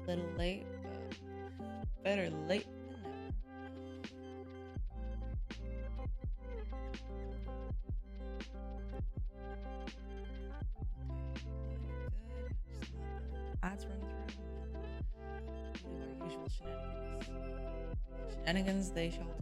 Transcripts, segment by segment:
Little late, but better late than never. Okay, good. Just let the ads run through. Do our usual shenanigans. Shenanigans they shall do.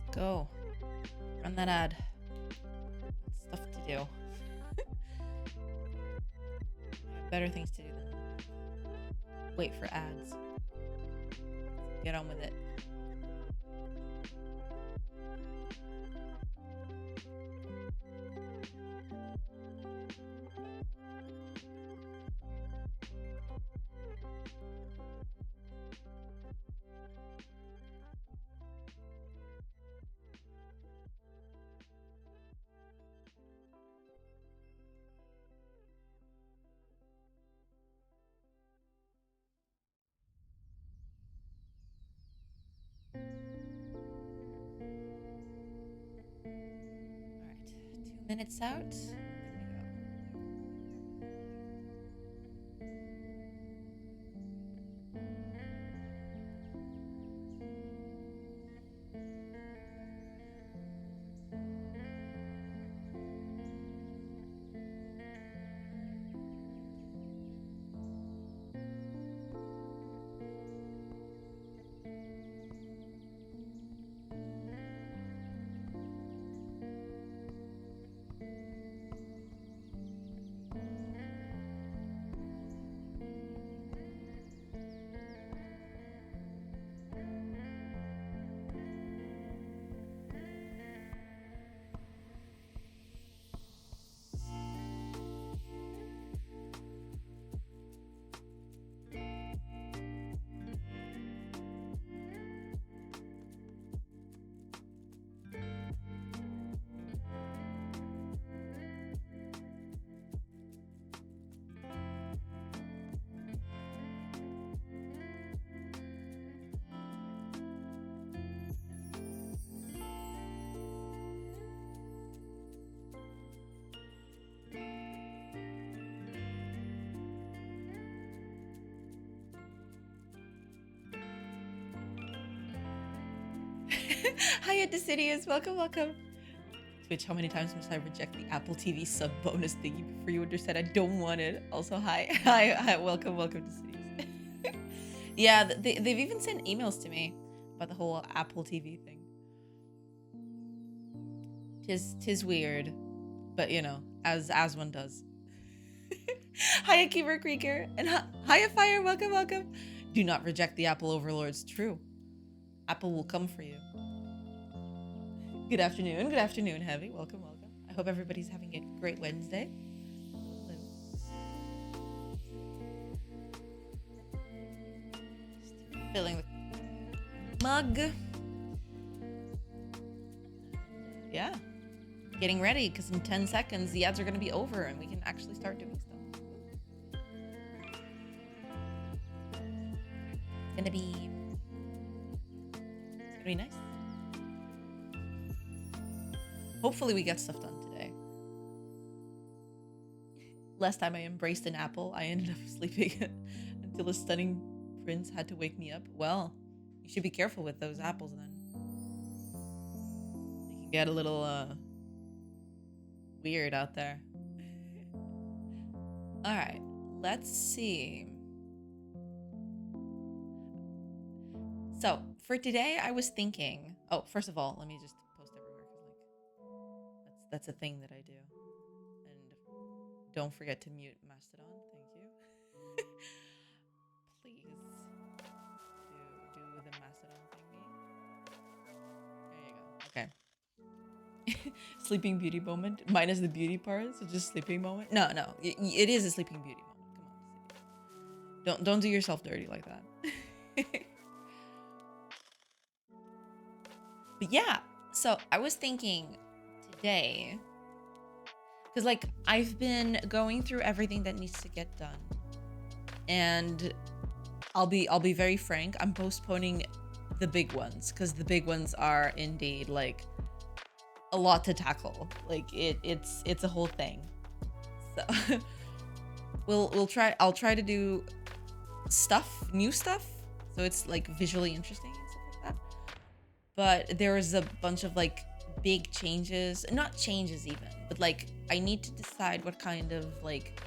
Let's go. Run that ad. Got stuff to do. Better things to do than wait for ads. Get on with it. All right, 2 minutes out. Hi, Decidius. Welcome, welcome. Twitch, how many times must I reject the Apple TV sub bonus thingy before you understand I don't want it? Also, hi. Hi, welcome, Decidius. Yeah, they've even sent emails to me about the whole Apple TV thing. Tis weird, but you know, as one does. Hiya, Keeper Creaker, and hiya, Fire. Welcome, welcome. Do not reject the Apple overlords. True. Apple will come for you. Good afternoon, Heavy. Welcome, welcome. I hope everybody's having a great Wednesday. Just filling the mug. Yeah. Getting ready, because in 10 seconds, the ads are going to be over and we can actually start doing stuff. It's going to be nice. Hopefully we get stuff done today. Last time I embraced an apple, I ended up sleeping until a stunning prince had to wake me up. Well, you should be careful with those apples then. They can get a little weird out there. All right, let's see. So for today, I was thinking. Oh, first of all, let me just post everywhere because that's a thing that I do. And don't forget to mute Mastodon. Thank you. Please do the Mastodon thingy. There you go. Okay. Sleeping Beauty moment minus the beauty part, so just sleeping moment. No, it is a Sleeping Beauty moment. Come on, don't do yourself dirty like that. But yeah, so I was thinking today, because like I've been going through everything that needs to get done, and I'll be very frank, I'm postponing the big ones because the big ones are indeed like a lot to tackle. Like it's a whole thing. So I'll try to do new stuff, so it's like visually interesting and stuff like that. But there is a bunch of like big changes, not changes even, but like I need to decide what kind of like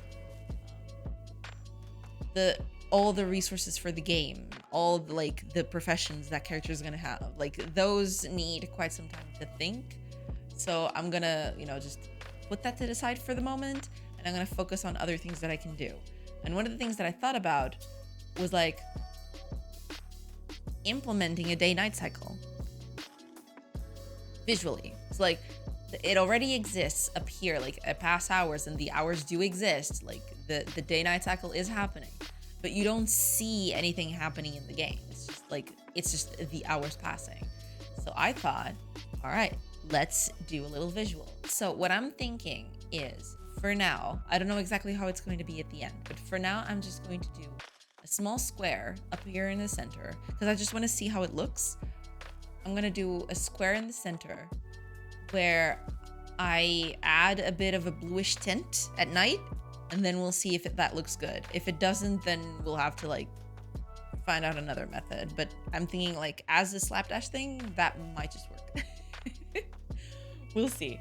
all the resources for the game, all the, like the professions that characters are gonna have, like those need quite some time to think. So I'm gonna, just put that to the side for the moment, and I'm gonna focus on other things that I can do. And one of the things that I thought about was like implementing a day-night cycle visually. It's like it already exists up here, like at past hours, and the hours do exist. Like the day-night cycle is happening, but you don't see anything happening in the game. It's just the hours passing. So I thought, all right, let's do a little visual. So what I'm thinking is, for now, I don't know exactly how it's going to be at the end, but for now, I'm just going to do a small square up here in the center because I just want to see how it looks. I'm going to do a square in the center where I add a bit of a bluish tint at night, and then we'll see if that looks good. If it doesn't, then we'll have to like find out another method. But I'm thinking like as a slapdash thing, that might just work. We'll see.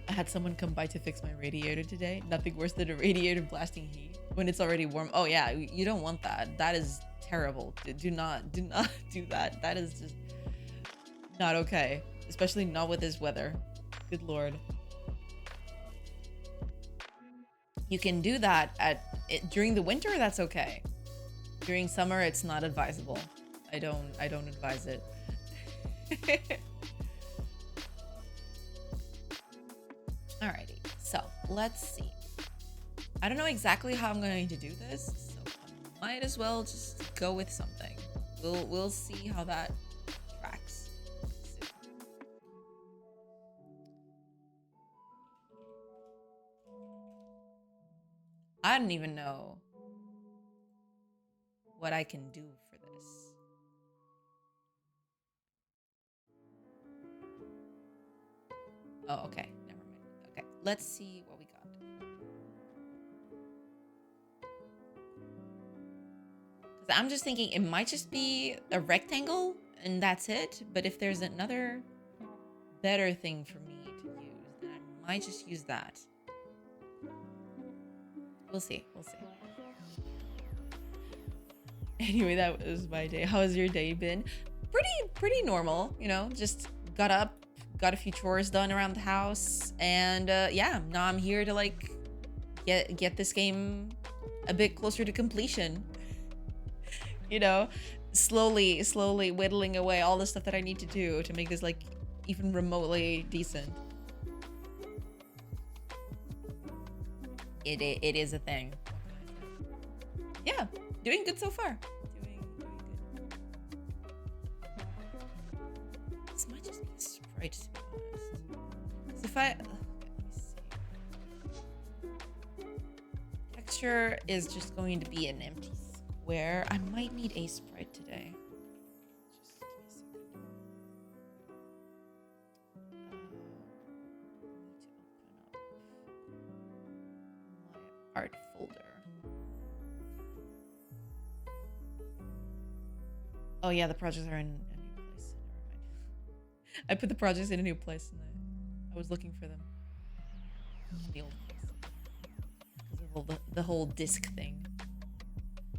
I had someone come by to fix my radiator today. Nothing worse than a radiator blasting heat when it's already warm. Oh yeah, you don't want that. That is terrible. Do not do that. That is just not okay, especially not with this weather. Good lord. You can do that during the winter. That's okay. During summer, it's not advisable. I don't advise it. Alrighty, so let's see. I don't know exactly how I'm going to do this, so I might as well just go with something. We'll see how that tracks soon. I don't even know what I can do for this. Oh, okay, never mind. Okay, let's see what we got. Because I'm just thinking it might just be a rectangle and that's it. But if there's another better thing for me to use, then I might just use that. We'll see. Anyway, that was my day. How has your day been? Pretty normal, just got up, got a few chores done around the house, and yeah, now I'm here to like get this game a bit closer to completion. Slowly whittling away all the stuff that I need to do to make this like even remotely decent. It is a thing. Yeah, doing good so far. Doing good. This might just be a sprite, to be honest. If let me see. Texture is just going to be an empty square. I might need a sprite today. Just give me a second. Art folder. Oh yeah, the projects are in a new place. Never mind. I put the projects in a new place and I was looking for them in the old place because of the whole disc thing.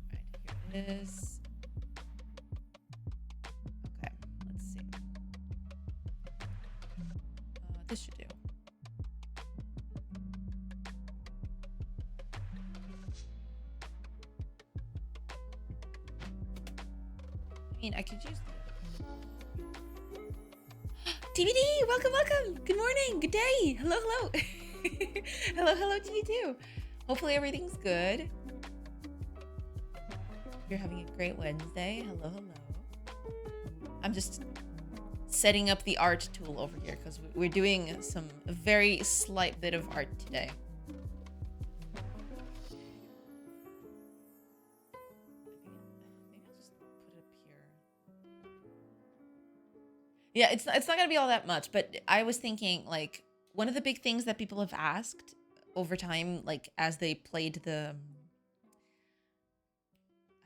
Right, here it is. mean, I could use TBD, welcome, welcome. Good morning, good day. Hello, hello. Hello, hello to you too. Hopefully everything's good. You're having a great Wednesday. Hello, hello. I'm just setting up the art tool over here because we're doing some very slight bit of art today. Maybe I'll just put it up here. Yeah, it's not gonna be all that much, but I was thinking like one of the big things that people have asked over time, like as they played the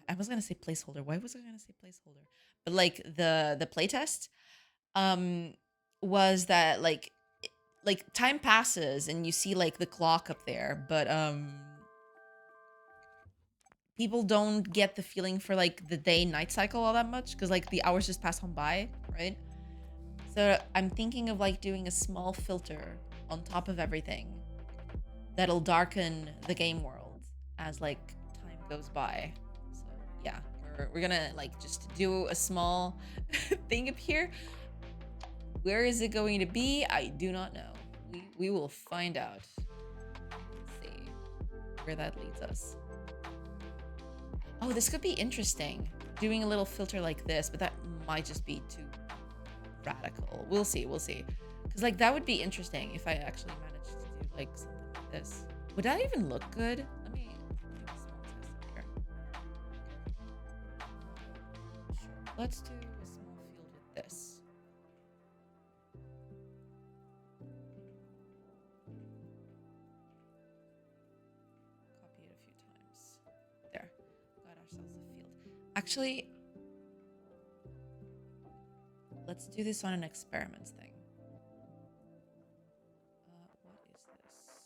I was gonna say placeholder. Why was I gonna say placeholder? But like the playtest, was that like time passes and you see like the clock up there, but people don't get the feeling for like the day night cycle all that much because like the hours just pass on by, right? So I'm thinking of like doing a small filter on top of everything that'll darken the game world as like time goes by. So yeah, we're gonna like just do a small thing up here. Where is it going to be? I do not know. We will find out. Let's see where that leads us. Oh, this could be interesting. Doing a little filter like this, but that might just be too radical. We'll see, we'll see. Because like that would be interesting if I actually managed to do like something like this. Would that even look good? Let me do a small test here. Sure. Let's do a small field with this. Copy it a few times. There. Got ourselves a field. Actually, let's do this on an experiments thing. What is this?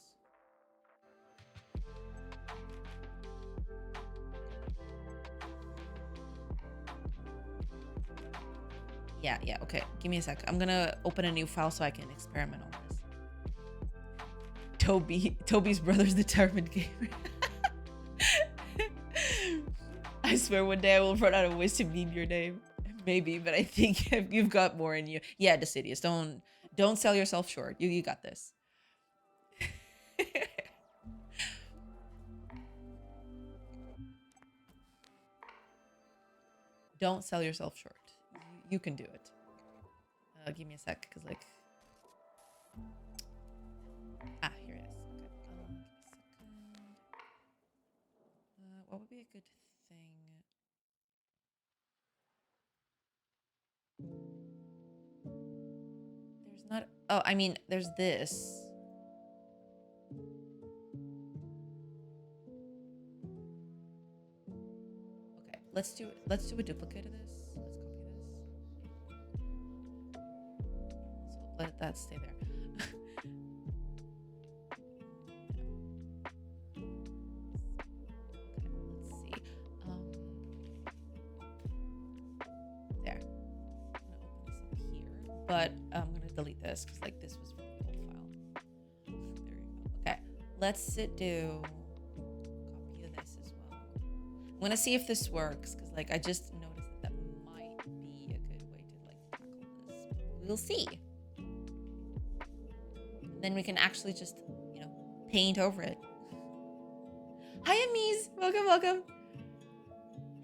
Yeah, okay. Give me a sec. I'm gonna open a new file so I can experiment on this. Toby's brother's determined gamer. I swear one day I will run out of ways to meme your name. Maybe, but I think you've got more in you. Yeah, Decidius, don't sell yourself short. You got this. Don't sell yourself short. You can do it. Give me a sec, because like... Ah, here it is. Okay. Give me a second. What would be a good thing? There's not... Oh, I mean, there's this. Okay, let's do a duplicate of this. Let's copy this. So let that stay there. But I'm gonna delete this because like this was from the old file. There you go. Okay, let's do copy of this as well. I'm gonna see if this works because like I just noticed that might be a good way to like tackle this. We'll see. And then we can actually just, you know, paint over it. Hi, Amise. Welcome, welcome.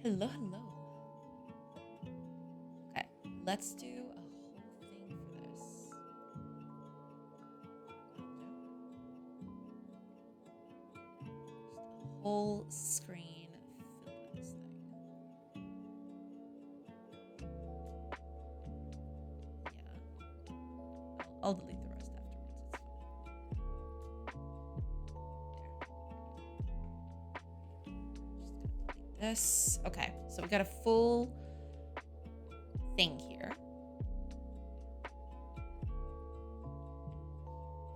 Hello, hello. Okay, let's do whole screen filled with this thing. Yeah. I'll delete the rest afterwards. It's fine. Just gonna delete this. Okay, so we got a full thing here.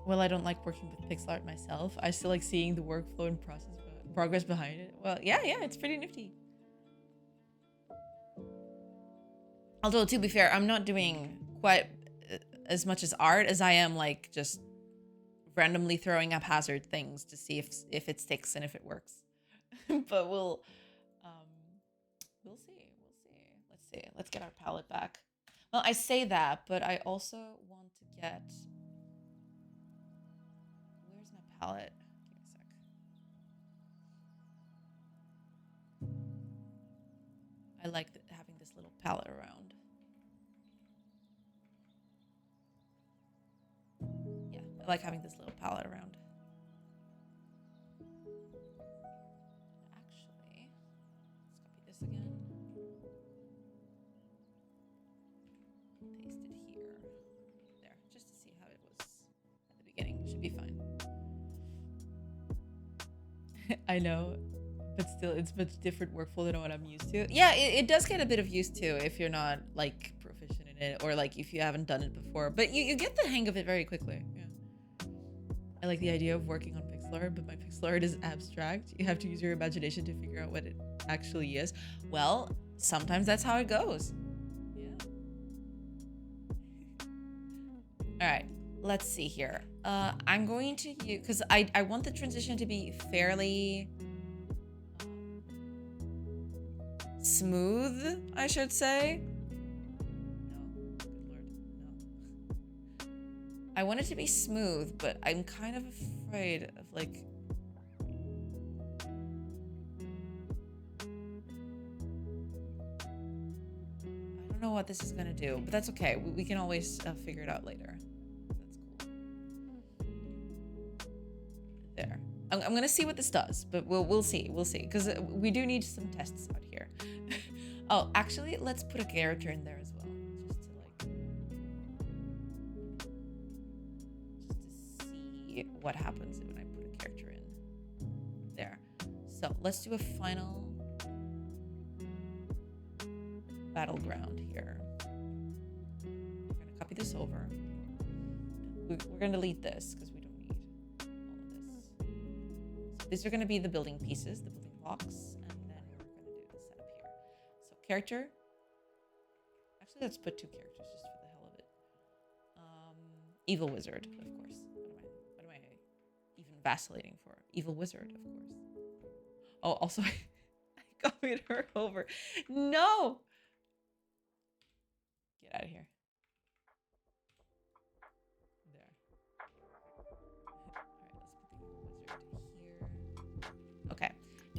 Well, I don't like working with pixel art myself. I still like seeing the workflow and progress behind it. Well, yeah, it's pretty nifty. Although, to be fair, I'm not doing quite as much as art as I am like just randomly throwing up hazard things to see if it sticks and if it works. But we'll see. Let's see. Let's get our palette back. Well, I say that, but I also want to get... Where's my palette? Give me a sec. I like having this little palette around. Yeah, I like having this little palette around. Actually, let's copy this again. Paste it here. There, just to see how it was at the beginning. Should be fine. I know, but still, it's much different workflow than what I'm used to. Yeah, it does get a bit of used to if you're not like proficient in it, or like if you haven't done it before. But you get the hang of it very quickly. Yeah. I like the idea of working on pixel art, but my pixel art is abstract. You have to use your imagination to figure out what it actually is. Well, sometimes that's how it goes. Yeah. All right, let's see here. I'm going to use, because I want the transition to be fairly smooth, I should say. No, good lord, no. I want it to be smooth, but I'm kind of afraid of like... I don't know what this is gonna do, but that's okay. We can always figure it out later. There. I'm gonna see what this does, but we'll see, because we do need some tests out here. Oh, actually, let's put a character in there as well, just to see what happens when I put a character in there. So let's do a final battleground here. We're gonna copy this over. We're gonna delete this because we don't need all of this. So these are gonna be the building pieces, the building blocks, and then we're gonna do the setup here. So character. Actually, let's put 2 characters just for the hell of it. Evil wizard, of course. What am I even vacillating for? Evil wizard, of course. Oh, also, I copied her over. No! Get out of here. There. All right, let's put the wizard here. Okay,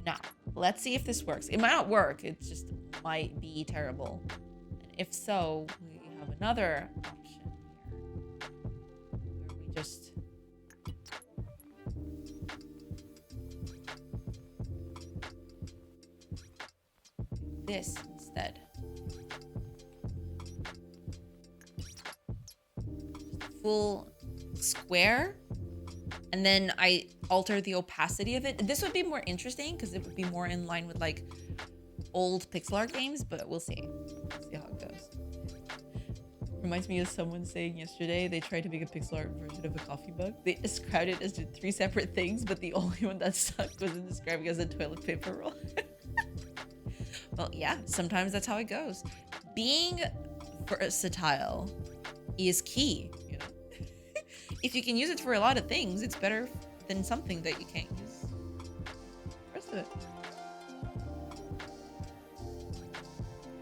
now let's see if this works. It might not work. It just might be terrible. And if so, we have another option here where we just this instead. Full square, and then I alter the opacity of it. This would be more interesting because it would be more in line with like old pixel art games, but we'll see. See how it goes. Reminds me of someone saying yesterday they tried to make a pixel art version of a coffee mug. They described it as 3 separate things, but the only one that stuck was in describing as a toilet paper roll. Well, yeah, sometimes that's how it goes. Being versatile is key, you know. If you can use it for a lot of things, it's better than something that you can't use the rest of it.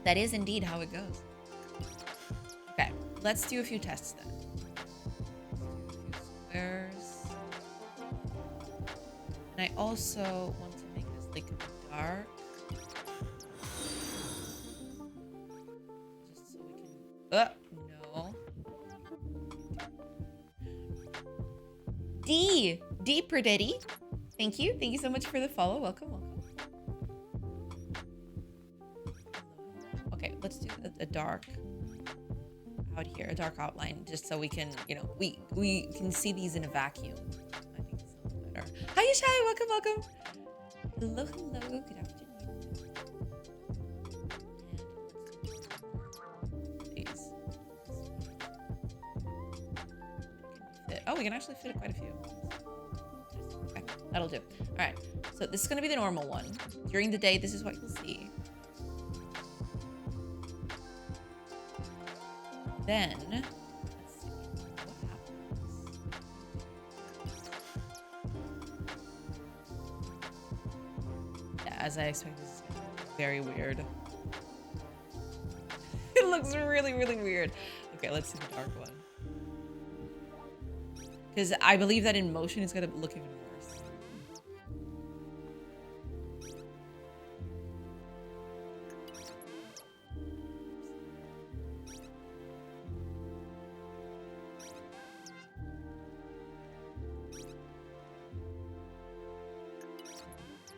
That is indeed how it goes. Okay, let's do a few tests then. Squares. And I also want to make this like dark. Just so we can... no. D Perdetti. Thank you. Thank you so much for the follow. Welcome, welcome. Okay, let's do a dark out here, a dark outline, just so we can, you know, we can see these in a vacuum. I think it's a little better. Hi, Yashai. Welcome, welcome. Hello, hello. Good afternoon. Oh, we can actually fit quite a few. Okay, that'll do. All right, so this is going to be the normal one. During the day, this is what you'll see. Then, let's see what happens. Yeah, as I expected, this is going to be very weird. looks really, really weird. Okay, let's see the dark one. Because I believe that in motion it's gonna look even worse.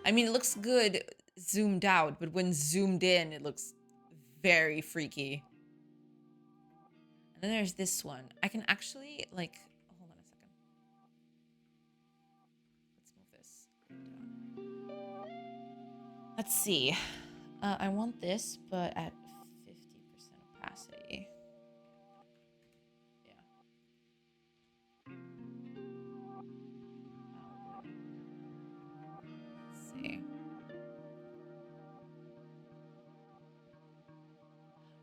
I mean, it looks good zoomed out, but when zoomed in, it looks very freaky. And then there's this one. I can actually, like, hold on a second. Let's move this down. Let's see. I want this, but at 50% opacity. Yeah. Let's see.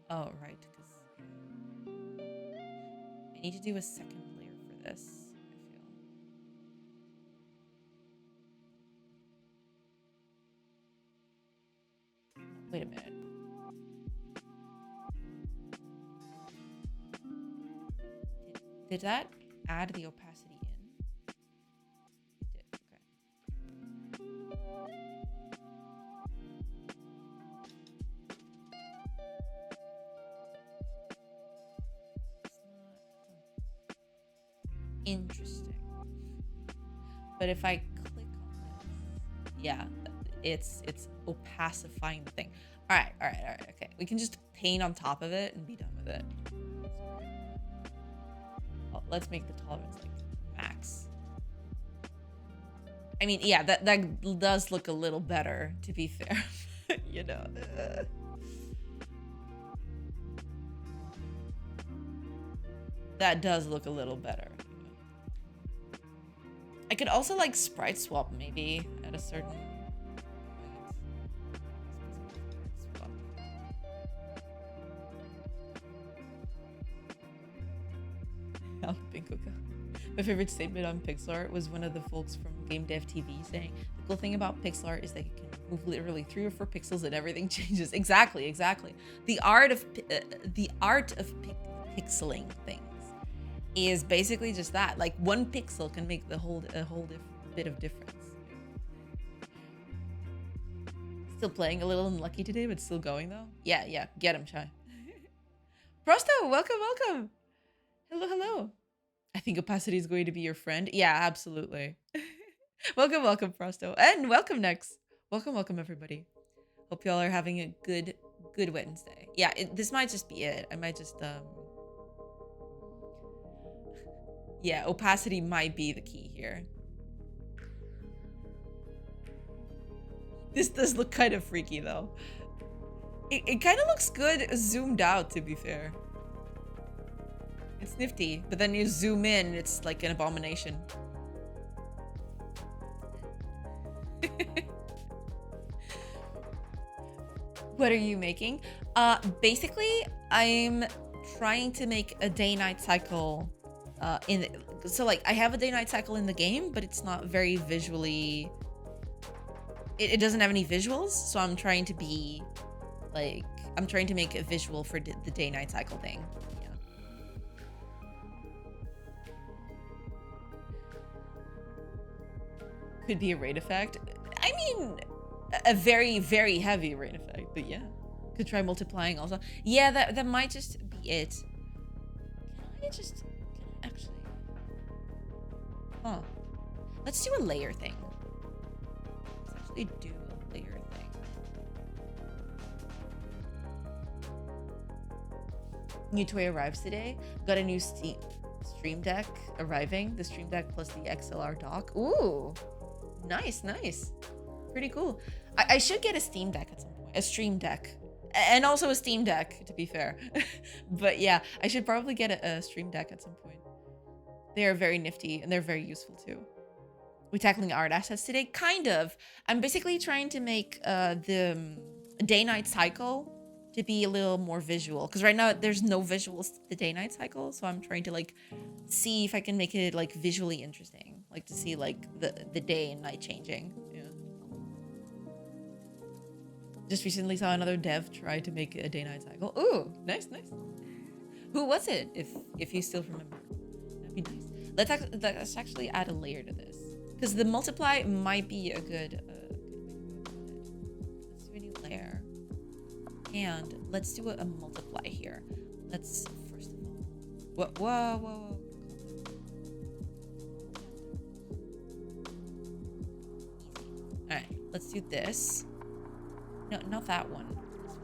Oh, right, because I need to do a second layer for this, I feel. Wait a minute. Did that add the opacity in? It did, okay. Interesting. But if I click on this, yeah, it's opacifying the thing. All right, okay. We can just paint on top of it and be done with it. Well, let's make the tolerance like max. I mean, yeah, that does look a little better, to be fair. You know. That does look a little better. I could also like sprite swap maybe at a certain point. My favorite statement on pixel art was one of the folks from GameDev TV saying, the cool thing about pixel art is that you can move literally 3 or 4 pixels and everything changes. Exactly. The art of pixeling things is basically just that. Like 1 pixel can make a whole bit of difference. Still playing a little unlucky today, but still going though. Yeah. Get him, Shy. Prosto, welcome. Hello. I think opacity is going to be your friend. Yeah, absolutely. welcome, Prosto. And welcome, Nex. Welcome, everybody. Hope y'all are having a good Wednesday. Yeah, this might just be it. I might just, yeah, opacity might be the key here. This does look kind of freaky, though. It kind of looks good zoomed out, to be fair. It's nifty, but then you zoom in, it's like an abomination. What are you making? Basically, I'm trying to make a day-night cycle so like I have a day-night cycle in the game, but it's not very visually, it doesn't have any visuals, so I'm trying to be like, I'm trying to make a visual for the day-night cycle thing. Could be a rain effect. I mean, a very, very heavy rain effect, but yeah. Could try multiplying also. Yeah, that might just be it. Can I actually... Huh. Let's do a layer thing. Let's actually do a layer thing. New toy arrives today. Got a new Stream Deck arriving. The Stream Deck plus the XLR dock. Ooh. Nice. Pretty cool. I should get a Steam Deck at some point. A Stream Deck. And also a Steam Deck, to be fair. But yeah, I should probably get a Stream Deck at some point. They are very nifty and they're very useful too. We're tackling art assets today? Kind of. I'm basically trying to make the day-night cycle to be a little more visual. Because right now there's no visuals to the day-night cycle. So I'm trying to like see if I can make it like visually interesting. Like to see like the day and night changing. Yeah. Just recently saw another dev try to make a day-night cycle. Ooh, nice, nice. Who was it? If you still remember, that'd be nice. Let's actually add a layer to this, because the multiply might be a good way to go about it. Let's do a new layer, and let's do a multiply here. Let's first of all, whoa. All right, let's do this. No, not that one. This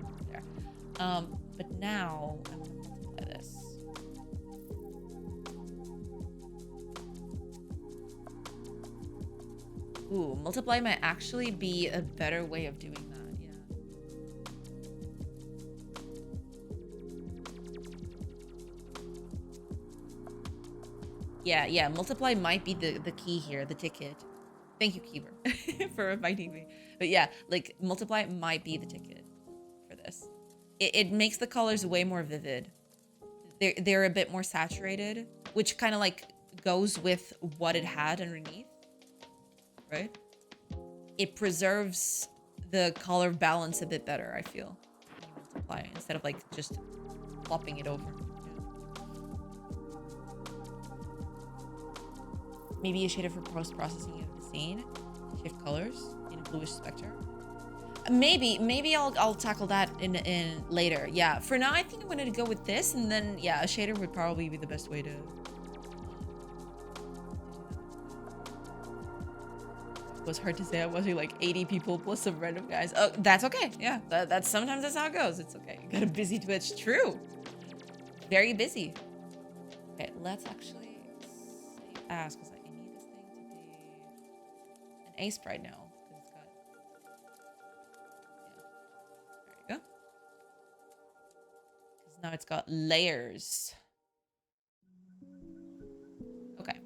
one. There. But now I'm gonna multiply this. Ooh, multiply might actually be a better way of doing that. Yeah. Yeah. Multiply might be the key here, the ticket. Thank you, Keeper, for reminding me. But yeah, like multiply might be the ticket for this. It makes the colors way more vivid. They're a bit more saturated, which kind of like goes with what it had underneath, right? It preserves the color balance a bit better, I feel, when you multiply instead of like just flopping it over. Maybe a shader for post-processing of the scene. Shift colors in a bluish spectre. Maybe I'll tackle that in later. Yeah, for now I think I'm gonna go with this, and then yeah, a shader would probably be the best way to. It was hard to say. I'm watching like 80 people plus some random guys. Oh, that's okay. Yeah, that's sometimes that's how it goes. It's okay. You got a busy Twitch. True. Very busy. Okay, let's actually save as, because I need this thing to be an A sprite now. Now it's got layers. Okay.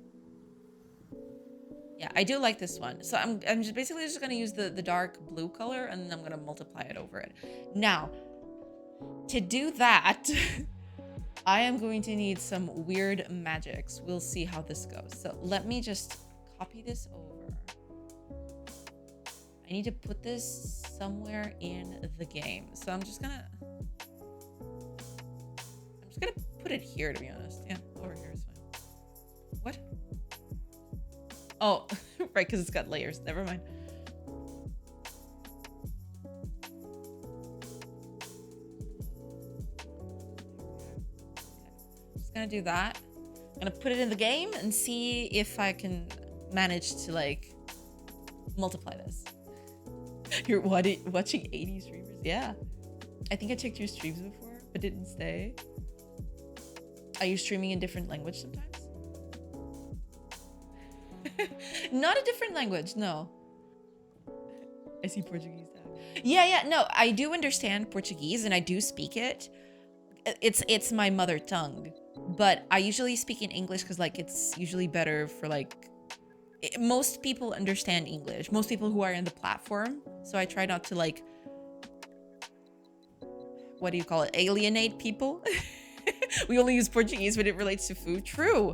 Yeah, I do like this one. So I'm just basically just gonna use the dark blue color, and then I'm gonna multiply it over it. Now, to do that, I am going to need some weird magics. We'll see how this goes. So let me just copy this over. I need to put this somewhere in the game. So I'm just gonna put it here, to be honest. Yeah, over here is fine. What? Oh, right, because it's got layers. Never mind. Just gonna do that. I'm gonna put it in the game and see if I can manage to like multiply this. You're watching 80 streamers? Yeah. I think I checked your streams before, but didn't stay. Are you streaming in different language sometimes? Not a different language, no. I see Portuguese now. Yeah, no, I do understand Portuguese and I do speak it. It's my mother tongue, but I usually speak in English because like it's usually better for like most people understand English. Most people who are in the platform, so I try not to like, what do you call it? Alienate people. We only use Portuguese when it relates to food. True.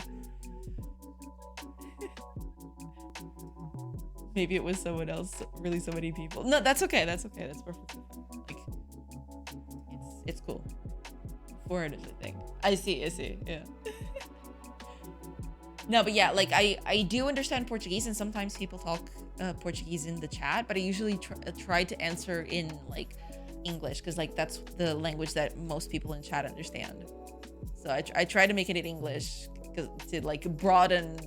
Maybe it was someone else. Really, so many people. No, that's okay. That's okay. That's perfectly fine. Like, it's cool. Foreigners, I think. I see. Yeah. No, but yeah, like I do understand Portuguese, and sometimes people talk Portuguese in the chat, but I usually try to answer in like English because like that's the language that most people in chat understand. So I try to make it in English to like broaden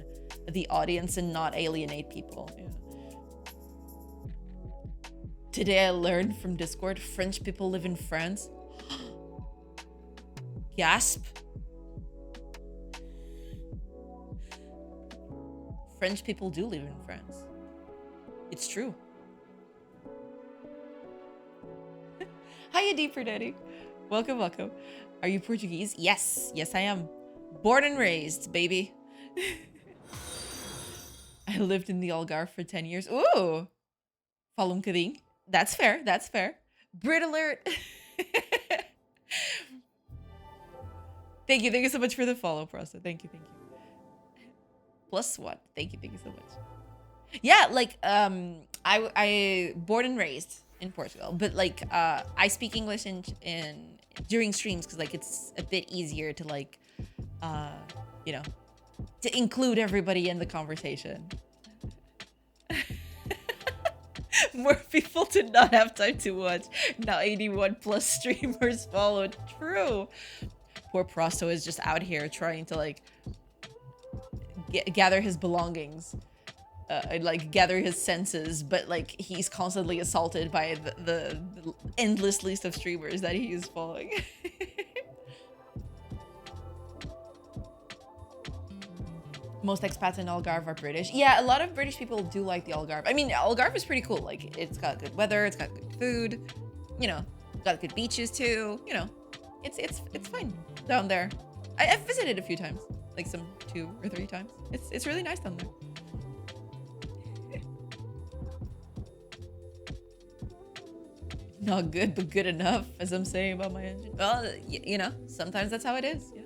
the audience and not alienate people. Yeah. Today I learned from Discord, French people live in France. Gasp. French people do live in France. It's true. Hiya, Deeper Daddy. Welcome. Are you Portuguese? Yes, I am. Born and raised, baby. I lived in the Algarve for 10 years. Ooh. Fala bocadinho. That's fair. Brit alert. Thank you so much for the follow, Prosta. Thank you. +1. Thank you so much. Yeah, like I born and raised. in Portugal, but like I speak English in during streams because like it's a bit easier to like uh you know to include everybody in the conversation. More people did not have time to watch. Now 81 plus streamers followed. True. Poor Prosto is just out here trying to like gather his belongings. And like gather his senses, but like he's constantly assaulted by the endless list of streamers that he is following. Most expats in Algarve are British. Yeah, a lot of British people do like the Algarve. I mean, Algarve is pretty cool. Like, it's got good weather, it's got good food, you know, got good beaches too. You know, it's fine down there. I've visited a few times, like some 2 or 3 times. It's really nice down there. Not good, but good enough, as I'm saying about my engine. Well, you know, sometimes that's how it is. Yeah.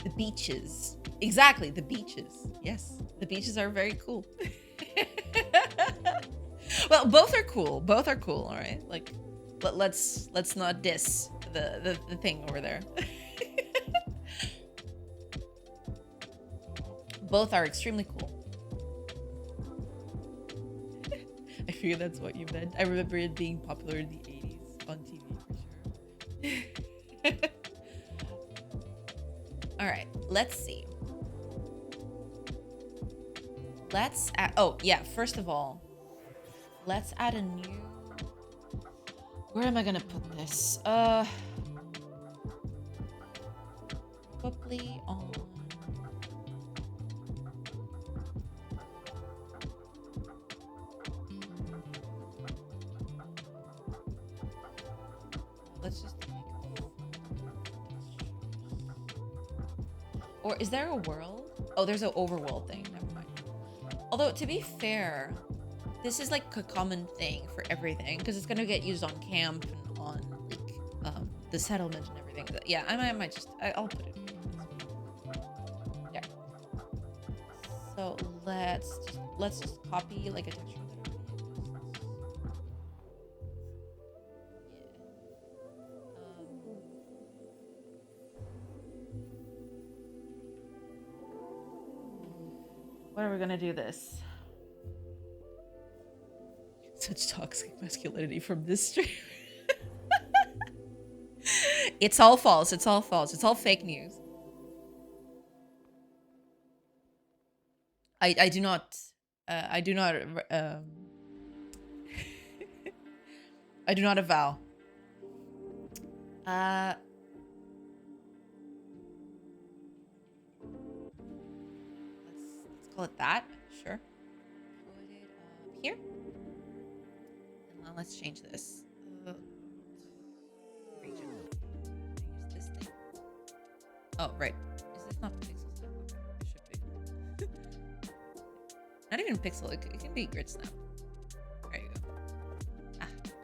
The beaches. Exactly, the beaches. Yes, the beaches are very cool. Well, both are cool. Both are cool, all right? Like, let's not diss the thing over there. Both are extremely cool. I figure that's what you meant. I remember it being popular in the 80s on TV for sure. All right, let's see. Let's add, oh yeah, first of all, let's add a new, where am I gonna put this? Probably on, let's just make or is there a world? Oh, there's an overworld thing, never mind. Although, to be fair, this is like a common thing for everything because it's gonna get used on camp and on like the settlement and everything. But yeah, I might just I'll put it. There. So let's just copy like a texture. What are we gonna do this? Such toxic masculinity from this stream. It's all false. It's all false. It's all fake news. I do not I do not I do not avow. Let's call it that. Sure. Put it up here. And now let's change this. Region. Use this thing. Oh, right. Is this not pixel snap? It should be. Not even pixel. It can be grid snap. There you go. Ah, perfect.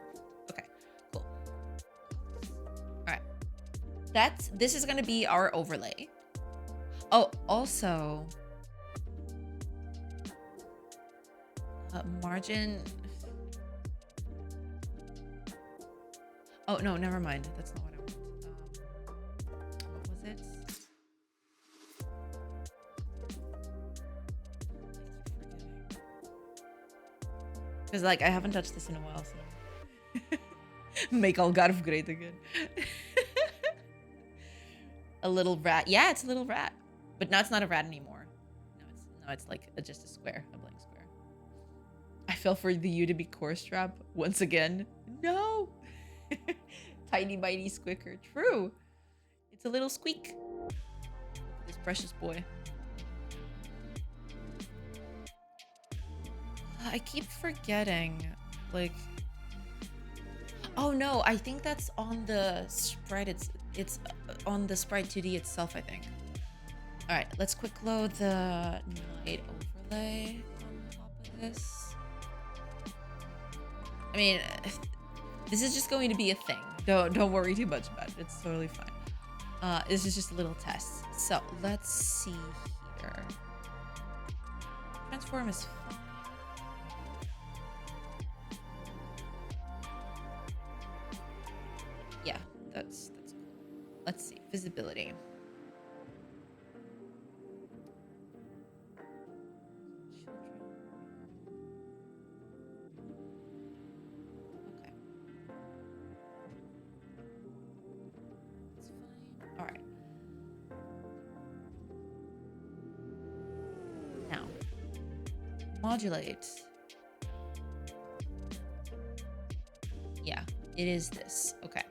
Okay, cool. All right. This is gonna be our overlay. Oh, also. Margin. Oh no, never mind. That's not what I want. What was it? Because like I haven't touched this in a while, so make Algarve great again. A little rat. Yeah, it's a little rat, but now it's not a rat anymore. No, it's like just a square, a blank square. I fell for the U to be core strap once again. No. Tiny mighty squicker. True. It's a little squeak. This precious boy. I keep forgetting. Like. Oh no, I think that's on the sprite. It's on the sprite 2D itself, I think. All right, let's quick load the night overlay on top of this. I mean, this is just going to be a thing. Don't worry too much about it. It's totally fine. This is just a little test. So let's see here. Transform is fine. Yeah, that's cool. Let's see, visibility. Okay. That's fine. All right. Now, modulate. Yeah, it is this. Okay.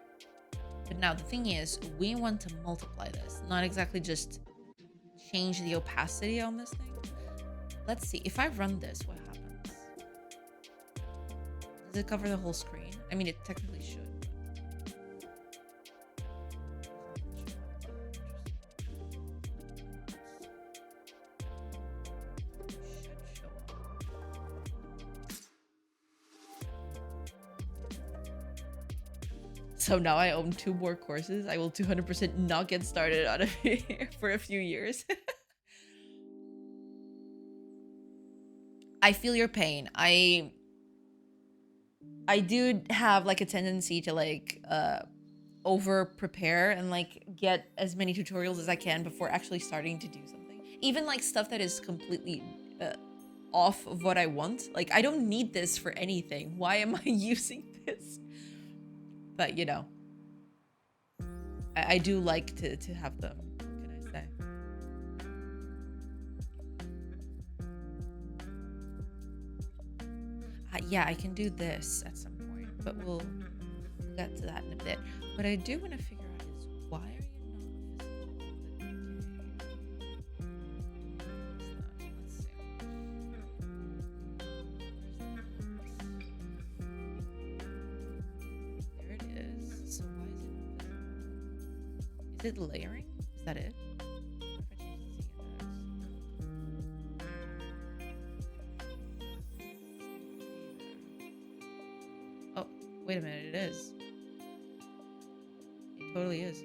But now the thing is, we want to multiply this, not exactly just change the opacity on this thing. Let's see. If I run this, what happens? Does it cover the whole screen? I mean, it technically should. So now I own 2 more courses. I will 200% not get started on it for a few years. I feel your pain. I do have like a tendency to like over prepare and like get as many tutorials as I can before actually starting to do something. Even like stuff that is completely off of what I want. Like I don't need this for anything. Why am I using this? But you know, I do like to have them. What can I say? Yeah, I can do this at some point, but we'll get to that in a bit. What I do want to figure out is why are you not visible? Let's see. There it is. So why is it not visible? Is it layering? Is that it? Oh, wait a minute, it is. It totally is.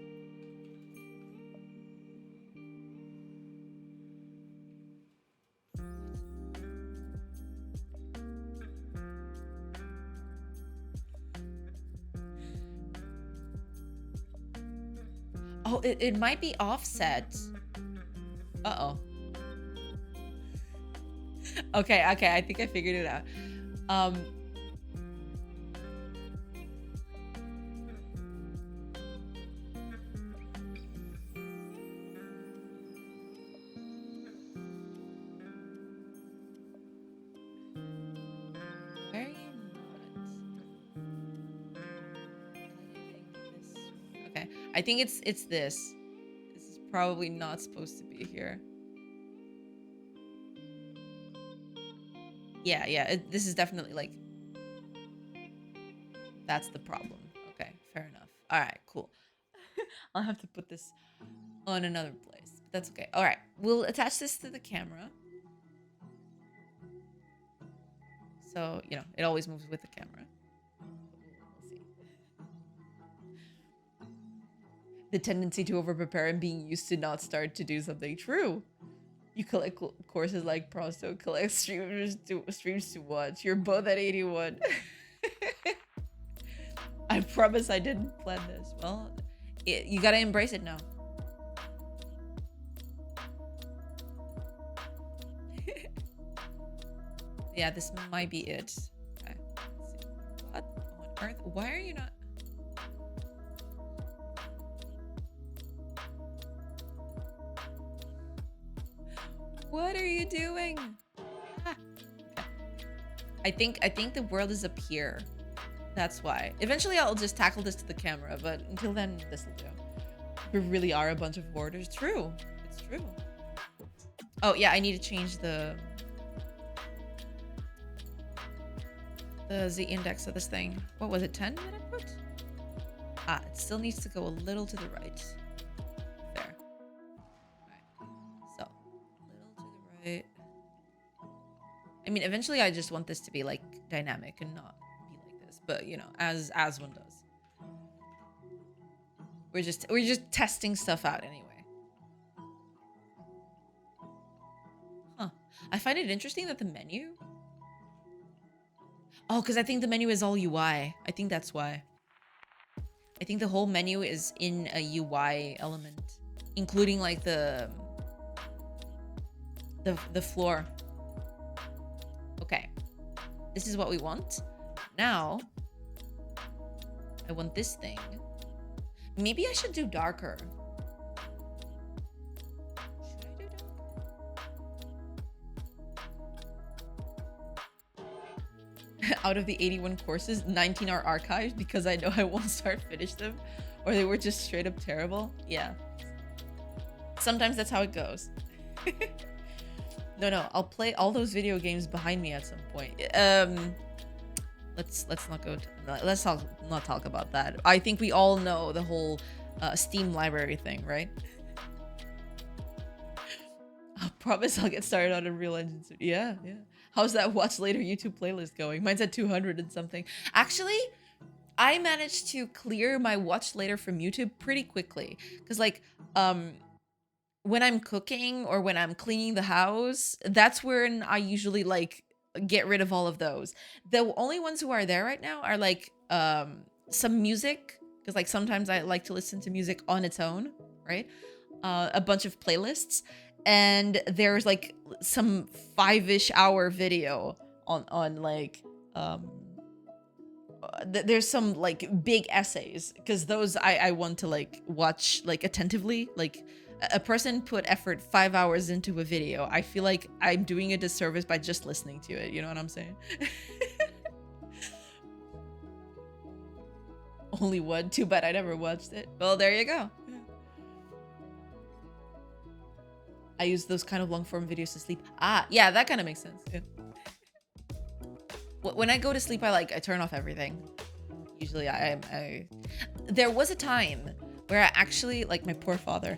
Oh, it might be offset. Uh-oh. Okay, I think I figured it out. Where are you not? Okay, I think it's this. This is probably not supposed to be here. Yeah, this is definitely like, that's the problem. Okay, fair enough. All right, cool. I'll have to put this on another place, but that's okay. All right, we'll attach this to the camera. So, you know, it always moves with the camera. We'll see. The tendency to over-prepare and being used to not start to do something. True. You collect courses like Prosto, collect streamers to watch. You're both at 81. I promise I didn't plan this. Well, you gotta embrace it now. Yeah, this might be it. Okay. Let's see. What on earth? Why are you not? What are you doing? Ah. Okay. I think the world is up here. That's why. Eventually I'll just tackle this to the camera, but until then, this will do. We really are a bunch of borders. True. It's true. Oh, yeah, I need to change the Z index of this thing. What was it, 10 that I put? Ah, it still needs to go a little to the right. There. Alright. So, a little to the right. I mean, eventually I just want this to be, like, dynamic and not be like this. But, you know, as one does. We're just testing stuff out anyway. Huh. I find it interesting that the menu... Oh, because I think the menu is all UI. I think that's why. I think the whole menu is in a UI element, including like the floor. Okay, this is what we want. Now, I want this thing. Maybe I should do darker. Should I do darker? Out of the 81 courses, 19 are archived because I know I won't finish them, or they were just straight up terrible. Yeah. Sometimes that's how it goes. No, I'll play all those video games behind me at some point. Let's not go. Let's not talk about that. I think we all know the whole Steam library thing, right? I promise I'll get started on a real engine soon. Yeah. How's that watch later YouTube playlist going? Mine's at 200 and something. Actually, I managed to clear my watch later from YouTube pretty quickly, because like when I'm cooking or when I'm cleaning the house, that's when I usually like get rid of all of those. The only ones who are there right now are like some music, because like sometimes I like to listen to music on its own, right? A bunch of playlists, and there's like some 5-ish hour video on like there's some like big essays, because those I want to like watch like attentively. Like a person put effort 5 hours into a video. I feel like I'm doing a disservice by just listening to it. You know what I'm saying? Only one. Too bad I never watched it. Well, there you go. I use those kind of long form videos to sleep. Ah, yeah, that kind of makes sense. Yeah. When I go to sleep, I turn off everything. Usually there was a time where I actually, like my poor father,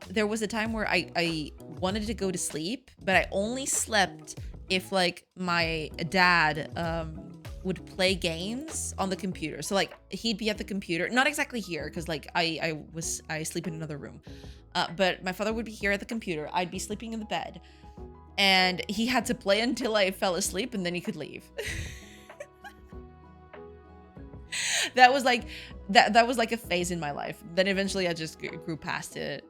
there was a time where I wanted to go to sleep, but I only slept if like my dad would play games on the computer. So like he'd be at the computer, not exactly here, because like I sleep in another room. But my father would be here at the computer. I'd be sleeping in the bed, and he had to play until I fell asleep, and then he could leave. That was like that was like a phase in my life. Then eventually I just grew past it.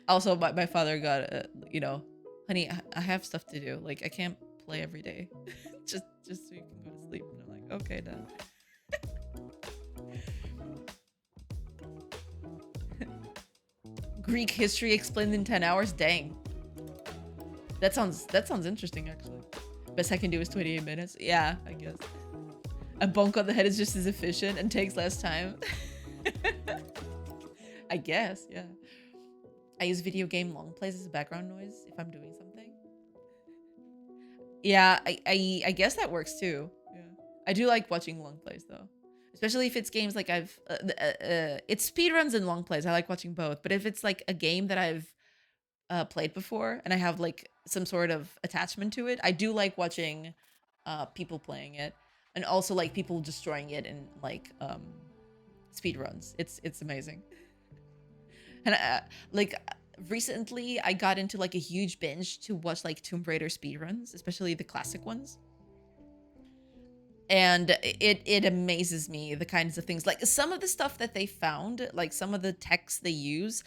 Also, my father got you know, honey, I have stuff to do. Like I can't play every day. just so you can go to sleep. And I'm like, okay, Dad. Greek history explained in 10 hours. Dang. That sounds interesting, actually. Best I can do is 28 minutes. Yeah, I guess. A bonk on the head is just as efficient and takes less time. I guess, yeah. I use video game long plays as a background noise if I'm doing something. Yeah, I guess that works too. Yeah. I do like watching long plays though. Especially if it's games like I've it's speedruns and long plays. I like watching both. But if it's like a game that I've played before and I have like some sort of attachment to it, I do like watching people playing it, and also like people destroying it in like speedruns. It's amazing. And like recently I got into like a huge binge to watch like Tomb Raider speedruns, especially the classic ones. And it amazes me the kinds of things, like some of the stuff that they found, like some of the techs they use,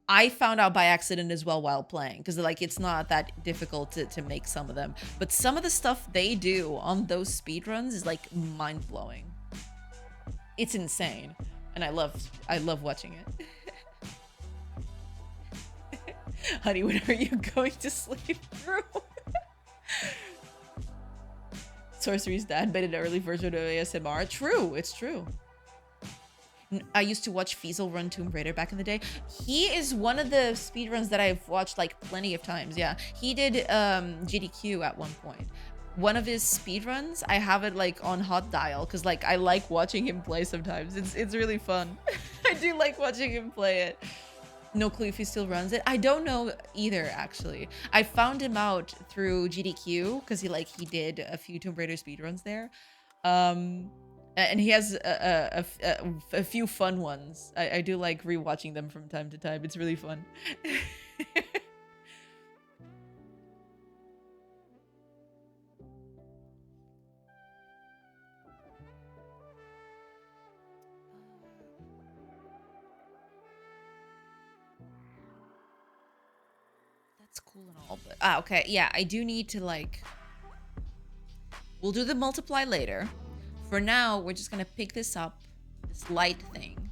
I found out by accident as well while playing, because like it's not that difficult to make some of them, but some of the stuff they do on those speedruns is like mind-blowing. It's insane, and I love watching it. Honey, when are you going to sleep through? Sorcery's dad made an early version of ASMR. True, it's true. I used to watch Fiesel run Tomb Raider back in the day. He is one of the speedruns that I've watched like plenty of times. Yeah, he did GDQ at one point. One of his speedruns, I have it like on hot dial because like I like watching him play sometimes. It's really fun. I do like watching him play it. No clue if he still runs it. I don't know either, actually. I found him out through GDQ because he did a few Tomb Raider speedruns there. And he has a few fun ones. I do like rewatching them from time to time. It's really fun. It's cool and all, but okay, yeah, I do need to like. We'll do the multiply later. For now, we're just gonna pick this up, this light thing,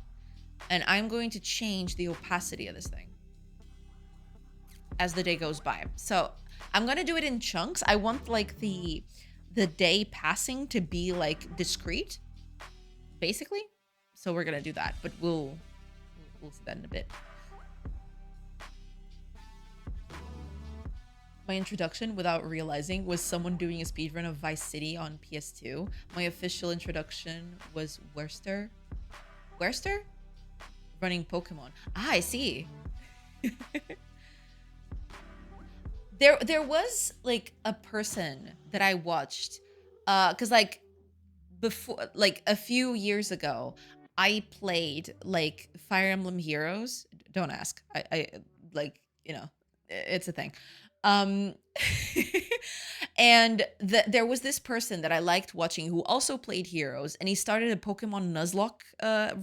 and I'm going to change the opacity of this thing as the day goes by. So I'm gonna do it in chunks. I want like the day passing to be like discrete, basically. So we're gonna do that, but we'll see that in a bit. My introduction, without realizing, was someone doing a speedrun of Vice City on PS2. My official introduction was Werster running Pokemon. Ah, I see. There was like a person that I watched, cause like before, like a few years ago, I played like Fire Emblem Heroes. Don't ask. I like, you know, it's a thing. Um, and there was this person that I liked watching who also played Heroes, and he started a Pokemon Nuzlocke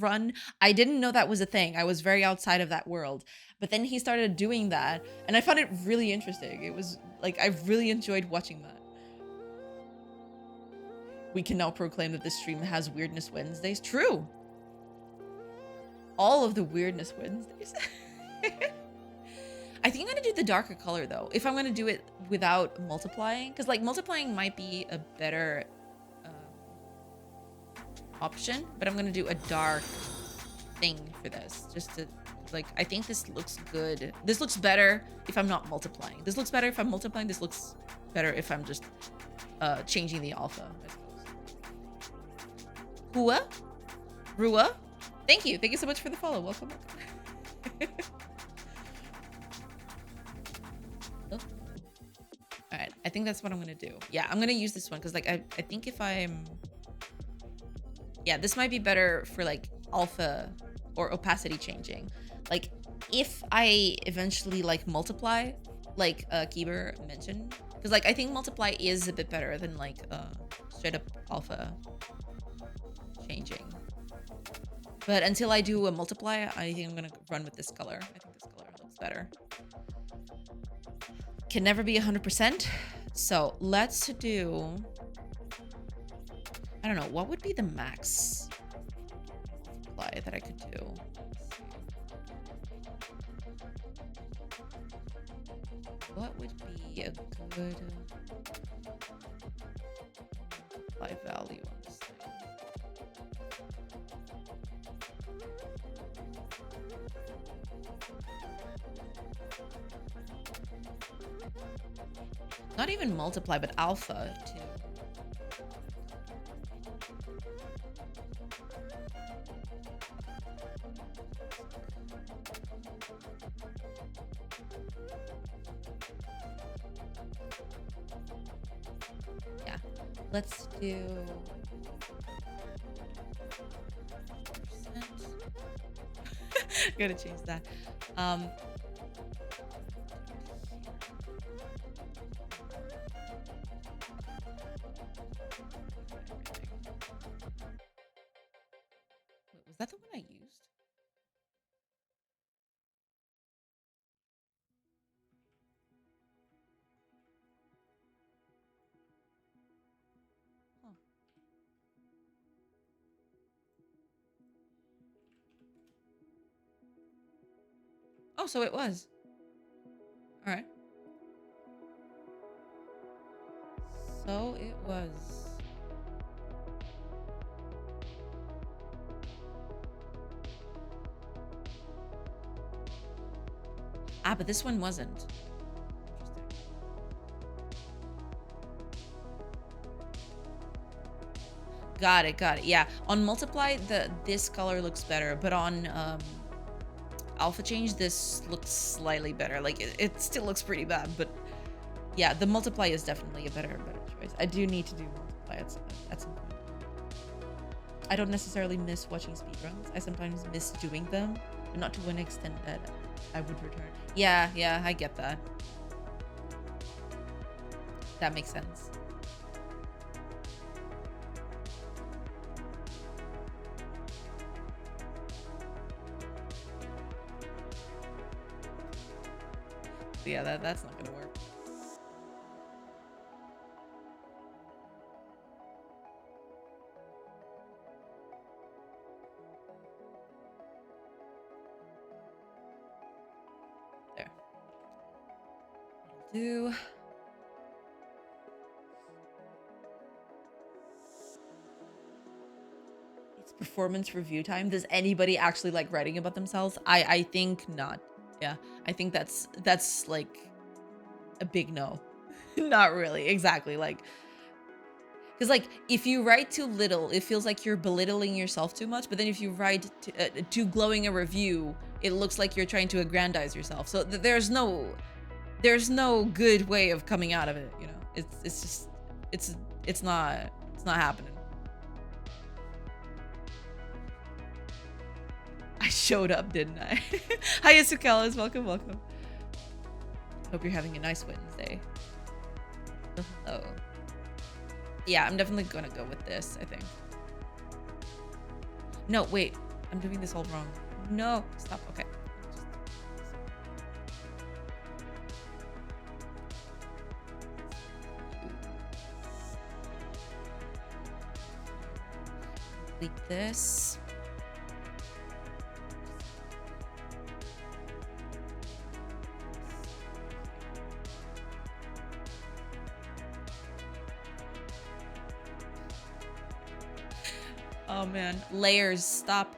run. I didn't know that was a thing. I was very outside of that world. But then he started doing that, and I found it really interesting. It was like, I really enjoyed watching that. We can now proclaim that this stream has Weirdness Wednesdays. True. All of the Weirdness Wednesdays. I think I'm gonna do the darker color though, if I'm gonna do it without multiplying, because like multiplying might be a better option, but I'm gonna do a dark thing for this, just to like, I think this looks good. This looks better if I'm not multiplying. This looks better if I'm multiplying. This looks better if I'm just changing the alpha, I suppose. Hua? Rua? Thank you so much for the follow. Welcome. All right, I think that's what I'm gonna do. Yeah, I'm gonna use this one because like I think if I'm, yeah, this might be better for like alpha or opacity changing. Like if I eventually like multiply, like Kiber mentioned, because like I think multiply is a bit better than like straight up alpha changing. But until I do a multiply, I think I'm gonna run with this color. I think this color looks better. Can never be 100%. So let's do, I don't know, what would be the max multiply that I could do? What would be a good multiply value on this thing? Not even multiply, but alpha too. Yeah, let's do gotta change that. Was that the one I used? Huh. Oh, so it was. All right. So it was. Ah, but this one wasn't. Interesting. Got it. Yeah, on multiply, this color looks better, but on alpha change, this looks slightly better. Like it still looks pretty bad, but yeah, the multiply is definitely a better choice. I do need to do multiply at some point. I don't necessarily miss watching speedruns. I sometimes miss doing them, but not to an extent that I would return. Yeah, I get that. That makes sense. Yeah, that's not gonna work. There. That'll do. It's performance review time. Does anybody actually like writing about themselves? I think not. Yeah, I think that's like a big no. Not really. Exactly. Like, because like if you write too little, it feels like you're belittling yourself too much. But then if you write too glowing a review, it looks like you're trying to aggrandize yourself. So there's no good way of coming out of it. You know, it's just it's not happening. I showed up, didn't I? Hi, Isukelas. Welcome, welcome. Hope you're having a nice Wednesday. Hello. Yeah, I'm definitely gonna go with this, I think. No, wait. I'm doing this all wrong. No. Stop. Okay. Delete this. Oh man, layers, stop.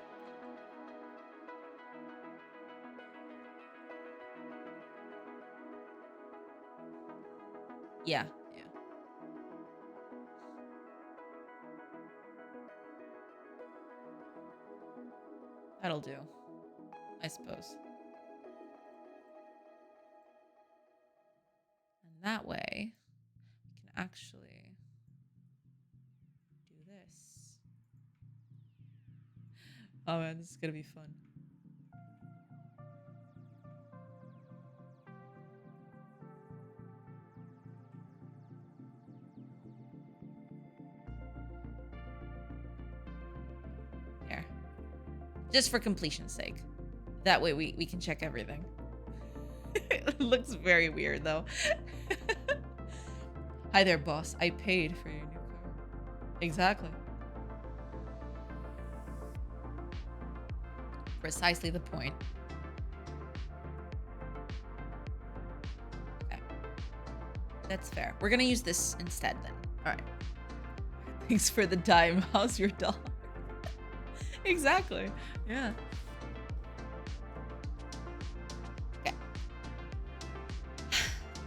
Yeah, yeah. That'll do, I suppose. And that way, we can actually do this. Oh man, this is gonna be fun. There. Just for completion's sake. That way we can check everything. It looks very weird though. Hi there, boss. I paid for your new car. Exactly. Precisely the point. Okay. That's fair. We're gonna use this instead then. Alright. Thanks for the dime. How's your dog? Exactly. Yeah. Okay.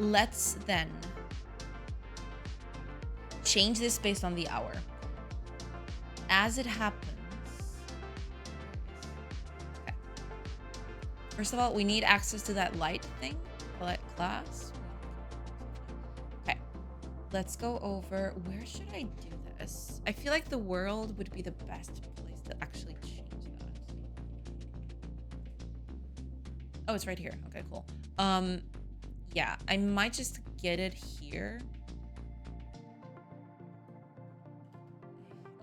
Let's then change this based on the hour. As it happens. Okay. First of all, we need access to that light thing. Light class. Okay. Let's go over. Where should I do this? I feel like the world would be the best place to actually change that. Oh, it's right here. Okay, cool. Yeah, I might just get it here.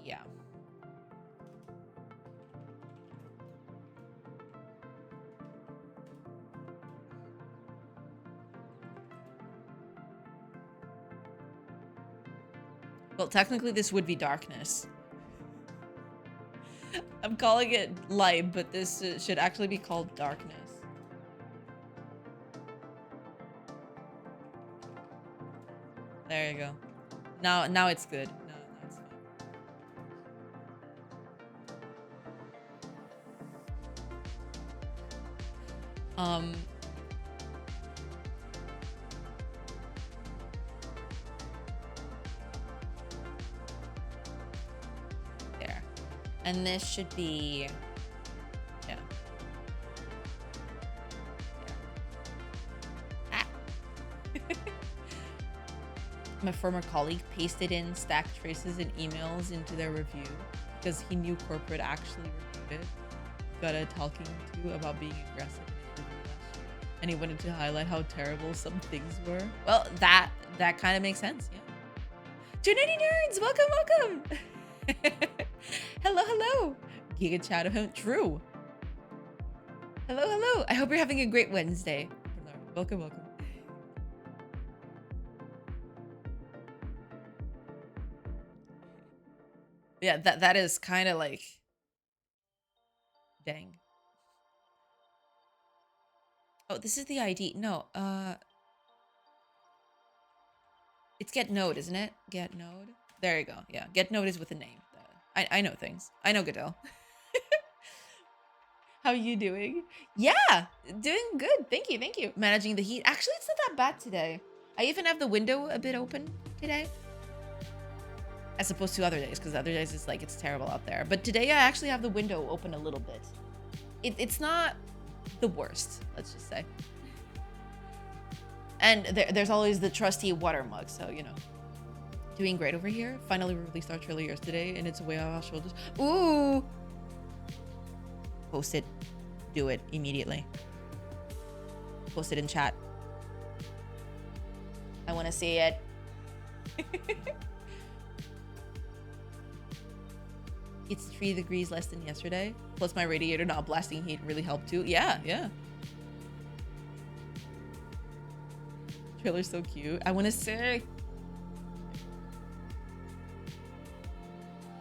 Yeah. Well, technically this would be darkness. I'm calling it light, but this should actually be called darkness. There you go. Now it's good. No, it's fine. There. And this should be, yeah. Ah. My former colleague pasted in stack traces and emails into their review because he knew corporate actually reviewed it. Got a talking to about being aggressive in his review last year. And he wanted to highlight how terrible some things were. Well, that kind of makes sense, yeah. 290 nerds, welcome. Hello. Giga chat of him. True. Hello. I hope you're having a great Wednesday. Welcome. Yeah, that is kind of like, dang. Oh, this is the ID. No, it's get node, isn't it? Get node. There you go. Yeah, get node is with a name. I know things. I know Goodell. How are you doing? Yeah, doing good. Thank you. Thank you. Managing the heat. Actually, it's not that bad today. I even have the window a bit open today, as opposed to other days, because other days it's like it's terrible out there. But today I actually have the window open a little bit. It's not the worst, let's just say. And there's always the trusty water mug, so you know. Doing great over here. Finally released our trailer yesterday, and it's way off our shoulders. Ooh! Post it. Do it immediately. Post it in chat. I want to see it. It's 3 degrees less than yesterday. Plus my radiator not blasting heat really helped too. Yeah, yeah. Trailer's so cute. I want to say.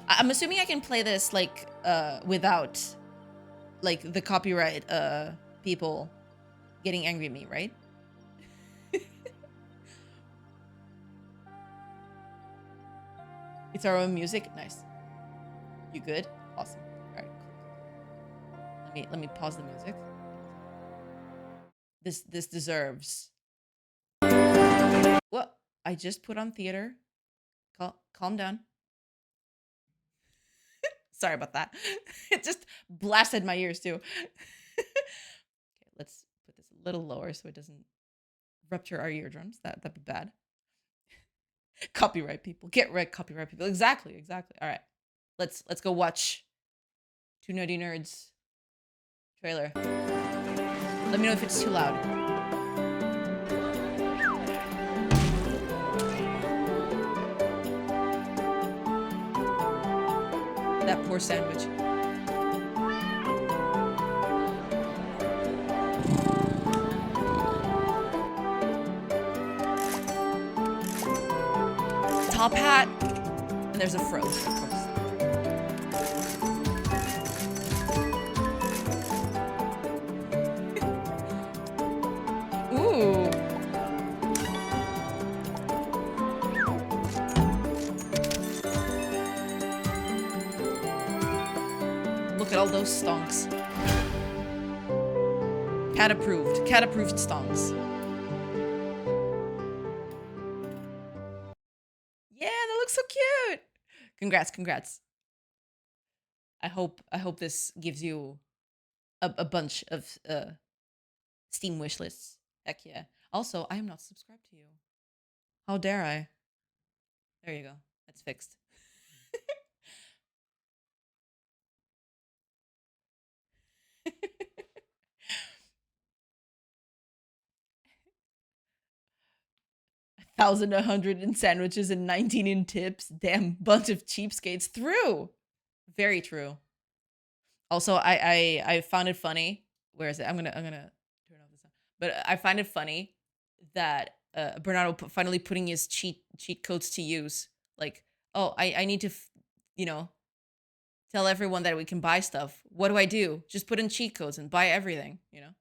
I'm assuming I can play this like without like the copyright people getting angry at me, right? It's our own music. Nice. You good? Awesome. All right, cool. Let me pause the music. This deserves. What? I just put on theater. Calm down. Sorry about that. It just blasted my ears too. Okay, let's put this a little lower so it doesn't rupture our eardrums. That'd be bad. Copyright people. Get right, copyright people. Exactly, exactly. All right. Let's go watch Two Nerdy Nerds trailer. Let me know if it's too loud. That poor sandwich. Top hat, and there's a froze, of course. Ooh. Look at all those stonks. Cat approved. Cat approved stonks. Yeah, that looks so cute. Congrats, congrats. I hope this gives you a bunch of Steam wish lists. Heck yeah. Also, I am not subscribed to you. How dare I? There you go. That's fixed. 1,100 in sandwiches and 19 in tips. Damn bunch of cheapskates. True. Very true. Also, I found it funny. Where is it? I'm gonna turn off this. But I find it funny that Bernardo finally putting his cheat codes to use. Like, oh, I need to, you know, tell everyone that we can buy stuff. What do I do? Just put in cheat codes and buy everything. You know.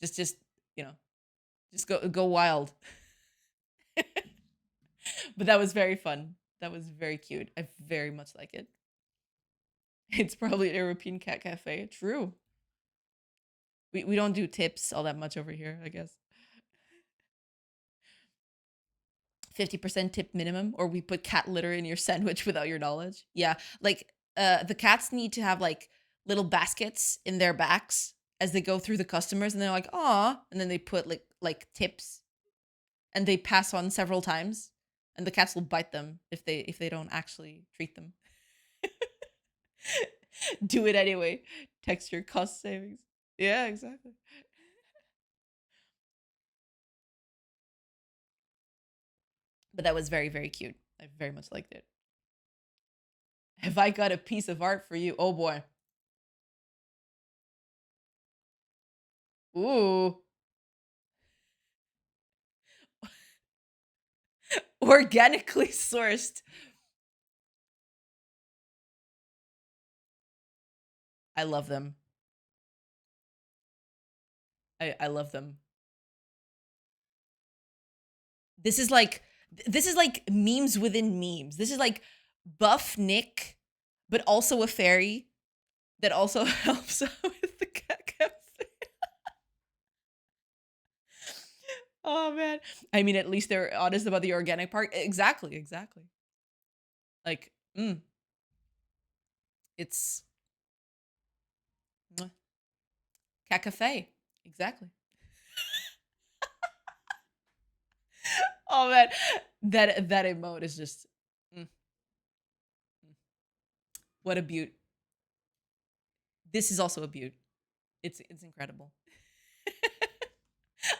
just you know, just go wild. But that was very fun. That was very cute. I very much like it. It's probably an European cat cafe. True. We don't do tips all that much over here, I guess. 50% tip minimum, or we put cat litter in your sandwich without your knowledge. Yeah, like the cats need to have like little baskets in their backs as they go through the customers, and they're like, "Aw," and then they put like tips, and they pass on several times, and the cats will bite them if they don't actually treat them. Do it anyway. Texture cost savings. Yeah, exactly. But that was very, very cute. I very much liked it. Have I got a piece of art for you? Oh boy. Ooh. Organically sourced. I love them. I love them. This is like memes within memes. This is like buff Nick, but also a fairy that also helps out with the cafe. Oh man. I mean, at least they're honest about the organic part. Exactly, exactly. Like, it's cat cafe. Exactly. Oh man, that emote is just what a beaut. This is also a beaut. It's incredible.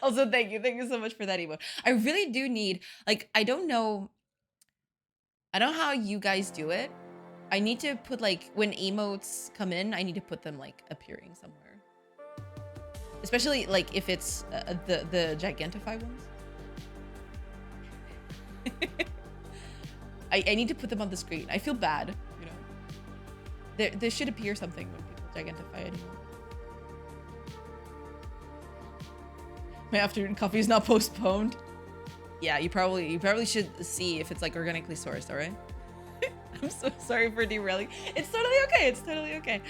Also, thank you so much for that emote. I really do need, like, I don't know how you guys do it. I need to put, like, when emotes come in, I need to put them like appearing somewhere. Especially like if it's the Gigantify ones. I need to put them on the screen. I feel bad, you know. There should appear something when people Gigantify anymore. My afternoon coffee is not postponed. Yeah, you probably should see if it's like organically sourced, all right? I'm so sorry for derailing. It's totally okay. It's totally okay.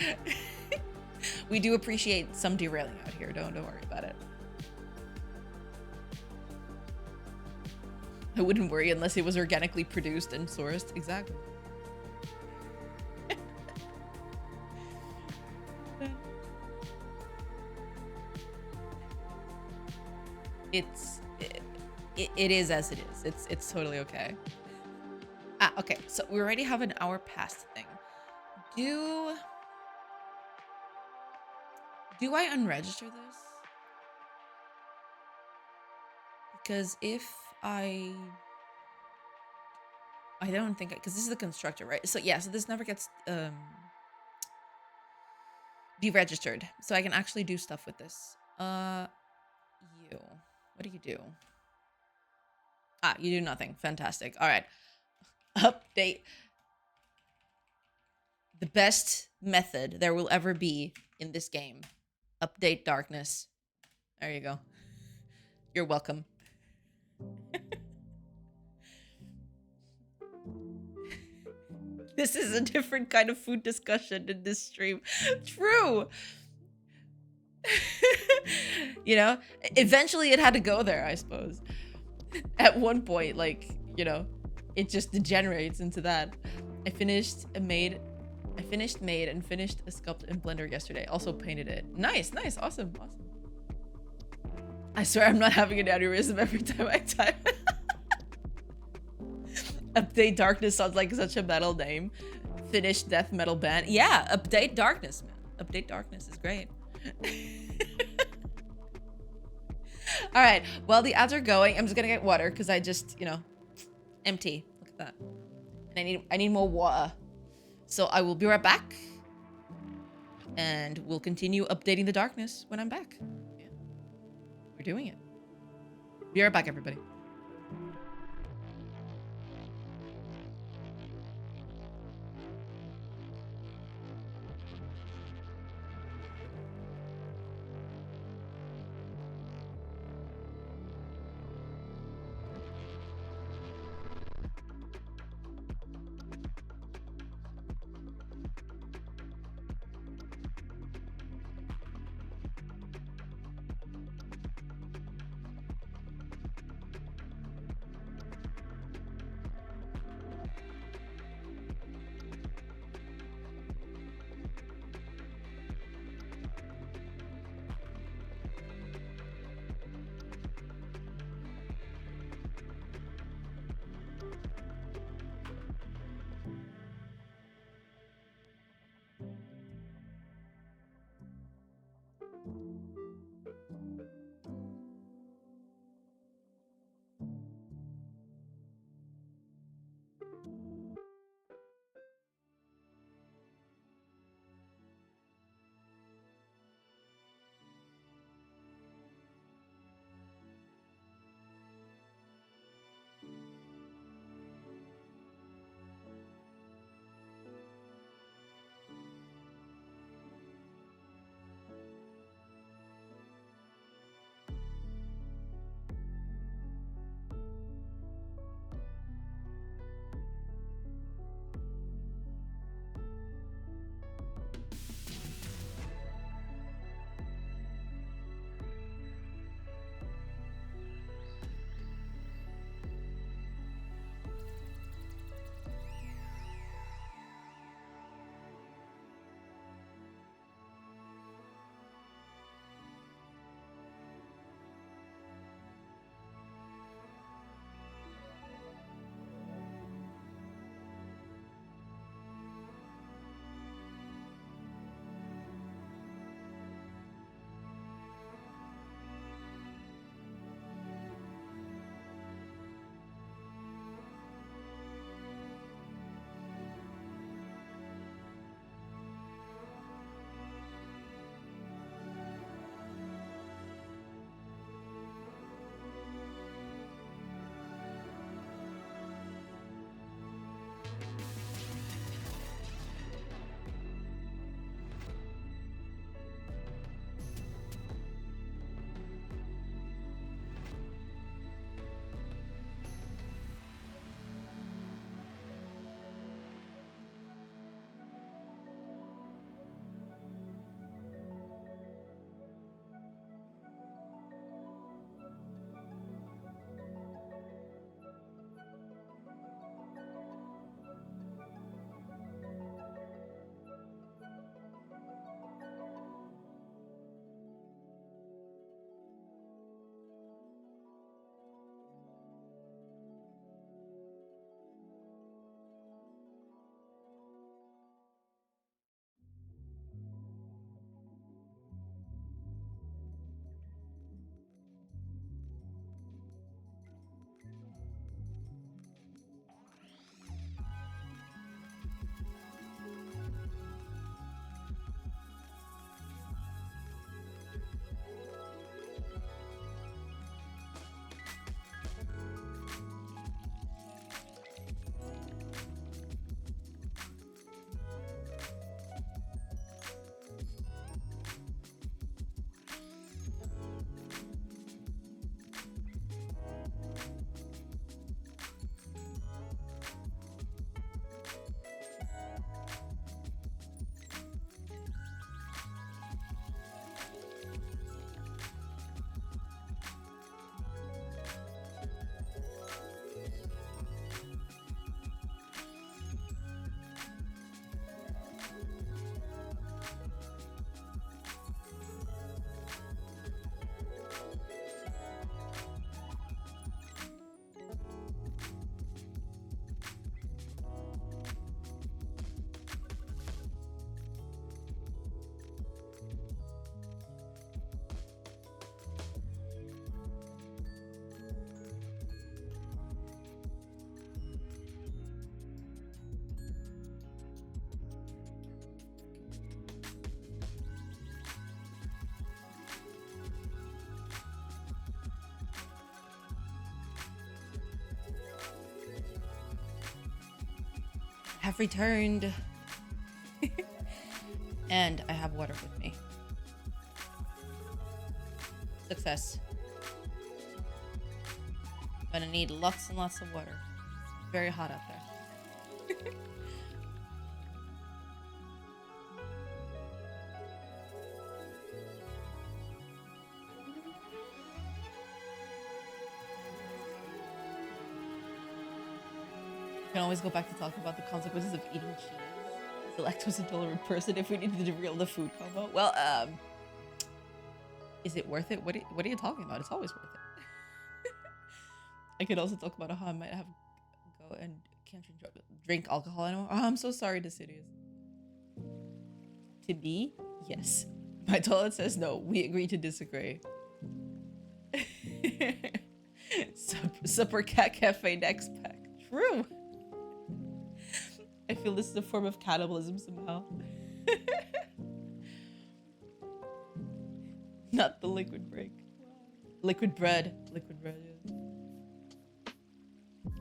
We do appreciate some derailing out here. Don't worry about it. I wouldn't worry unless it was organically produced and sourced. Exactly. It is as it is. It's totally okay. Okay, so we already have an hour past thing. Do I unregister this? Because if I don't think, because this is the constructor, right? So yeah, so this never gets deregistered. So I can actually do stuff with this. What do you do? You do nothing. Fantastic. All right. Update. The best method there will ever be in this game. Update darkness. There you go. You're welcome. This is a different kind of food discussion in this stream. True. You know, eventually it had to go there, I suppose. At one point, like, you know, it just degenerates into that. I finished, made, and finished a sculpt in Blender yesterday. Also painted it. Nice, awesome. I swear I'm not having an aneurysm every time I type. Update Darkness sounds like such a metal name. Finnish death metal band. Yeah, Update Darkness, man. Update Darkness is great. All right, while the ads are going, I'm just gonna get water because I just, you know, empty. Look at that. And I need more water. So I will be right back. And we'll continue updating the darkness when I'm back. Yeah. We're doing it. Be right back, everybody. have returned. And I have water with me. Success. I'm gonna need lots and lots of water. It's very hot out there. We can always go back to talking about the consequences of eating cheese as a lactose intolerant person if we need to derail the food combo. Well, is it worth it? What are you talking about? It's always worth it. I could also talk about how I might have go and can't drink alcohol anymore. Oh, I'm so sorry, Decidius. To me, yes. My toilet says no. We agree to disagree. Supper Cat Cafe next pack. True. I feel this is a form of cannibalism somehow. Not the liquid break. Liquid bread. Liquid bread, yeah.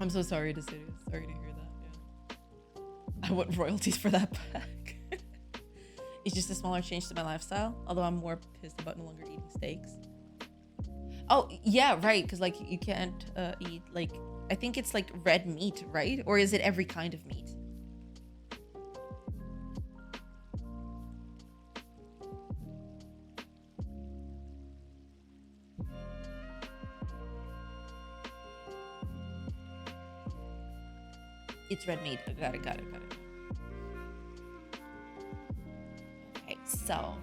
I'm so sorry to say this. Sorry to hear that, yeah. I want royalties for that pack. It's just a smaller change to my lifestyle, although I'm more pissed about no longer eating steaks. Oh, yeah, right, because, like, you can't eat, like, I think it's, like, red meat, right? Or is it every kind of meat? It's red meat. Got it. Okay, so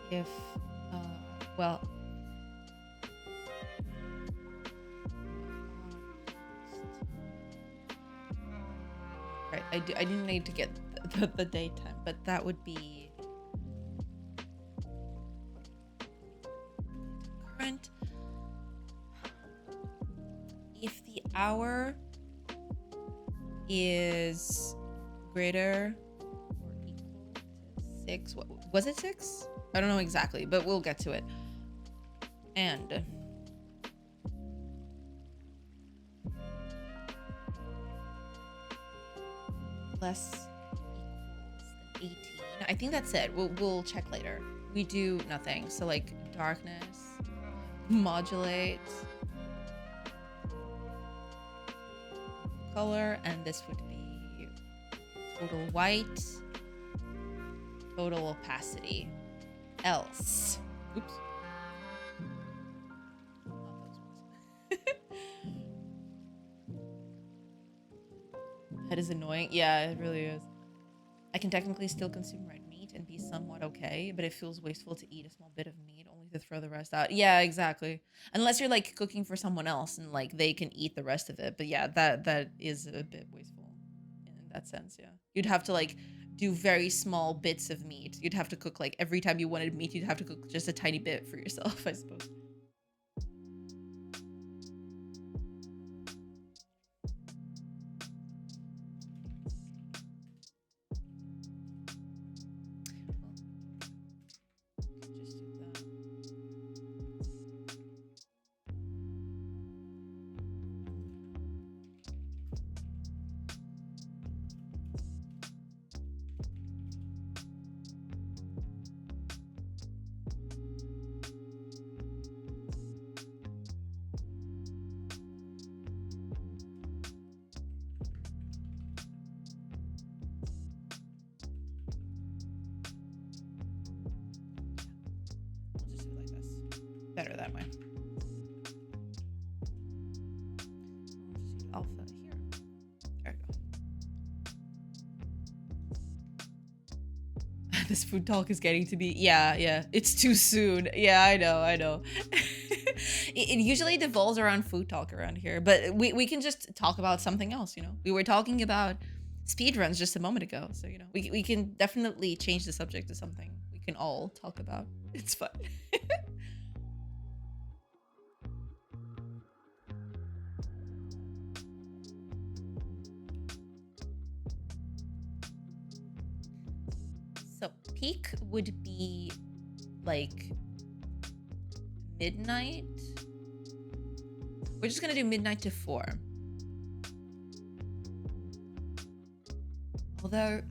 if well, right, I didn't need to get the daytime, but that would be current. If the hour is greater or equal to 6, what was it, 6? I don't know exactly, but we'll get to it. And less equals than 18. I think that's it. We'll check later. We do nothing. So like darkness, modulate color, and this would be total white, total opacity. Else. Oops. That is annoying. Yeah, it really is. I can technically still consume red meat and be somewhat okay, but it feels wasteful to eat a small bit of meat only to throw the rest out. Yeah, exactly. Unless you're like cooking for someone else and like they can eat the rest of it. But yeah, that is a bit wasteful in that sense. Yeah, you'd have to like do very small bits of meat. You'd have to cook like every time you wanted meat, you'd have to cook just a tiny bit for yourself, I suppose. Better that way. Alpha here. There we go. This food talk is getting to be, yeah. It's too soon. Yeah, I know. It usually devolves around food talk around here, but we can just talk about something else, you know? We were talking about speedruns just a moment ago, so, you know, we can definitely change the subject to something we can all talk about. It's fun. So peak would be like midnight. We're just gonna do midnight to 4. Although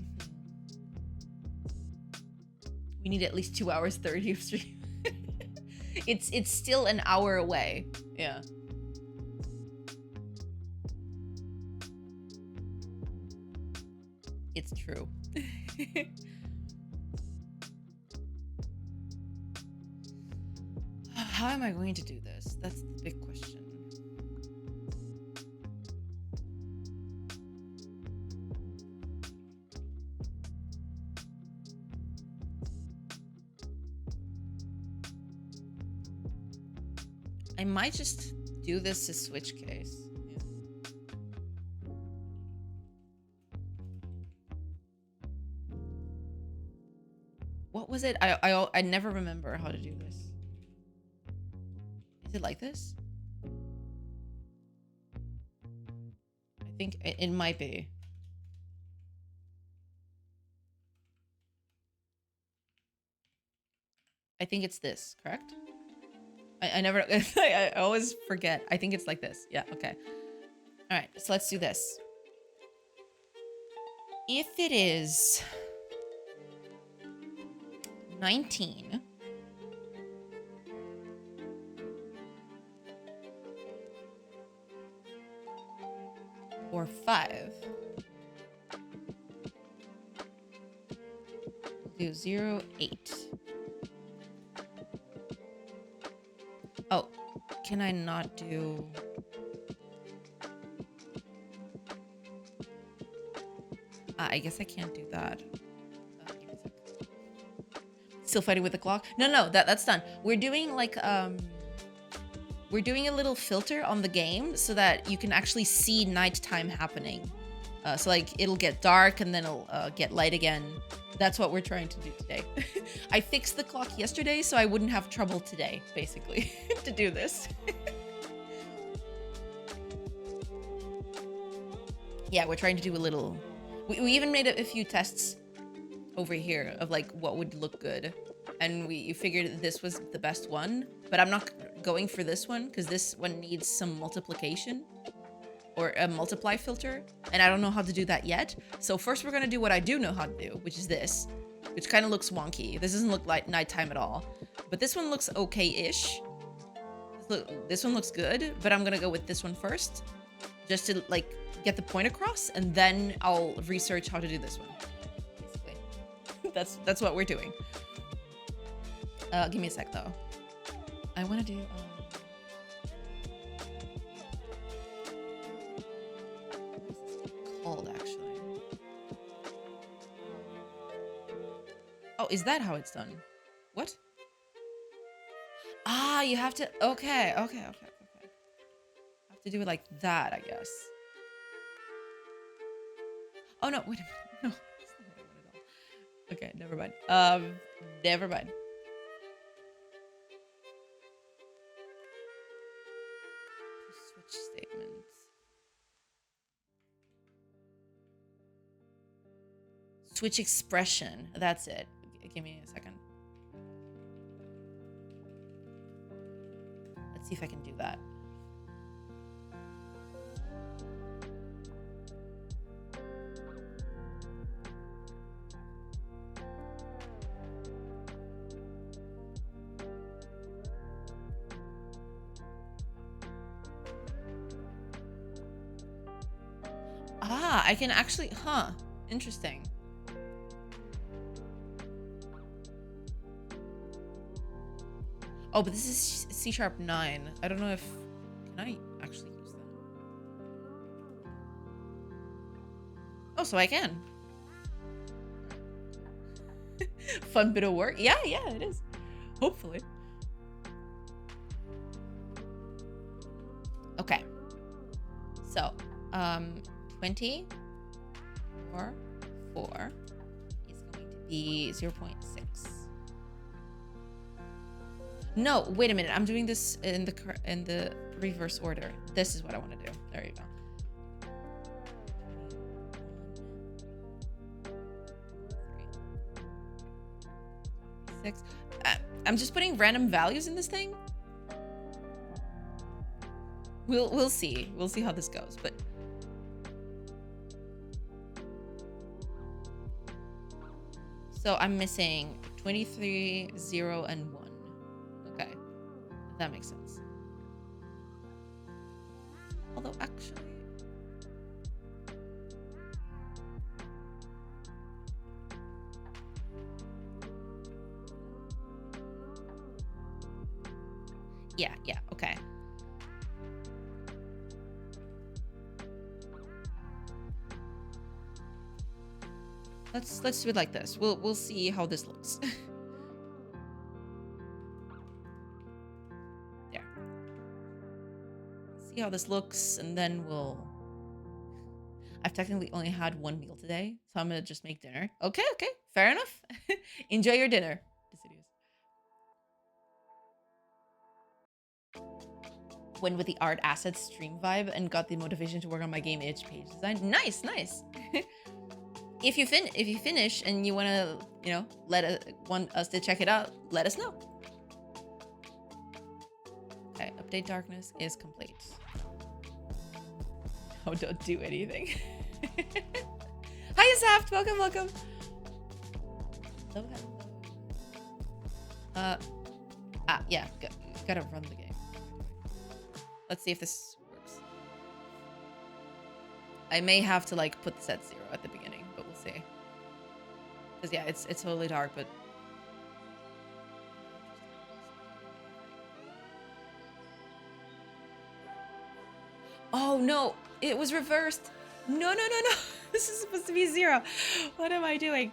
we need at least 2 hours 30 of stream. It's still an hour away. Yeah. It's true. How am I going to do this? That's the big question. I might just do this to switch case. Yeah. What was it? I never remember how to do this. Is it like this? I think it might be. I think it's this, correct? I never, I always forget. I think it's like this. Yeah, okay. All right, so let's do this. If it is 19 or 5, do 0, 8. Oh, can I not do... I guess I can't do that. Still fighting with the clock? No, that's done. We're doing like, we're doing a little filter on the game so that you can actually see nighttime happening. So like it'll get dark and then it'll get light again. That's what we're trying to do today. I fixed the clock yesterday so I wouldn't have trouble today, basically, to do this. Yeah, we're trying to do a little... We even made a few tests over here of like what would look good. And we figured this was the best one. But I'm not going for this one because this one needs some multiplication. Or a multiply filter, and I don't know how to do that yet. So first we're gonna do what I do know how to do, which is this, which kind of looks wonky. This doesn't look like nighttime at all, but this one looks okay-ish. This one looks good, but I'm gonna go with this one first, just to like get the point across, and then I'll research how to do this one. Basically, that's what we're doing. Give me a sec though. I want to do. Called actually. Oh, is that how it's done? What? Ah, you have to. Okay. Have to do it like that, I guess. Oh no! Wait a minute. No, that's not what I want at all. Okay, never mind. Never mind. Switch statements. Switch expression. That's it. Give me a second. Let's see if I can do that. Ah, I can actually, huh, interesting. Oh, but this is C#9. I don't know if... Can I actually use that? Oh, so I can. Fun bit of work. Yeah, it is. Hopefully. Okay. So, 20 or 4 is going to be 0.6. No, wait a minute. I'm doing this in the reverse order. This is what I want to do. There you go. 6. I'm just putting random values in this thing. We'll see. We'll see how this goes. But So I'm missing 23, 0, and 1. Okay. That makes sense. Although, actually... Yeah, okay. Let's do it like this. We'll see how this looks. There. See how this looks, and then I've technically only had one meal today, so I'm gonna just make dinner. Okay, fair enough. Enjoy your dinner, Deciduous. Went with the art assets stream vibe and got the motivation to work on my game itch page design. Nice. If you finish and you wanna, want us to check it out, let us know. Okay, update darkness is complete. Oh, don't do anything. Hi, Zaft. Welcome. Yeah, gotta run the game. Let's see if this works. I may have to like put this at 0 at the beginning, but we'll see. Because yeah, it's totally dark, but oh no, it was reversed. No. This is supposed to be 0. What am I doing?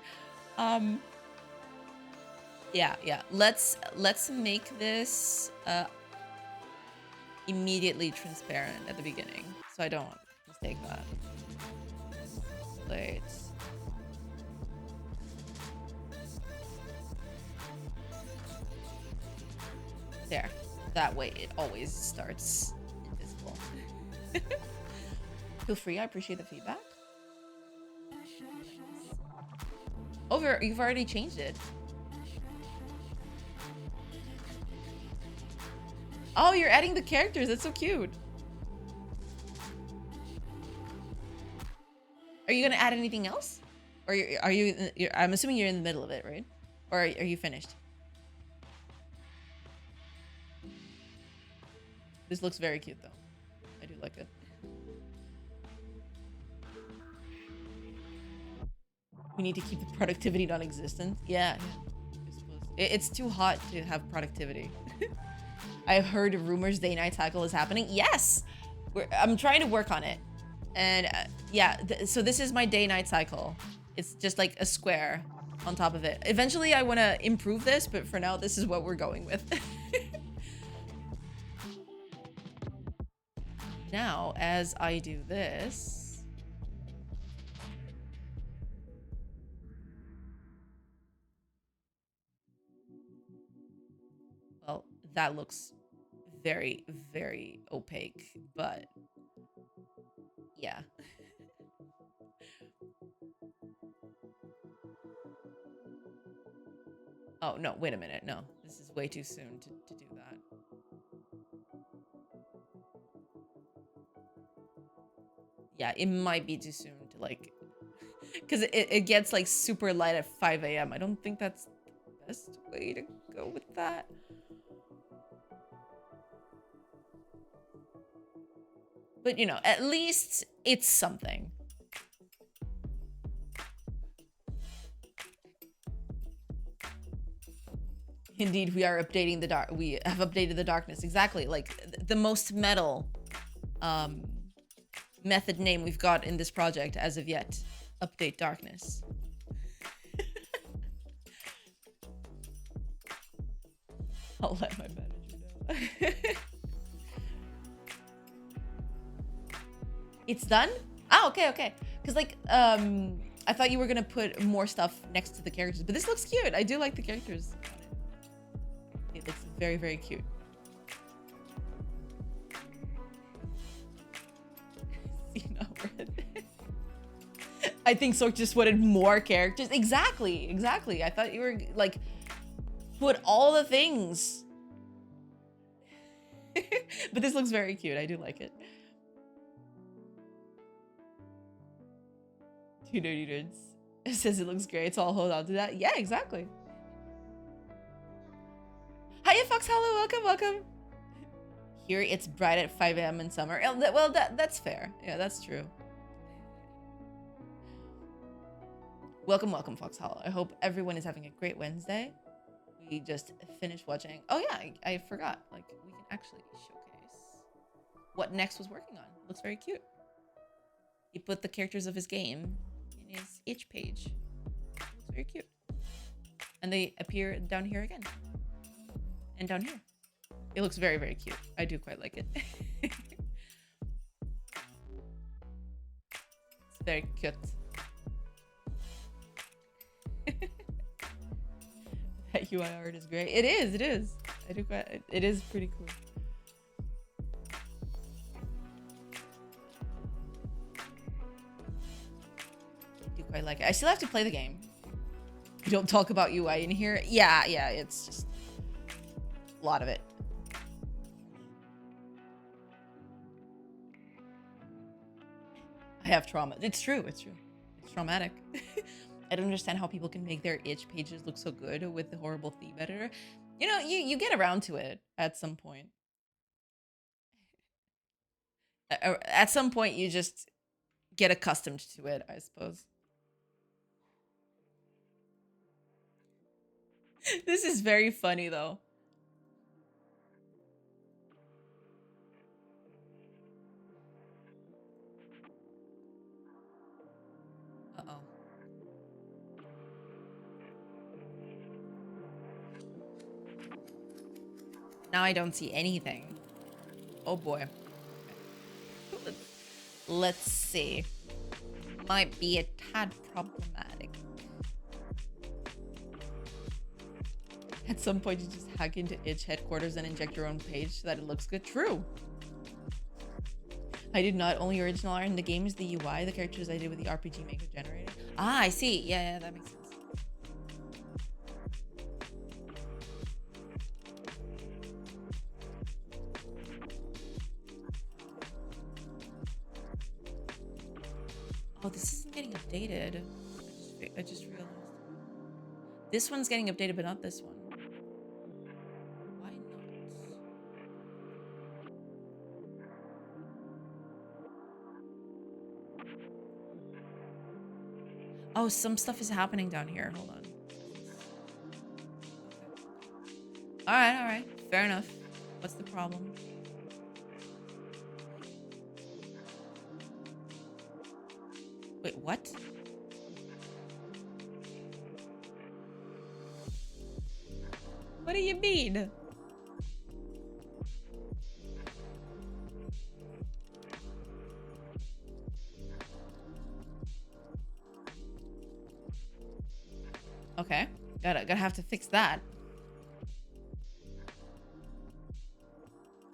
Yeah. Let's make this immediately transparent at the beginning, so I don't mistake that. Wait. There. That way it always starts invisible. Feel free, I appreciate the feedback. Oh, you've already changed it. Oh, you're adding the characters. That's so cute. Are you gonna add anything else? Or are you I'm assuming you're in the middle of it, right? Or are you finished? This looks very cute, though. I do like it. We need to keep the productivity non-existent. Yeah. It's too hot to have productivity. I've heard rumors day-night cycle is happening. Yes! I'm trying to work on it. And yeah, so this is my day-night cycle. It's just like a square on top of it. Eventually, I want to improve this, but for now, this is what we're going with. Now, as I do this... Well, that looks very, very opaque, but yeah. Oh, no, wait a minute. No, this is way too soon to do that. Yeah, it might be too soon to like... Because it gets like super light at 5 a.m. I don't think that's the best way to go with that. But, you know, at least it's something. Indeed, we are updating the dark. We have updated the darkness. Exactly. Like the most metal method name we've got in this project as of yet. Update darkness. I'll let my manager know. It's done? Oh, okay. Because like, I thought you were gonna put more stuff next to the characters, but this looks cute. I do like the characters on it. It looks very, very cute. I think Sork just wanted more characters. Exactly. I thought you were like, put all the things. But this looks very cute. I do like it. Two nerdy nerds. It says it looks great, so I'll hold on to that. Yeah, exactly. Hiya, Fox Hollow. Welcome, welcome. Here it's bright at 5 a.m. in summer. Well, that's fair. Yeah, that's true. Welcome, welcome, Fox Hollow. I hope everyone is having a great Wednesday. We just finished watching. Oh yeah, I forgot. Like, we can actually showcase what Next was working on. It looks very cute. He put the characters of his game in his itch page. It looks very cute. And they appear down here again. And down here. It looks very, very cute. I do quite like it. It's very cute. That UI art is great. It is, it is. I do quite, it is pretty cool. I do quite like it. I still have to play the game. We don't talk about UI in here. Yeah, it's just a lot of it. I have trauma. It's true, it's true. It's traumatic. I don't understand how people can make their itch pages look so good with the horrible theme editor. You know, you get around to it at some point. At some point, you just get accustomed to it, I suppose. This is very funny, though. Uh-oh. Now I don't see anything. Oh boy. Okay. Let's see. Might be a tad problematic. At some point, you just hack into itch headquarters and inject your own page so that it looks good. True. I did not. Only original art in the game is the UI. The characters I did with the RPG Maker generator. Ah, I see. Yeah, that makes sense. Oh, this isn't getting updated. I just realized. This one's getting updated, but not this one. Why not? Oh, some stuff is happening down here. Hold on. All right. Fair enough. What's the problem? Wait, what? What do you mean? Okay, gotta have to fix that.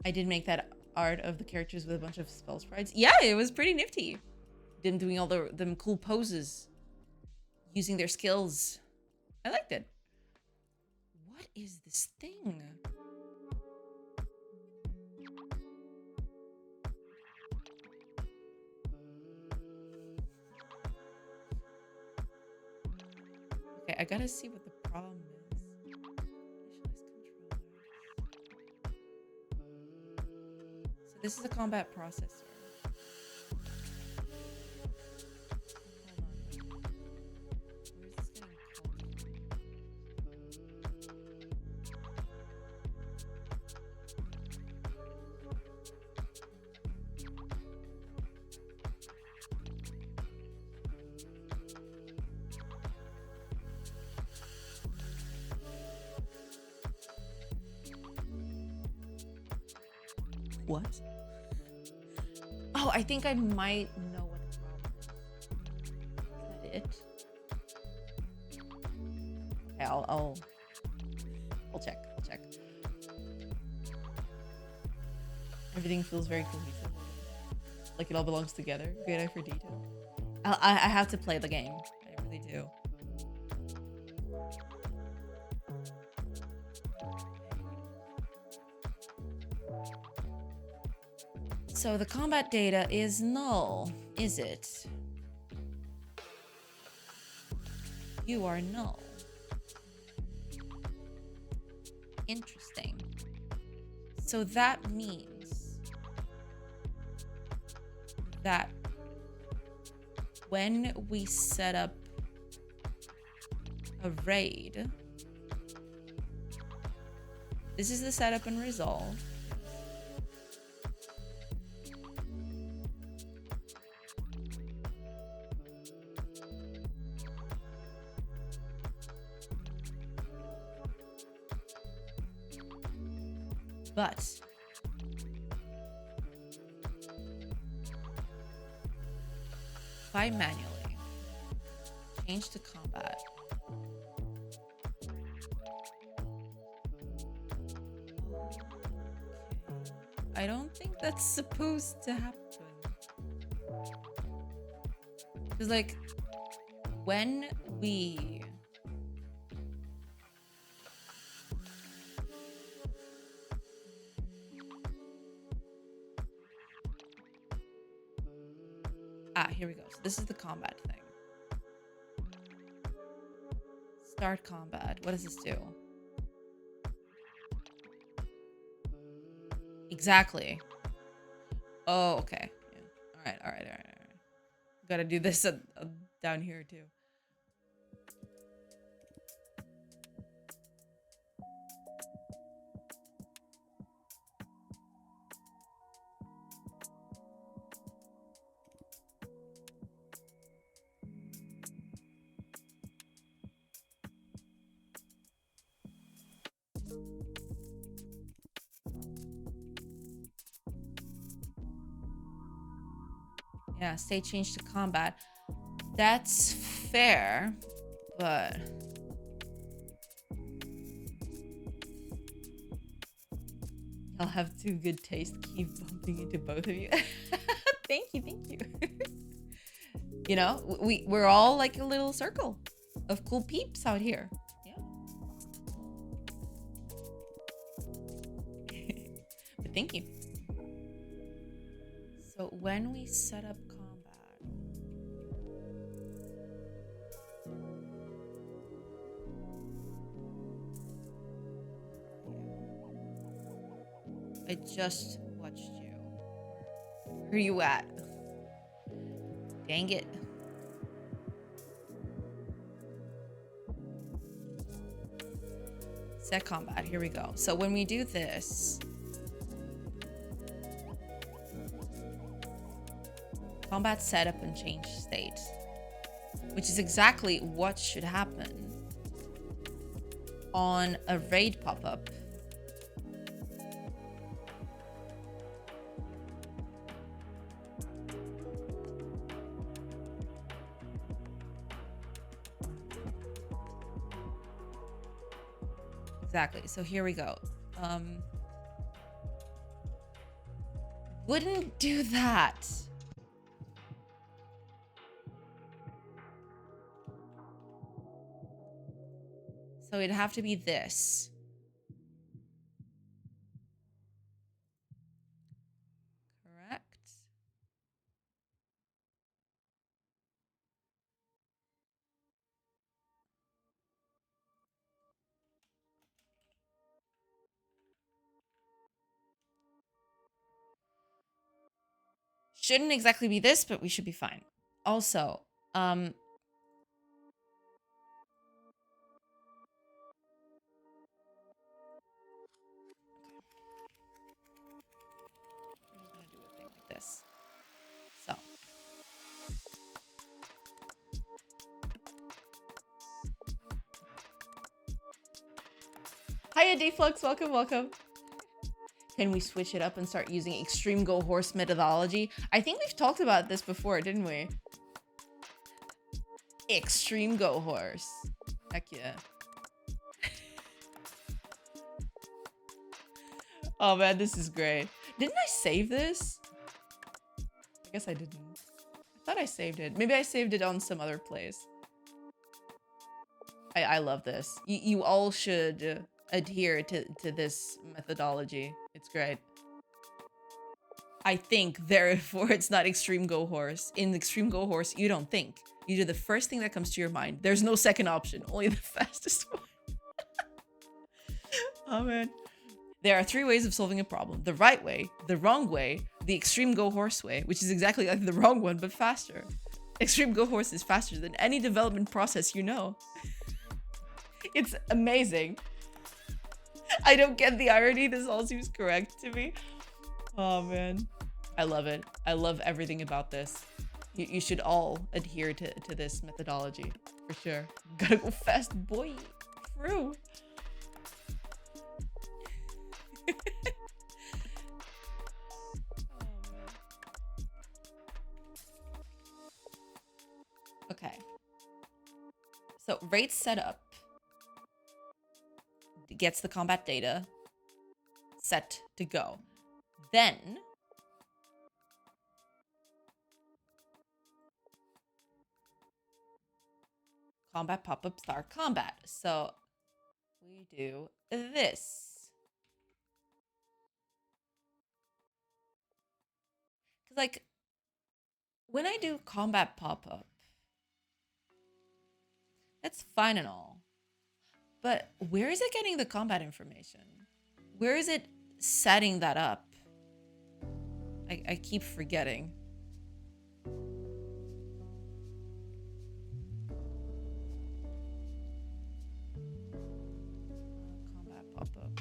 I did make that art of the characters with a bunch of spell sprites. Yeah, it was pretty nifty. Them doing all them cool poses, using their skills. I liked it. What is this thing? Okay, I gotta see what the problem is. So this is a combat processor. What? Oh, I think I might know what the problem is. Is that it? Okay, I'll check. I'll check. Everything feels very cohesive. Like it all belongs together. Great eye for detail. I have to play the game. I really do. So the combat data is null, is it? You are null. Interesting. So that means that when we set up a raid, this is the setup and resolve. But if I manually change to combat, I don't think that's supposed to happen. Because like when we here we go. So this is the combat thing. Start combat. What does this do? Exactly. Oh, okay. Yeah. All right. Gotta do this down here too. Yeah, state change to combat. That's fair, but I'll have too good taste. Keep bumping into both of you. Thank you. You know, we're all like a little circle of cool peeps out here. Yeah. But thank you. So when we set up combat, I just watched you. Where are you at? Dang it. Set combat. Here we go. So when we do this, combat setup and change state, which is exactly what should happen on a raid pop-up. Exactly. So here we go. Wouldn't do that. So it'd have to be this. Correct. Shouldn't exactly be this, but we should be fine. Also, we're just gonna do a thing like this. So. Hiya, Deflux. Welcome. Can we switch it up and start using extreme go horse methodology? I think we've talked about this before, didn't we? Extreme go horse. Heck yeah. Oh man, this is great. Didn't I save this? I guess I didn't. I thought I saved it. Maybe I saved it on some other place. I love this. You all should adhere to this methodology. It's great. I think, therefore it's not Extreme Go Horse. In Extreme Go Horse, you don't think. You do the first thing that comes to your mind. There's no second option, only the fastest one. Oh man. There are 3 ways of solving a problem. The right way, the wrong way, the Extreme Go Horse way, which is exactly like the wrong one, but faster. Extreme Go Horse is faster than any development process you know. It's amazing. I don't get the irony. This all seems correct to me. Oh man. I love it. I love everything about this. You should all adhere to this methodology for sure. Gotta go fast, boy. True. Okay. So rate setup gets the combat data set to go. Then combat pop-up start combat. So we do this. Like when I do combat pop-up, that's fine and all. But where is it getting the combat information? Where is it setting that up? I keep forgetting. Combat pop-up.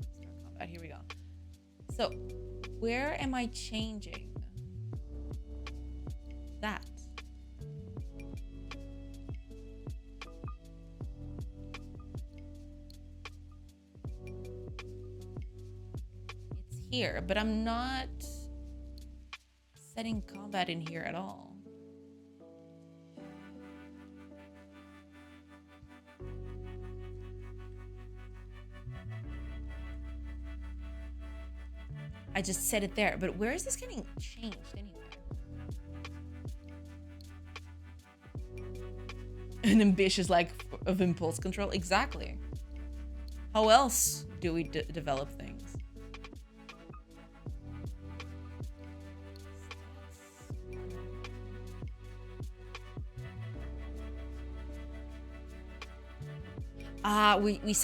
Start combat. Here we go. So where am I changing that? It's here, but I'm not setting combat in here at all. I just set it there, but where is this getting changed anywhere? An ambitious like of impulse control, exactly. How else do we develop things?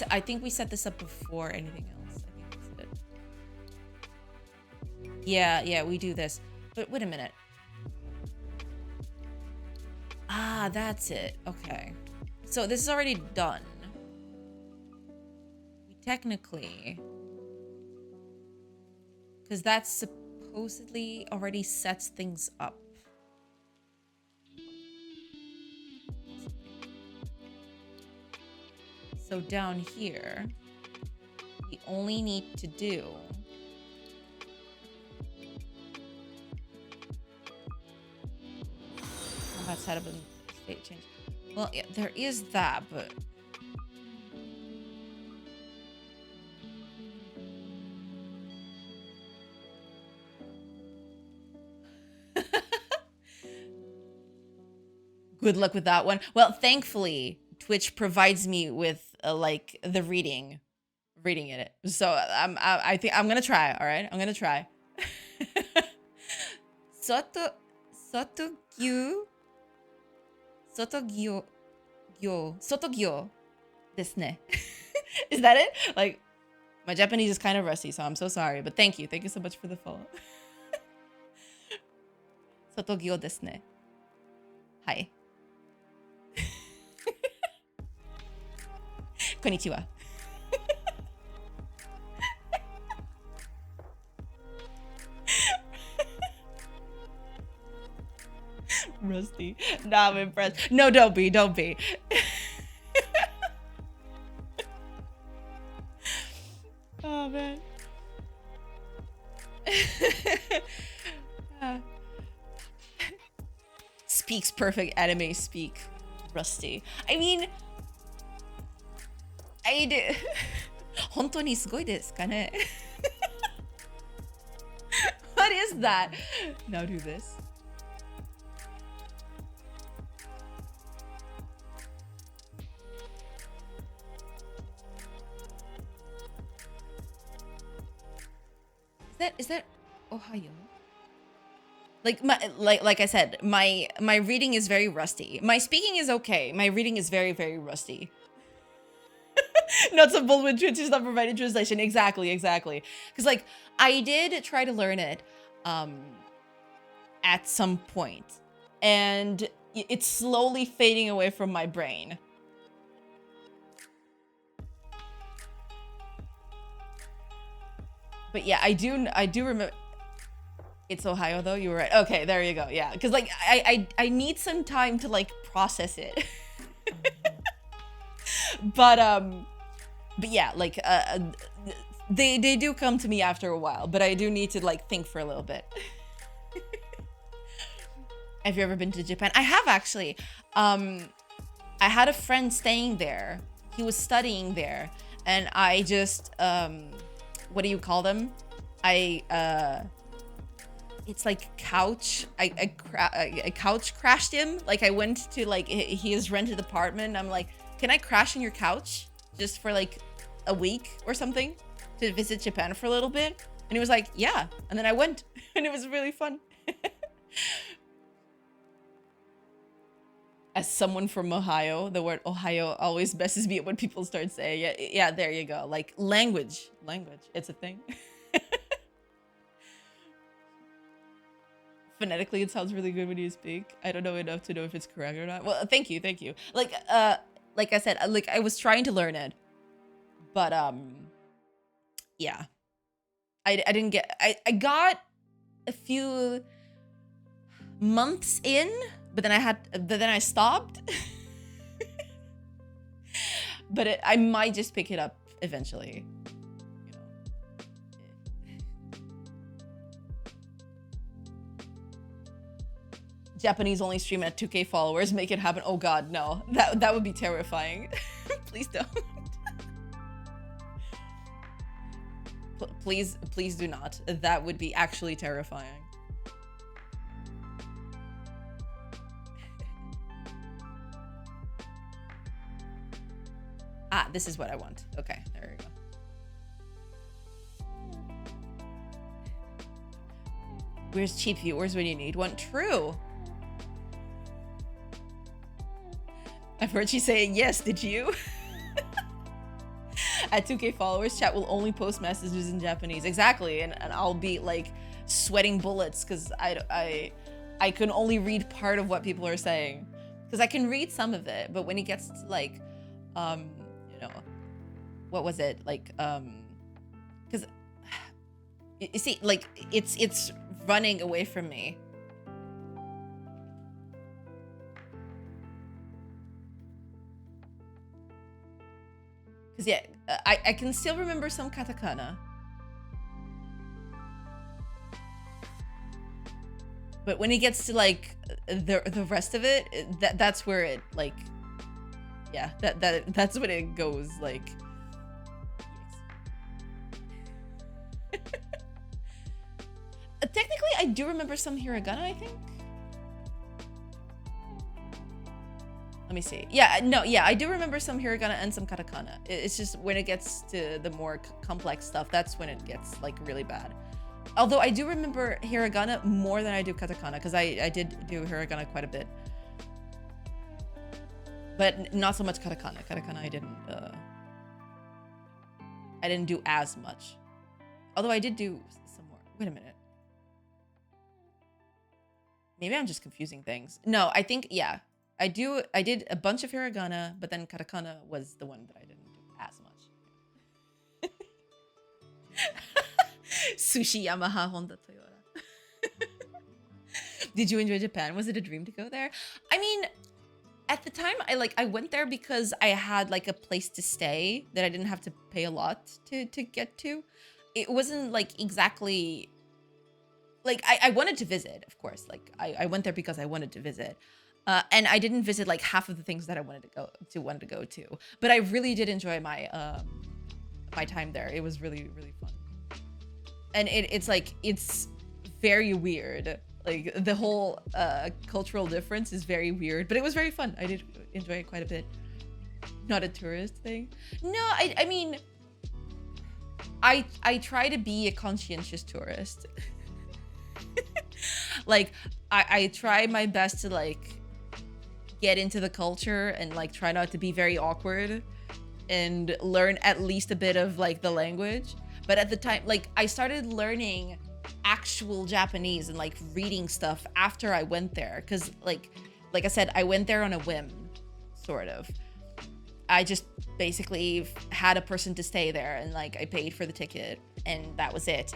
I think we set this up before anything else. I think that's it. Yeah, we do this. But wait a minute. That's it. Okay. So this is already done. We technically, because that supposedly already sets things up. So down here, we only need to do combat setup and state change. Well, yeah, there is that, but good luck with that one. Well, thankfully, Twitch provides me with like the reading in it. So I think I'm gonna try. All right, I'm gonna try. Sotogyo desu ne. Is that it? Like, my Japanese is kind of rusty, so I'm so sorry. But thank you so much for the follow. Sotogyo desu ne. Hi. Konnichiwa. Rusty. Nah, I'm impressed. No, don't be. Oh, man. Speaks perfect anime speak. Rusty. I mean, I do. 本当にすごいですかね? What is that? Now do this. Is that Ohio? Like I said, my reading is very rusty. My speaking is okay. My reading is very, very rusty. Not some bull when Twitch is not providing translation. Exactly. Because like I did try to learn it at some point, and it's slowly fading away from my brain. But yeah, I do remember. It's Ohio though. You were right. Okay, there you go. Yeah, because like I need some time to like process it. But yeah, like they do come to me after a while, but I do need to like think for a little bit. Have you ever been to Japan? I have actually. I had a friend staying there. He was studying there, and I just what do you call them? It's like couch. I couch crashed him. Like I went to like his rented apartment. I'm like, can I crash on your couch just for like a week or something to visit Japan for a little bit? And he was like, yeah. And then I went, and it was really fun. As someone from Ohio, the word Ohio always messes me up when people start saying it. Yeah, there you go. Like language, it's a thing. Phonetically, it sounds really good when you speak. I don't know enough to know if it's correct or not. Well, thank you. Like I said, like I was trying to learn it, but yeah, I didn't get. I got a few months in, but then I stopped. But I might just pick it up eventually. Japanese only stream at 2K followers, make it happen. Oh god, no. That would be terrifying. Please don't. Please do not. That would be actually terrifying. Ah, this is what I want. Okay, there we go. Where's cheap viewers when you need one? True. I've heard you saying yes, did you? At 2K followers, chat will only post messages in Japanese. Exactly, and I'll be like sweating bullets because I can only read part of what people are saying. Because I can read some of it, but when it gets to like, you know, what was it? Like, because, you see, like, it's running away from me. Because yeah, I can still remember some katakana. But when it gets to like the rest of it, that's where it like, yeah, that's when it goes like. Technically, I do remember some hiragana, I think. Let me see. Yeah, no, yeah, I do remember some hiragana and some katakana. It's just when it gets to the more complex stuff, that's when it gets like really bad. Although I do remember hiragana more than I do katakana, because I did do hiragana quite a bit. But not so much katakana. Katakana I didn't do as much. Although I did do some more. Wait a minute. Maybe I'm just confusing things. No, I think, yeah. I did a bunch of hiragana, but then katakana was the one that I didn't do as much. Sushi Yamaha Honda Toyota. Did you enjoy Japan? Was it a dream to go there? I mean, at the time, I went there because I had like a place to stay that I didn't have to pay a lot to get to. It wasn't like exactly like I wanted to visit, of course. Like I went there because I wanted to visit. And I didn't visit like half of the things that I wanted to go to. But I really did enjoy my my time there. It was really, really fun. And it's like, it's very weird. Like the whole cultural difference is very weird, but it was very fun. I did enjoy it quite a bit. Not a tourist thing. No, I mean, I try to be a conscientious tourist. Like I try my best to like get into the culture and like try not to be very awkward and learn at least a bit of like the language. But at the time, like I started learning actual Japanese and like reading stuff after I went there, because like I said, I went there on a whim, sort of. I just basically had a person to stay there, and like I paid for the ticket and that was it.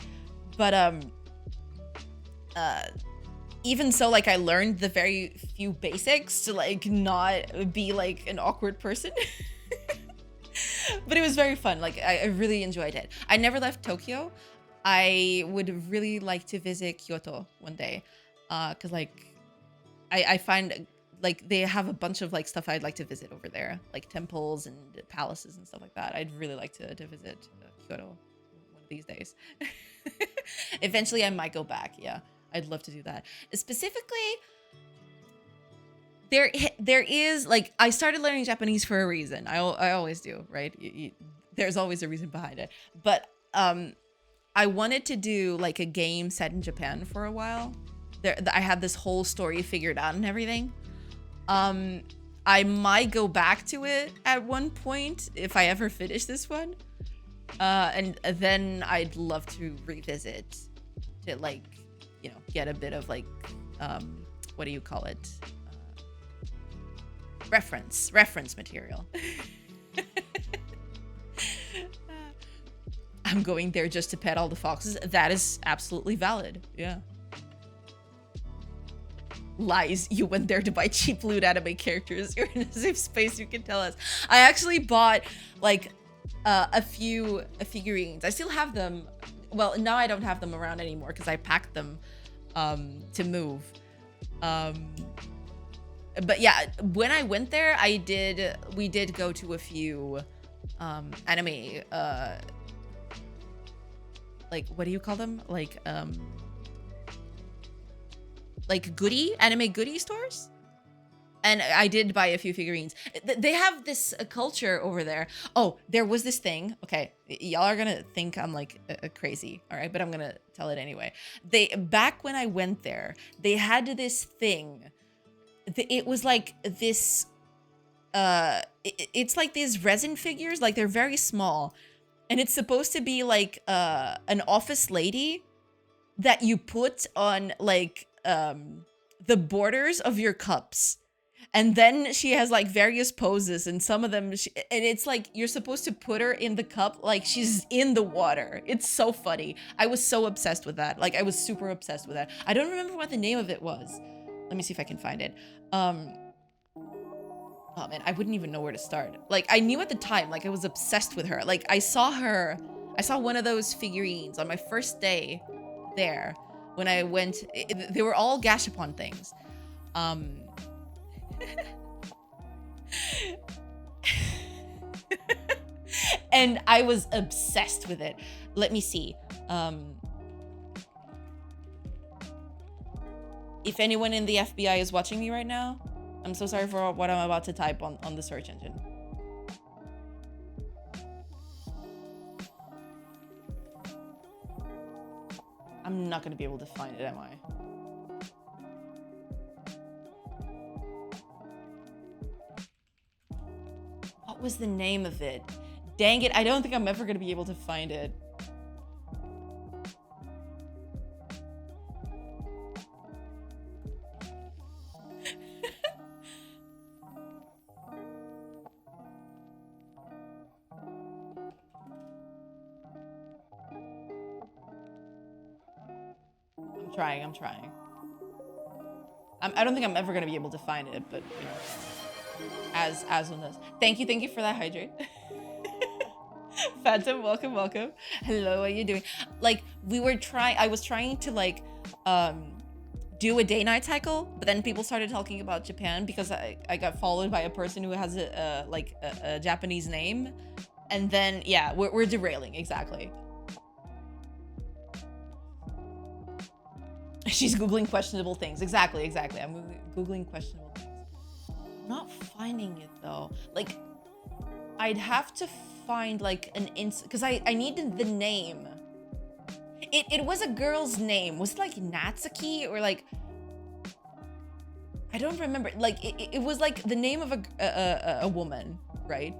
But even so, like I learned the very few basics to like not be like an awkward person. But it was very fun. Like I really enjoyed it. I never left Tokyo. I would really like to visit Kyoto one day, because like I find like they have a bunch of like stuff I'd like to visit over there, like temples and palaces and stuff like that. I'd really like to visit Kyoto one of these days. Eventually I might go back. Yeah, I'd love to do that. Specifically, there is like, I started learning Japanese for a reason. I always do, right? There's always a reason behind it. But I wanted to do like a game set in Japan for a while. I had this whole story figured out and everything. I might go back to it at one point if I ever finish this one. And then I'd love to revisit to like, you know, get a bit of like, what do you call it? Reference material. I'm going there just to pet all the foxes. That is absolutely valid. Yeah. Lies. You went there to buy cheap loot anime characters. You're in a safe space, you can tell us. I actually bought like a few figurines. I still have them. Well, now I don't have them around anymore because I packed them to move. But yeah, when I went there, we did go to a few anime like, what do you call them? Like anime goodie stores? And I did buy a few figurines. They have this culture over there. Oh, there was this thing. Okay, y'all are gonna think I'm like crazy, all right? But I'm gonna tell it anyway. Back when I went there, they had this thing. It was like this, it's like these resin figures, like they're very small. And it's supposed to be like an office lady that you put on like the borders of your cups. And then she has like various poses, and some of them, and it's like you're supposed to put her in the cup like she's in the water. It's so funny. I was so obsessed with that. Like I was super obsessed with that. I don't remember what the name of it was. Let me see if I can find it. Oh man, I wouldn't even know where to start. Like I knew at the time, like I was obsessed with her. Like I saw one of those figurines on my first day there when I went. They were all Gashapon things. And I was obsessed with it. Let me see. If anyone in the FBI is watching me right now, I'm so sorry for what I'm about to type on the search engine. I'm not gonna be able to find it, am I? What was the name of it? Dang it, I don't think I'm ever gonna be able to find it. I'm trying. I don't think I'm ever gonna be able to find it, but you know, as one does. Thank you for that hydrate. Phantom, welcome. Hello, how are you doing? Like I was trying to like do a day-night cycle, but then people started talking about Japan because I got followed by a person who has a Japanese name, and then yeah, we're derailing exactly. She's Googling questionable things. Exactly. I'm Googling questionable things. I'm not finding it though. Like, I'd have to find like an because I needed the name. It was a girl's name. Was it like Natsuki or like, I don't remember. Like it was like the name of a woman, right?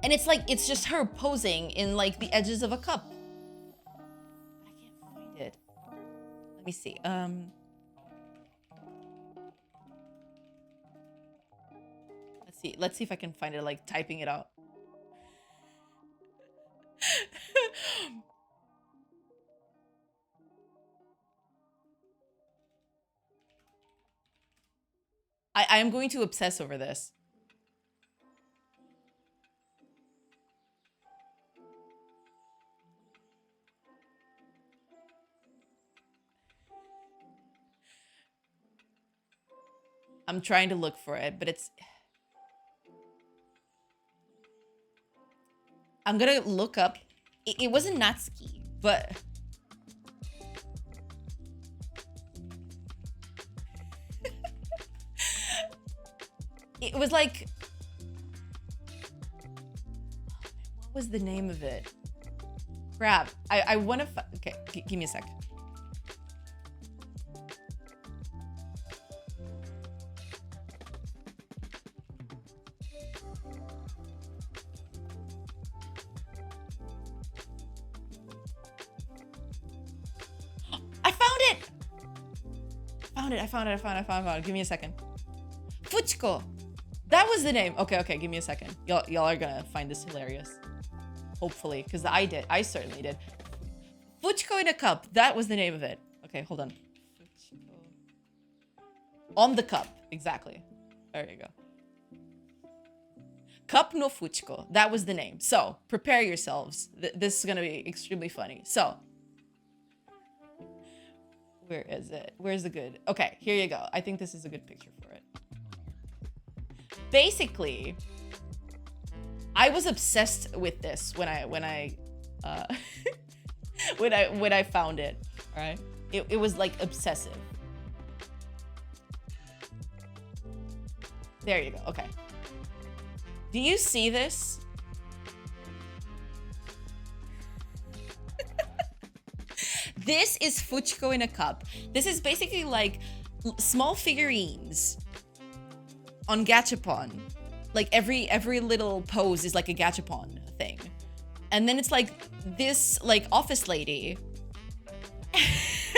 And it's like, it's just her posing in like the edges of a cup. I can't find it. Let me see. Let's see if I can find it, like typing it out. I am going to obsess over this. I'm trying to look for it, but it's... I'm gonna look up... It wasn't Natsuki, but... It was like... What was the name of it? Crap. I want to... Okay, give me a sec. I found it. Give me a second. Fuchiko. That was the name. Okay, give me a second. Y'all are gonna find this hilarious. Hopefully, because I did. I certainly did. Fuchiko in a cup. That was the name of it. Okay, hold on. Fuchiko. On the cup. Exactly. There you go. Cup no Fuchiko. That was the name. So, prepare yourselves. This is gonna be extremely funny. So, where is it? Where's the good? Okay, here you go. I think this is a good picture for it. Basically, I was obsessed with this when I when I found it. All right, it was like obsessive. There you go. Okay. Do you see this? This is Fuchiko in a cup. This is basically like small figurines on gachapon. Like every little pose is like a gachapon thing. And then it's like this like office lady.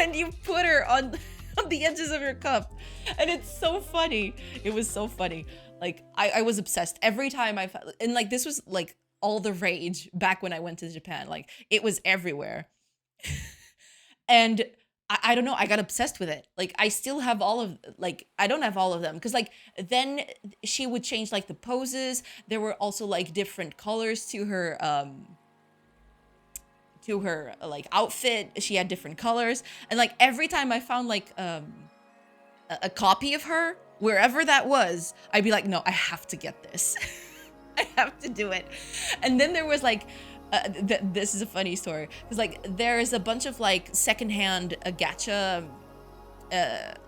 And you put her on the edges of your cup. And it's so funny. It was so funny. Like I was obsessed every time I found, and like this was like all the rage back when I went to Japan. Like it was everywhere. And I don't know, I got obsessed with it. Like I still have all of, like, I don't have all of them. Because like, then she would change like the poses. There were also like different colors to her like outfit. She had different colors. And like every time I found like a copy of her, wherever that was, I'd be like, no, I have to get this. I have to do it. And then there was like, this is a funny story because like there is a bunch of like secondhand gacha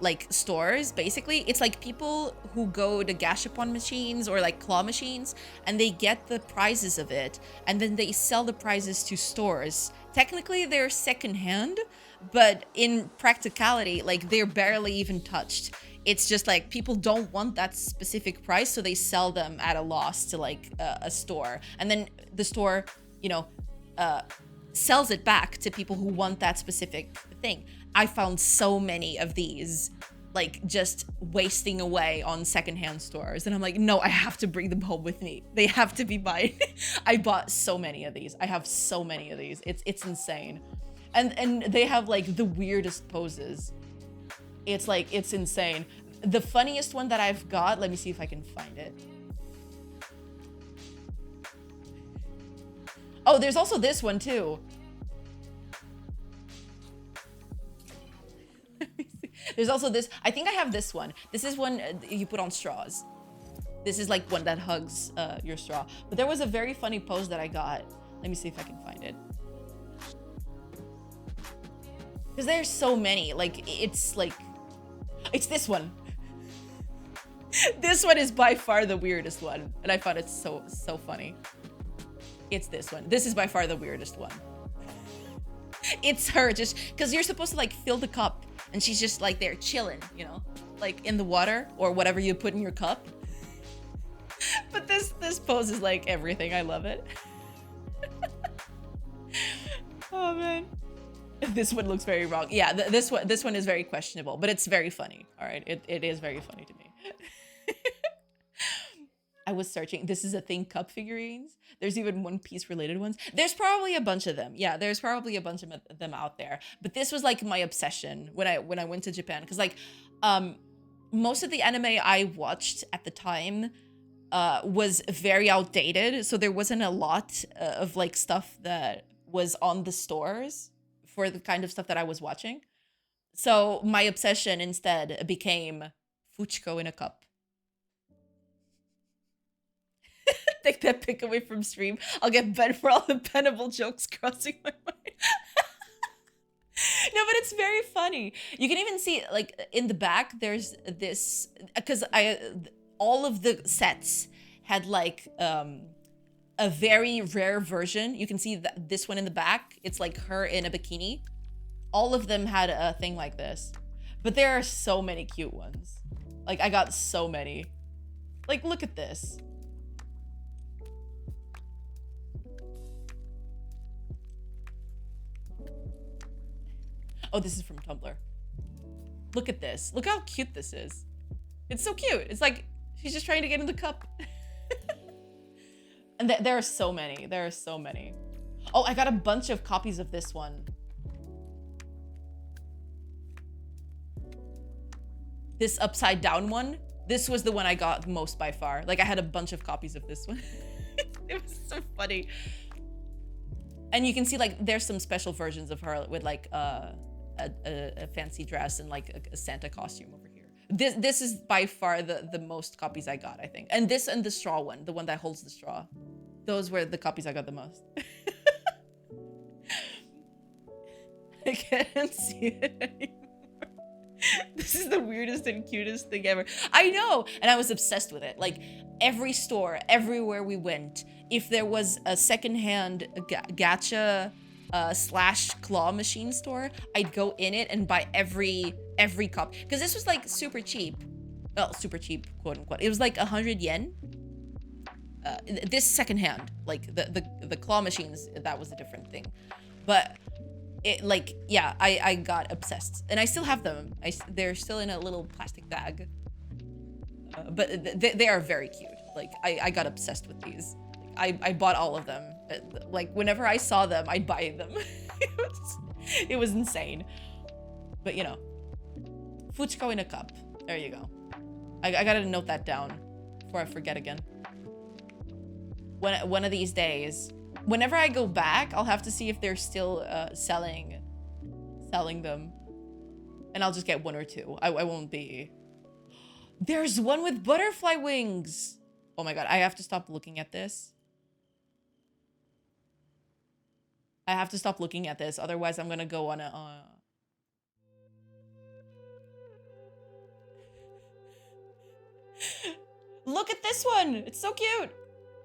like stores. Basically it's like people who go to gashapon machines or like claw machines and they get the prizes of it and then they sell the prizes to stores. Technically they're secondhand, but in practicality like they're barely even touched. It's just like people don't want that specific price, so they sell them at a loss to like a store, and then the store, you know, sells it back to people who want that specific thing. I found so many of these, like, just wasting away on secondhand stores. And I'm like, no, I have to bring them home with me. They have to be mine. I bought so many of these. I have so many of these. It's insane. And they have, like, the weirdest poses. It's, like, it's insane. The funniest one that I've got, let me see if I can find it. Oh, there's also this one too. There's also this. I think I have this one. This is one you put on straws. This is like one that hugs your straw. But there was a very funny pose that I got. Let me see if I can find it. Because there's so many. Like, it's this one. This one is by far the weirdest one, and I found it so funny. It's this one. This is by far the weirdest one. It's her just because you're supposed to like fill the cup, and she's just like there chilling, you know, like in the water or whatever you put in your cup. But this pose is like everything. I love it. Oh man. This one looks very wrong. Yeah, this one is very questionable, but it's very funny. All right, it is very funny to me. I was searching. This is a thing, cup figurines. There's even One Piece related ones. There's probably a bunch of them. Yeah, there's probably a bunch of them out there. But this was like my obsession when I went to Japan, because like most of the anime I watched at the time was very outdated, so there wasn't a lot of like stuff that was on the stores for the kind of stuff that I was watching. So my obsession instead became Fuchiko in a cup. Take that pic away from stream. I'll get banned for all the bannable jokes crossing my mind. No, but it's very funny. You can even see like in the back there's this, because all of the sets had like a very rare version. You can see that this one in the back, it's like her in a bikini. All of them had a thing like this, but there are so many cute ones. Like I got so many. Like look at this. Oh, this is from Tumblr. Look at this. Look how cute this is. It's so cute. It's like she's just trying to get in the cup. And there are so many. There are so many. Oh, I got a bunch of copies of this one. This upside down one. This was the one I got most by far. Like I had a bunch of copies of this one. It was so funny. And you can see like there's some special versions of her with like a fancy dress and like a Santa costume over here. This is by far the most copies I got, I think. And this and the straw one, the one that holds the straw. Those were the copies I got the most. I can't see it anymore. This is the weirdest and cutest thing ever. I know, and I was obsessed with it. Like every store, everywhere we went, if there was a secondhand gacha slash claw machine store, I'd go in it and buy every cup, because this was like super cheap. Well, super cheap, quote unquote. It was like 100 yen. This secondhand, like the claw machines, that was a different thing. But it like, yeah, I got obsessed, and I still have them. They're still in a little plastic bag. But they are very cute. Like I got obsessed with these. I bought all of them. Like whenever I saw them, I'd buy them. It was insane. But you know, Fuchiko in a cup. There you go. I gotta note that down before I forget again. One of these days, whenever I go back, I'll have to see if they're still selling them, and I'll just get one or two. I won't be. There's one with butterfly wings. Oh my god, I have to stop looking at this. I have to stop looking at this, otherwise I'm gonna go on a Look at this one! It's so cute!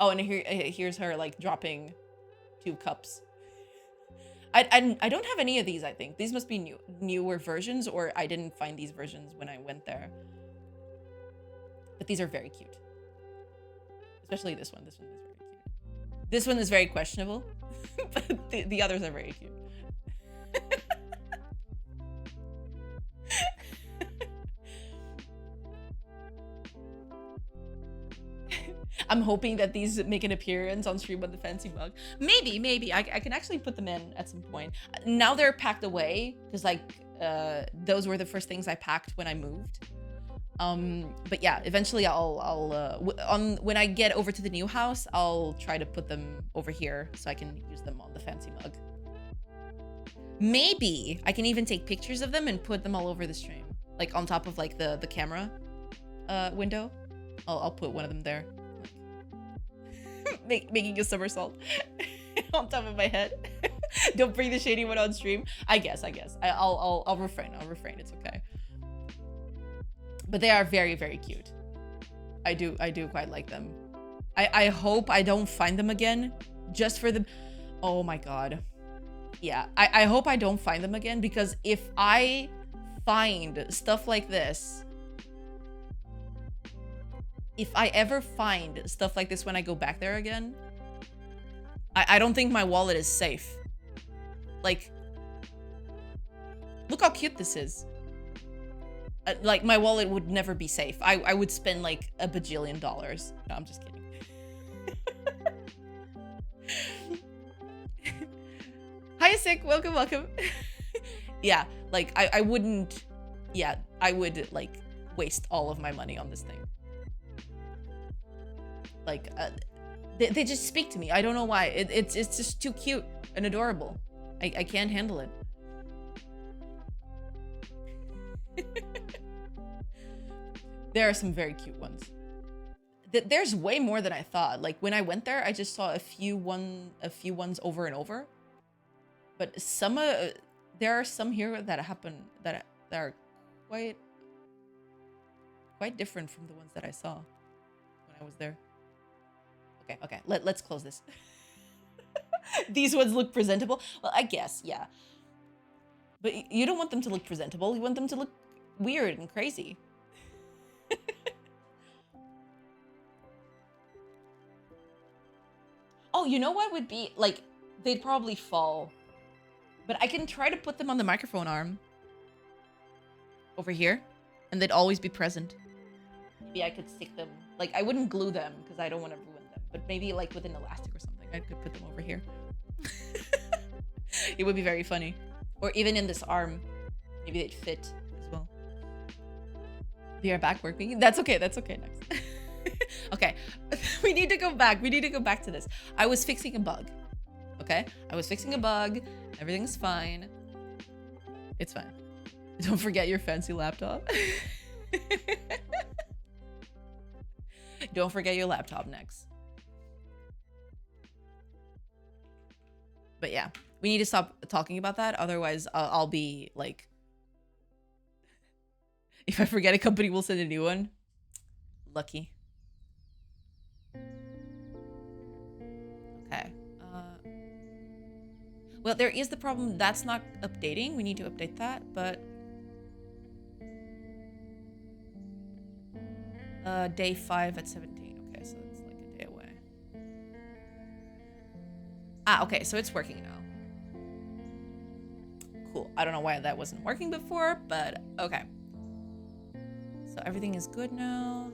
Oh, and here's her like dropping 2 cups. I don't have any of these, I think. These must be newer versions, or I didn't find these versions when I went there. But these are very cute. Especially this one. This one is very cute. This one is very questionable, but the others are very cute. I'm hoping that these make an appearance on stream on the fancy mug. Maybe. I can actually put them in at some point. Now they're packed away, because like those were the first things I packed when I moved. But yeah, eventually when I get over to the new house, I'll try to put them over here so I can use them on the fancy mug. Maybe I can even take pictures of them and put them all over the stream, like on top of like the camera window. I'll put one of them there, making a somersault on top of my head. Don't bring the shady one on stream. I guess I'll refrain. It's okay. But they are very, very cute. I do quite like them. I hope I don't find them again just for the, oh my god. Yeah, I hope I don't find them again, because if I find stuff like this, if I ever find stuff like this when I go back there again, I don't think my wallet is safe. Like, look how cute this is. Like, my wallet would never be safe. I would spend like $1 bajillion. No, I'm just kidding. Hi, Sick. Welcome, welcome. Yeah, like, I wouldn't... Yeah, I would, like, waste all of my money on this thing. Like, they just speak to me. I don't know why. It's just too cute and adorable. I can't handle it. There are some very cute ones. There's way more than I thought. Like, when I went there, I just saw a few ones over and over. But some there are some here that happen that are quite different from the ones that I saw when I was there. Okay, let's close this. These ones look presentable. Well, I guess, yeah. But you don't want them to look presentable. You want them to look weird and crazy. Oh, you know what would be, like, they'd probably fall. But I can try to put them on the microphone arm. Over here. And they'd always be present. Maybe I could stick them. Like, I wouldn't glue them because I don't want to ruin them. But maybe, like, with an elastic or something, I could put them over here. It would be very funny. Or even in this arm. Maybe they'd fit as well. They are back working. That's okay. That's okay. Next. Okay. We need to go back. We need to go back to this. I was fixing a bug. Okay? I was fixing a bug. Everything's fine. It's fine. Don't forget your fancy laptop. Don't forget your laptop next. But yeah, we need to stop talking about that. Otherwise, I'll be like... If I forget a company, we'll send a new one. Lucky. Okay. Well, there is the problem that's not updating. We need to update that, but... Day 5 at 17. Okay, so it's like a day away. Ah, okay, so it's working now. Cool. I don't know why that wasn't working before, but okay. So everything is good now.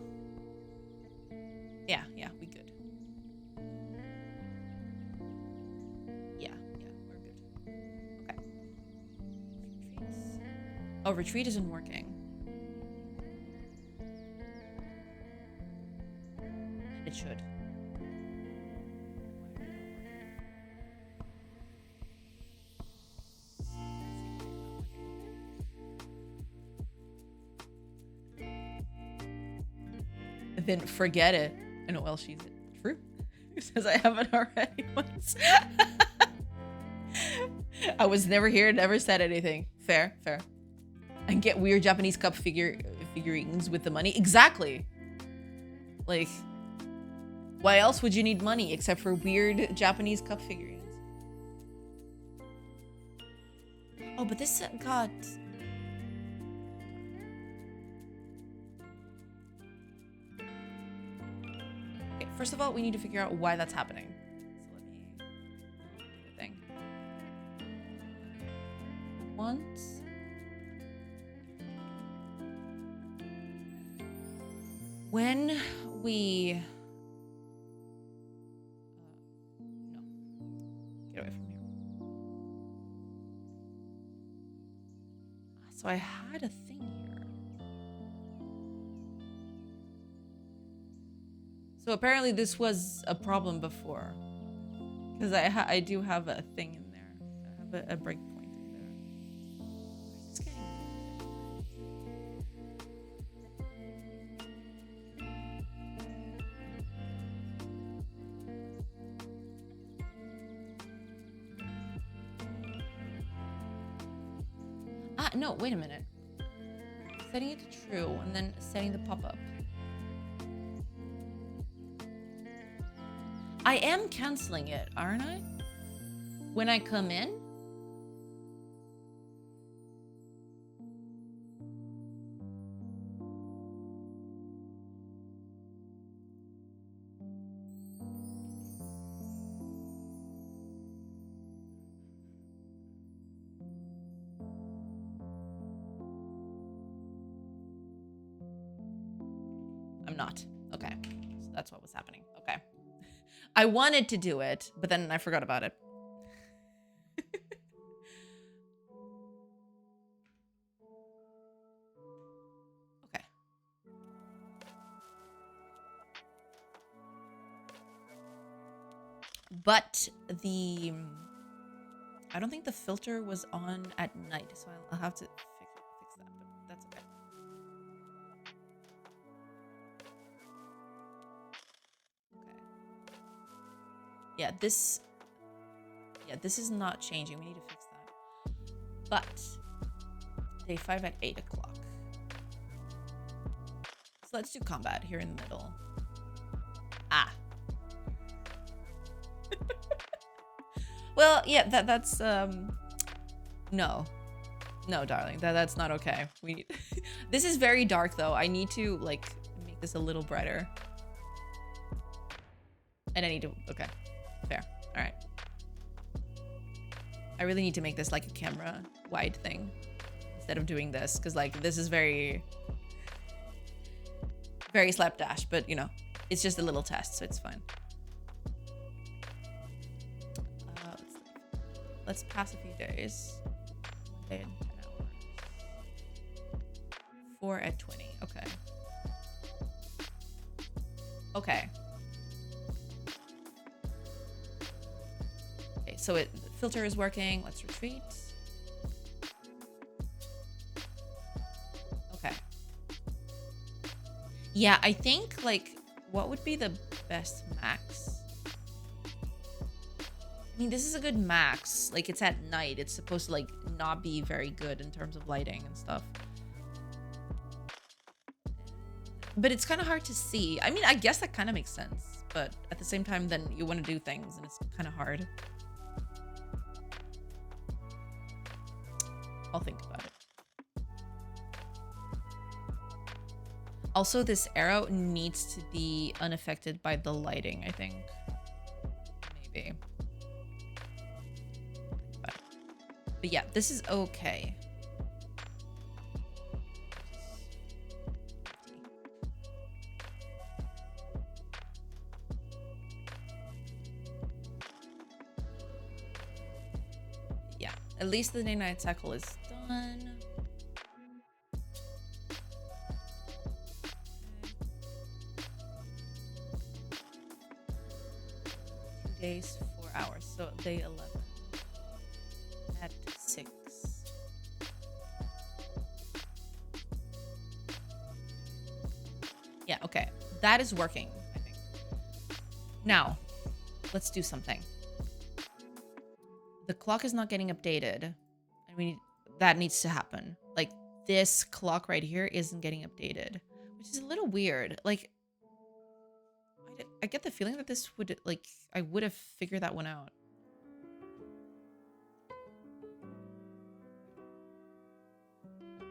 Yeah, we good. Yeah, we're good. Okay. Retreats. Oh, retreat isn't working. It should. Then forget it. I know, well, she's it. True. Who says I haven't already once? I was never here, never said anything. Fair. And get weird Japanese cup figurines with the money. Exactly. Like, why else would you need money except for weird Japanese cup figurines? Oh, but this got... Okay, first of all, we need to figure out why that's happening. So let me do the thing. Once... When we... no. Get away from here. So I had a thing here. So apparently this was a problem before. Because I do have a thing in there. I have a breakpoint in there. It's getting... no, wait a minute. Setting it to true and then setting the pop-up. I am canceling it, aren't I? When I come in? I'm not. Okay. So that's what was happening. Okay. I wanted to do it, but then I forgot about it. Okay. But I don't think the filter was on at night, so I'll have to fix that, but that's okay. Okay. Yeah, this is not changing. We need to fix that. But day 5 at 8 o'clock. So let's do combat here in the middle. Ah. Well, yeah, that's no, darling, that's not okay. We need this is very dark though. I need to like make this a little brighter, and I need to okay, fair. All right, I really need to make this like a camera wide thing instead of doing this, because like this is very slapdash, but you know, it's just a little test, so it's fine. Let's pass a few days. 1 day and 10 hours. 4 at 20. Okay. Okay. Okay, so the filter is working. Let's retreat. Okay. Yeah, I think like what would be the best max? I mean, this is a good max. Like, it's at night. It's supposed to, like, not be very good in terms of lighting and stuff. But it's kind of hard to see. I mean, I guess that kind of makes sense. But at the same time, then you want to do things, and it's kind of hard. I'll think about it. Also, this arrow needs to be unaffected by the lighting, I think. Maybe. But yeah, this is okay. Yeah, at least the day-night cycle is done. 2 days, 4 hours. So day 11 at 6. Yeah, okay. That is working, I think. Now, let's do something. The clock is not getting updated. And that needs to happen. Like, this clock right here isn't getting updated, which is a little weird. Like, I get the feeling that this would, like, I would have figured that one out.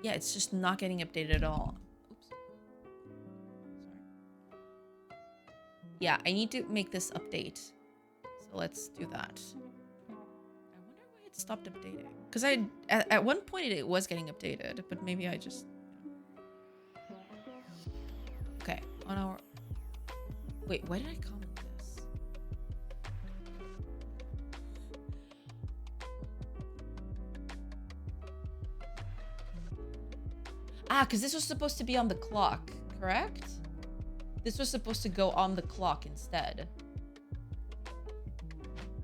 Yeah, it's just not getting updated at all. Oops. Sorry. Yeah, I need to make this update. So let's do that. I wonder why it stopped updating. Because at one point it was getting updated, but maybe I just... Okay, on our... Wait, why did I comment this? Ah, because this was supposed to be on the clock, correct? This was supposed to go on the clock instead.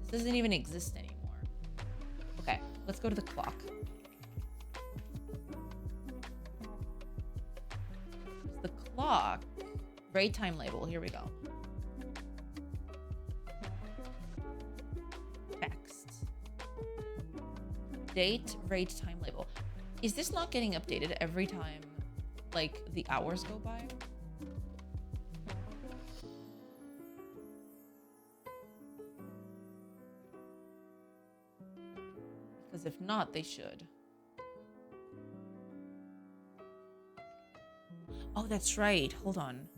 This doesn't even exist anymore. Okay, let's go to the clock. The clock, raid time label, here we go. Text. Date, raid time label. Is this not getting updated every time, like, the hours go by? Because if not, they should. Oh, that's right. Hold on.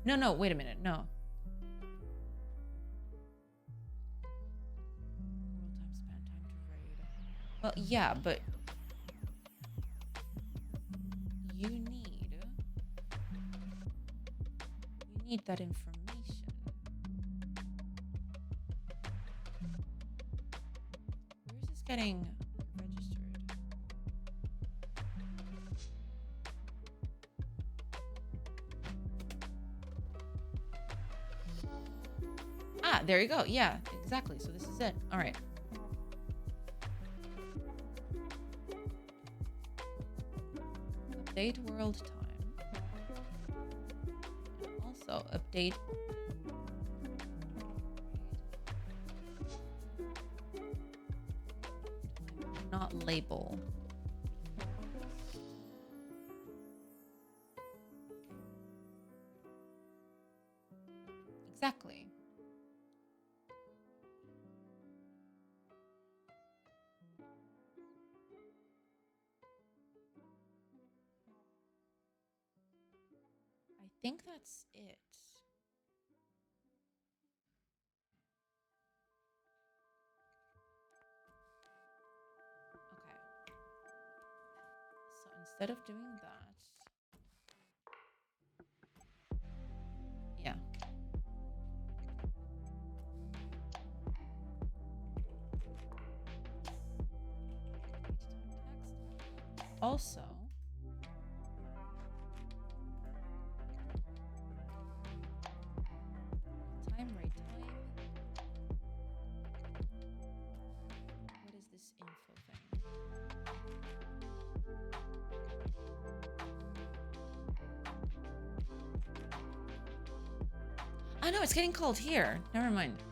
No, wait a minute. No. World time span, time to raid. Well, yeah, but you need that information. Where is this getting registered? Ah, there you go. Yeah, exactly. So this is it. All right. Update world time. Also update. Not label. Exactly. I think that's it. Okay. So instead of doing that, yeah. Also, time, right time. What is this info thing? Oh no, it's getting cold here. Never mind.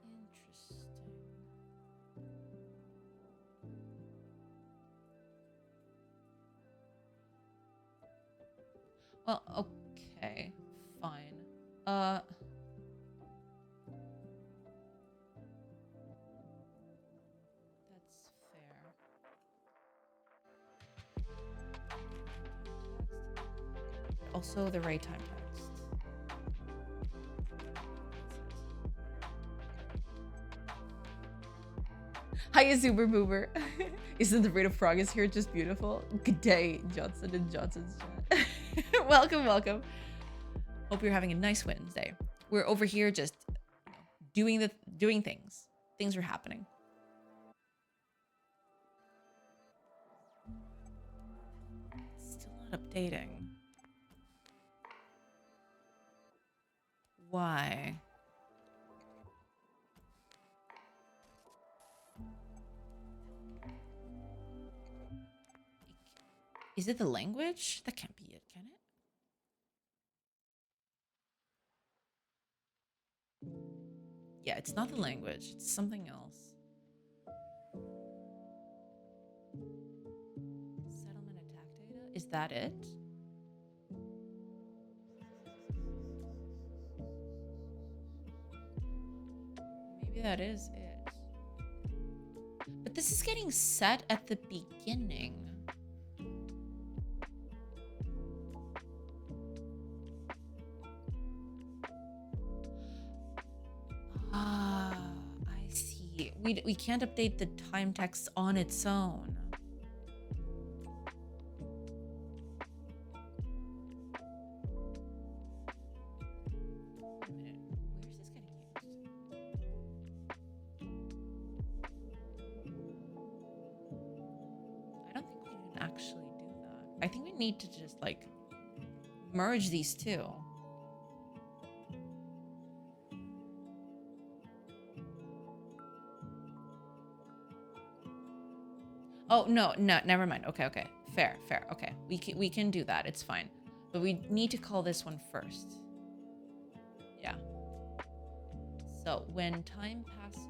Interesting. Well, okay, fine. That's fair. Also, the right time text. Hiya, Super Boober. Isn't the rate of progress here just beautiful? Good day, Johnson and Johnson's chat. Welcome, welcome. Hope you're having a nice Wednesday. We're over here just doing things. Things are happening. Still not updating. Why? Is it the language? That can't be it, can it? Yeah, it's not the language. It's something else. Settlement attack data? Is that it? Maybe that is it. But this is getting set at the beginning. Ah, I see. We can't update the time text on its own. Wait a minute. Where's this getting used? I don't think we can actually do that. I think we need to just like merge these two. Oh, no, never mind. Okay. Fair. Okay. We can do that. It's fine. But we need to call this one first. Yeah. So when time passes,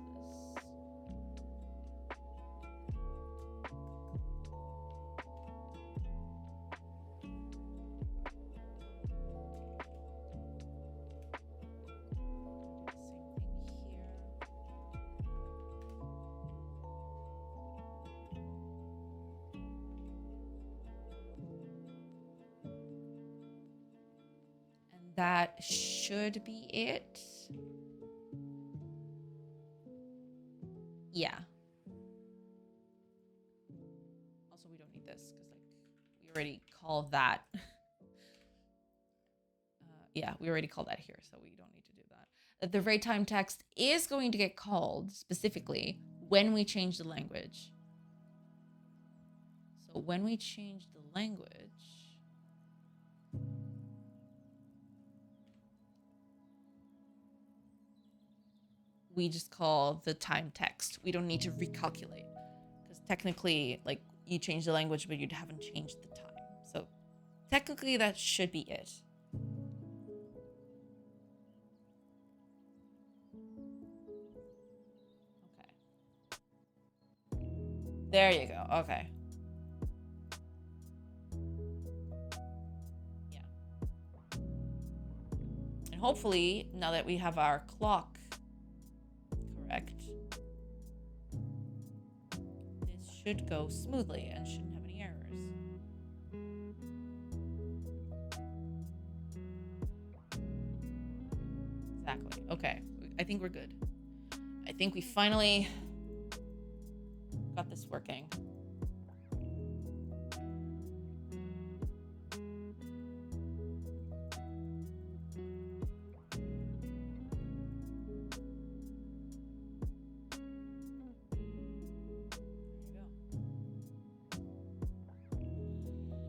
that should be it. Yeah. Also, we don't need this because like we already called that. Yeah, we already called that here, so we don't need to do that. The rate time text is going to get called specifically when we change the language. So when we change the language, we just call the time text. We don't need to recalculate because technically, like, you change the language, but you haven't changed the time. So technically, that should be it. Okay. There you go. Okay. Yeah. And hopefully, now that we have our clock correct, this should go smoothly and shouldn't have any errors. Exactly. Okay. I think we're good. I think we finally got this working.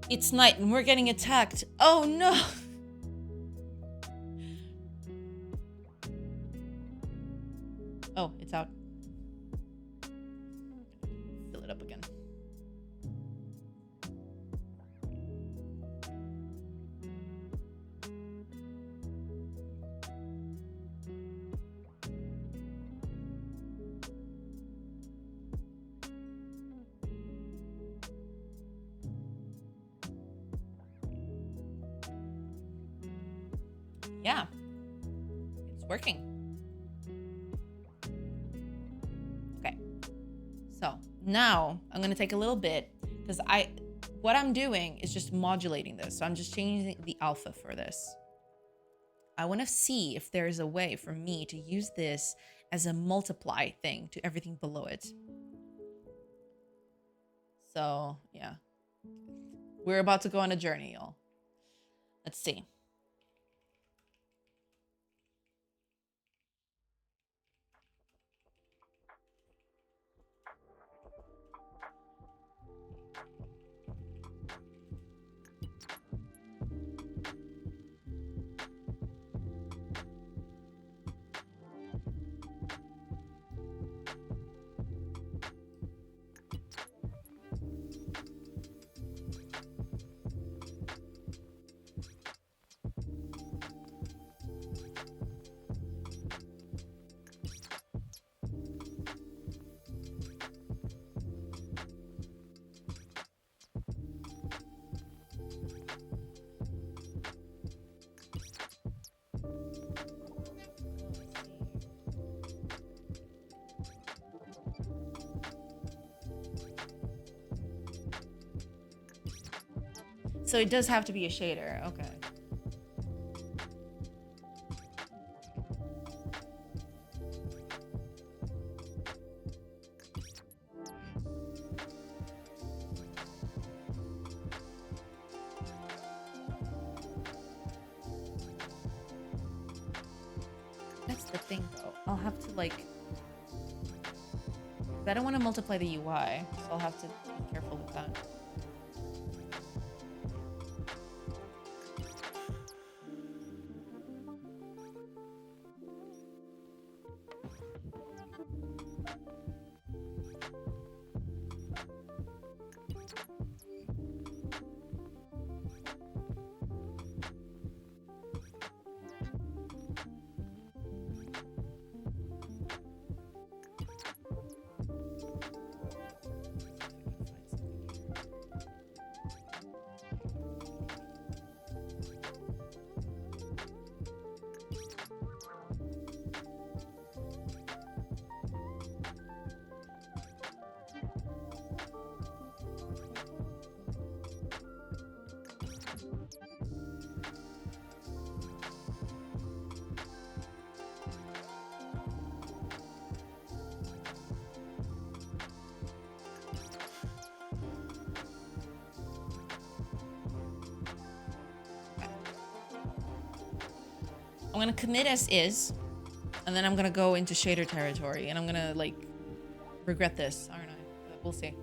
It's night and we're getting attacked. Oh no! Oh, it's out. Fill it up again. Yeah, it's working. Okay, so now I'm gonna take a little bit because what I'm doing is just modulating this. So I'm just changing the alpha for this. I want to see if there is a way for me to use this as a multiply thing to everything below it. So yeah, we're about to go on a journey, y'all. Let's see. So it does have to be a shader. Okay. That's the thing, though. I'll have to, like... I don't want to multiply the UI, so I'll have to be careful with that. I'm gonna commit as is, and then I'm gonna go into shader territory, and I'm gonna like regret this, aren't I? But we'll see.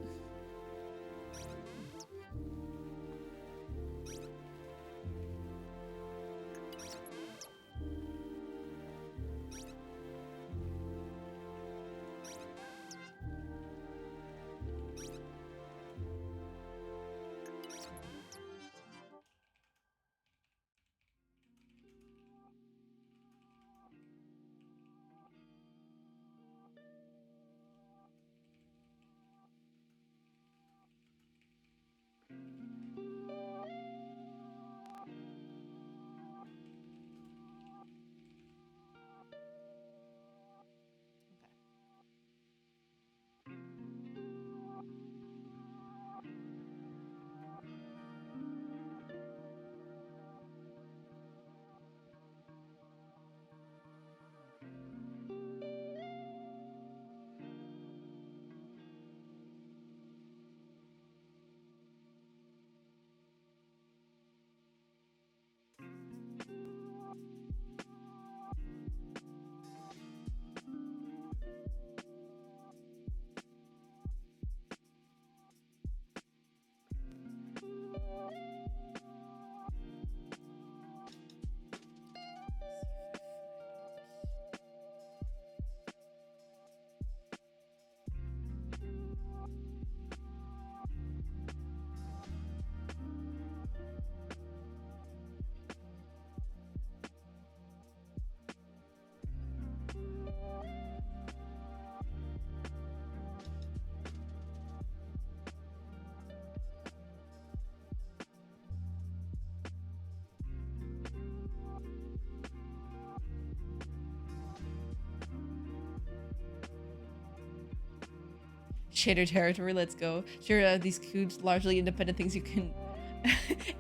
Shader territory, let's go. Sure, these cubes, largely independent things you can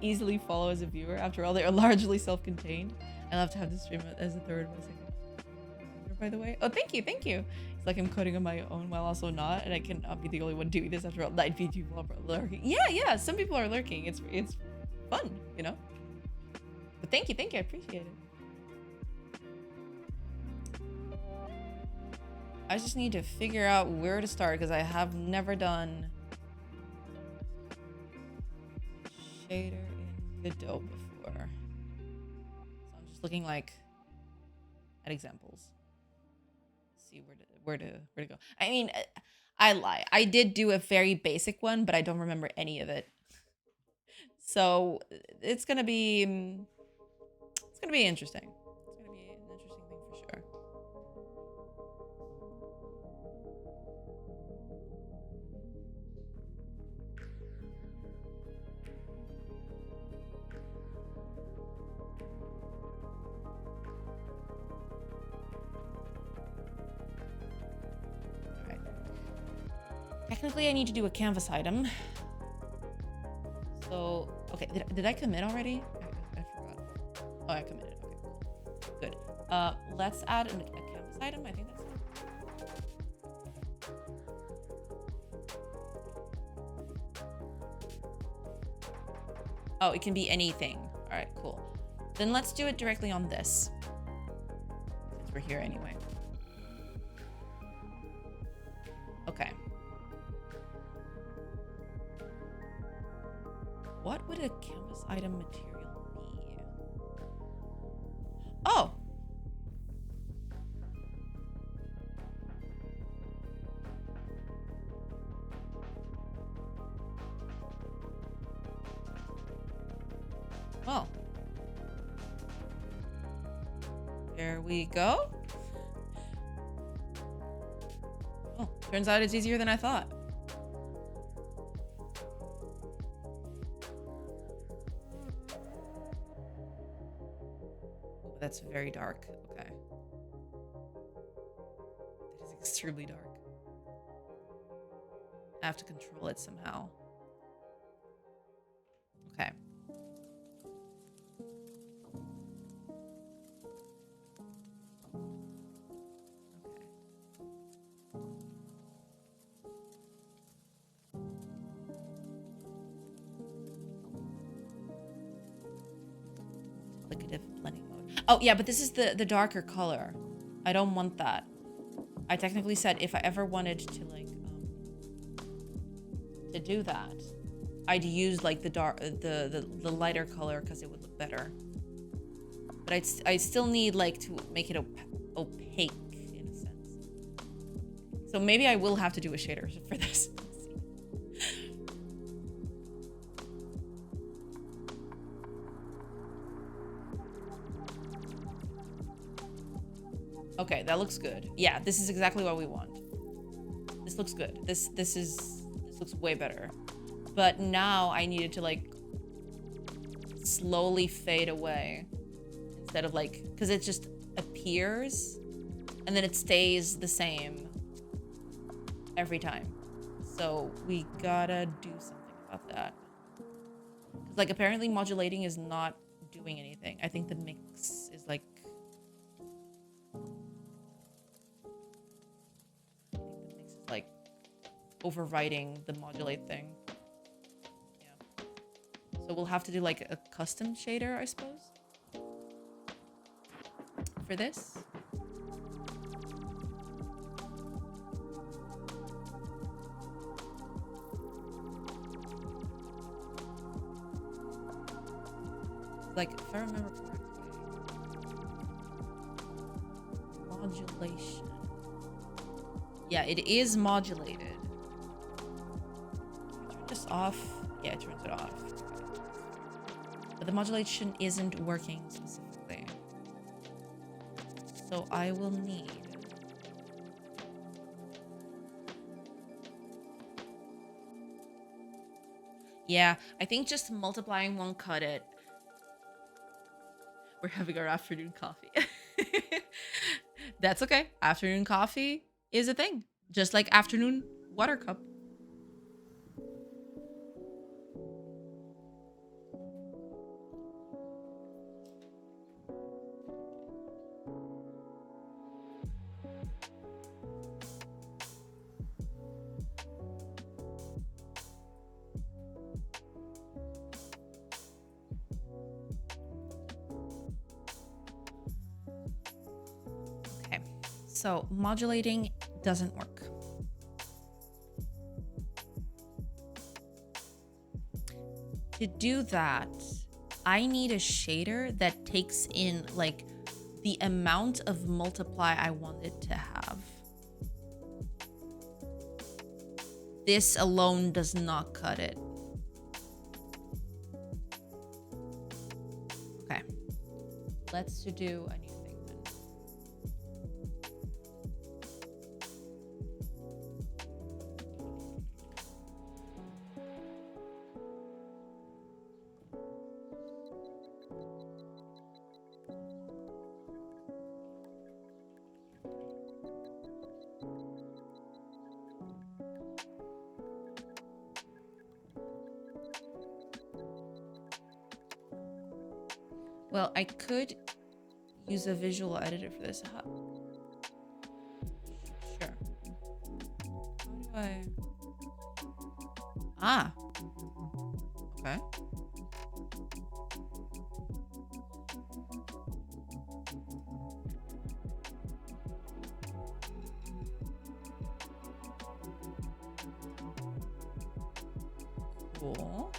easily follow as a viewer. After all, they are largely self-contained. I love to have this stream as a third one second. By the way, oh, thank you, thank you. It's like I'm coding on my own while also not, and I cannot be the only one doing this. After all, 9 people are lurking. Yeah, some people are lurking. It's fun, you know. But thank you, I appreciate it. I just need to figure out where to start because I have never done shader in Godot before. So I'm just looking like at examples. See where to go. I mean, I lie. I did do a very basic one, but I don't remember any of it. So it's gonna be interesting. It's gonna be an interesting thing for sure. Technically, I need to do a canvas item. So, okay, did I commit already? I forgot. Oh, I committed. Okay, cool. Good. Let's add a canvas item. I think that's it. Oh, it can be anything. All right, cool. Then let's do it directly on this, since we're here anyway. Okay. What would a canvas item material be? Oh! Well. There we go. Oh, turns out it's easier than I thought. That's very dark. Okay. That is extremely dark. I have to control it somehow. Okay. multiplicative blending mode. Oh yeah, but this is the darker color. I don't want that. I technically said if I ever wanted to like to do that, I'd use like the dark the lighter color because it would look better. But I still need like to make it opaque in a sense. So maybe I will have to do a shader for this. Okay, that looks good. Yeah, this is exactly what we want. This looks good. This looks way better. But now I needed to like slowly fade away instead of like, because it just appears and then it stays the same every time. So we gotta do something about that. Like apparently modulating is not doing anything. I think the mix is like, like overriding the modulate thing. Yeah. So we'll have to do like a custom shader, I suppose, for this. Like, if I remember correctly, modulation. Yeah, it is modulated. Turn this off. Yeah, it turns it off. But the modulation isn't working specifically. So I will need... Yeah, I think just multiplying won't cut it. We're having our afternoon coffee. That's okay. Afternoon coffee is a thing. Just like afternoon water cup. Okay, so modulating doesn't work. To do that, I need a shader that takes in like the amount of multiply I want it to have. This alone does not cut it. Okay, let's do a new thing then. Well, I could use a visual editor for this. Sure. How do I... Ah. Okay. Cool.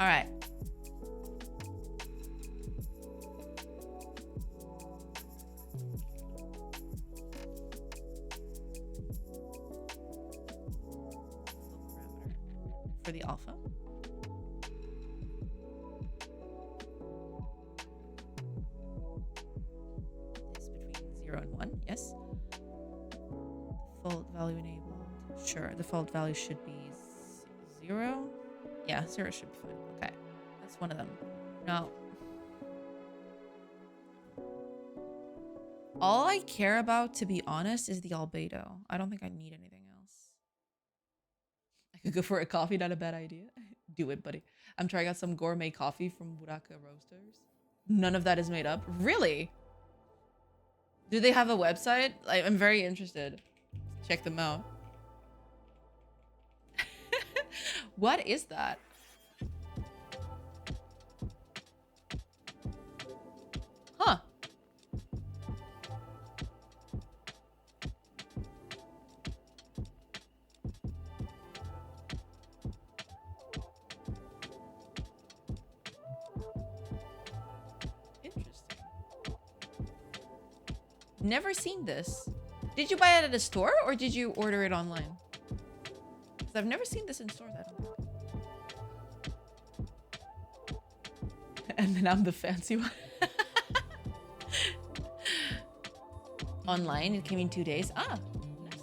All right. For the alpha. It's between 0 and 1, yes. Default value enabled. Sure, the default value should be 0. Yeah, 0 should be fine. Okay, that's one of them. Now, all I care about, to be honest, is the albedo. I don't think I need anything else. I could go for a coffee, not a bad idea. Do it, buddy. I'm trying out some gourmet coffee from Buraka Roasters. None of that is made up. Really? Do they have a website? I'm very interested. Check them out. What is that? Never seen this. Did you buy it at a store or did you order it online? Because I've never seen this in stores, I don't think. And then I'm the fancy one. Online, it came in 2 days. Ah, nice, nice.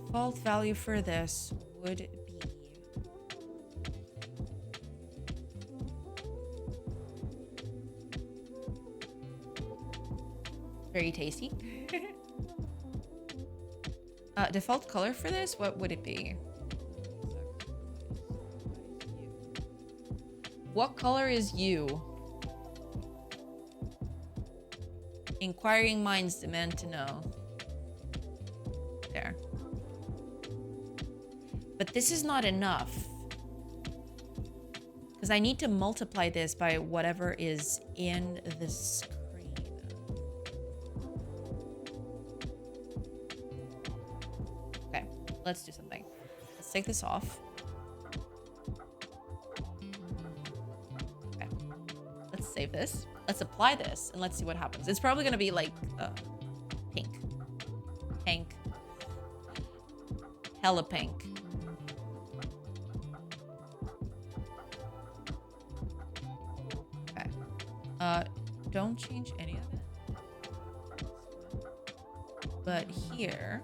Default value for this would be very tasty. Default color for this, what would it be? What color is you? Inquiring minds demand to know. There. But this is not enough. Because I need to multiply this by whatever is in the screen. Okay, let's do something. Let's take this off. Okay, let's save this. Let's apply this and let's see what happens. It's probably gonna be like pink. Pink. Hella pink. Okay. Don't change any of it. But here.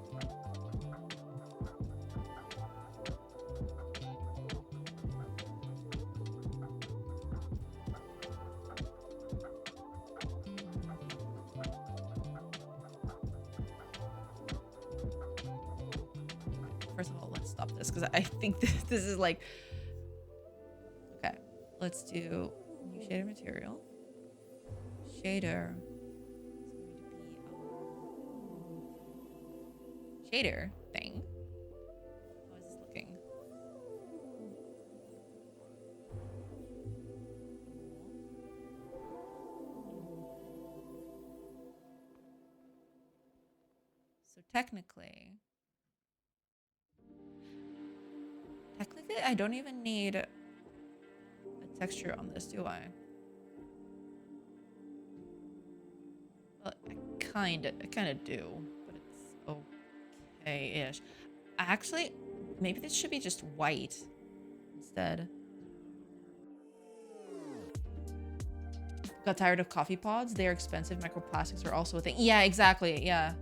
First of all, let's stop this because I think this is like, okay, let's do new shader material. Shader is going to be shader thing. How is this looking? So technically, I don't even need a texture on this, do I? Well, I kind of do, but it's okay-ish. Actually, maybe this should be just white instead. Got tired of coffee pods? They're expensive. Microplastics are also a thing. Yeah, exactly. Yeah.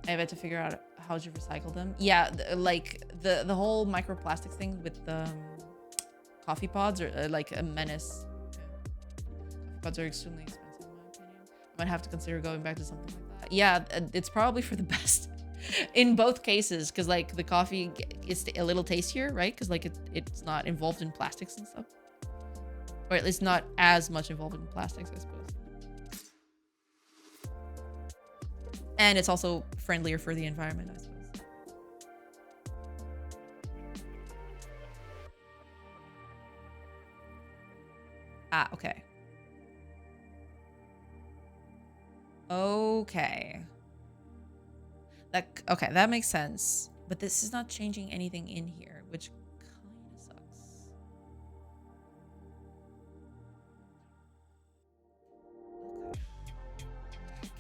I had to figure out how to recycle them. Yeah, like the whole microplastics thing with the coffee pods are like a menace. Coffee pods are extremely expensive in my opinion. I might have to consider going back to something like that. Yeah, it's probably for the best in both cases because like the coffee is a little tastier, right? Because like it's not involved in plastics and stuff. Or at least not as much involved in plastics, I suppose. And it's also friendlier for the environment, I suppose. Ah, okay. Okay. Okay, that makes sense. But this is not changing anything in here, which kind of sucks. Okay.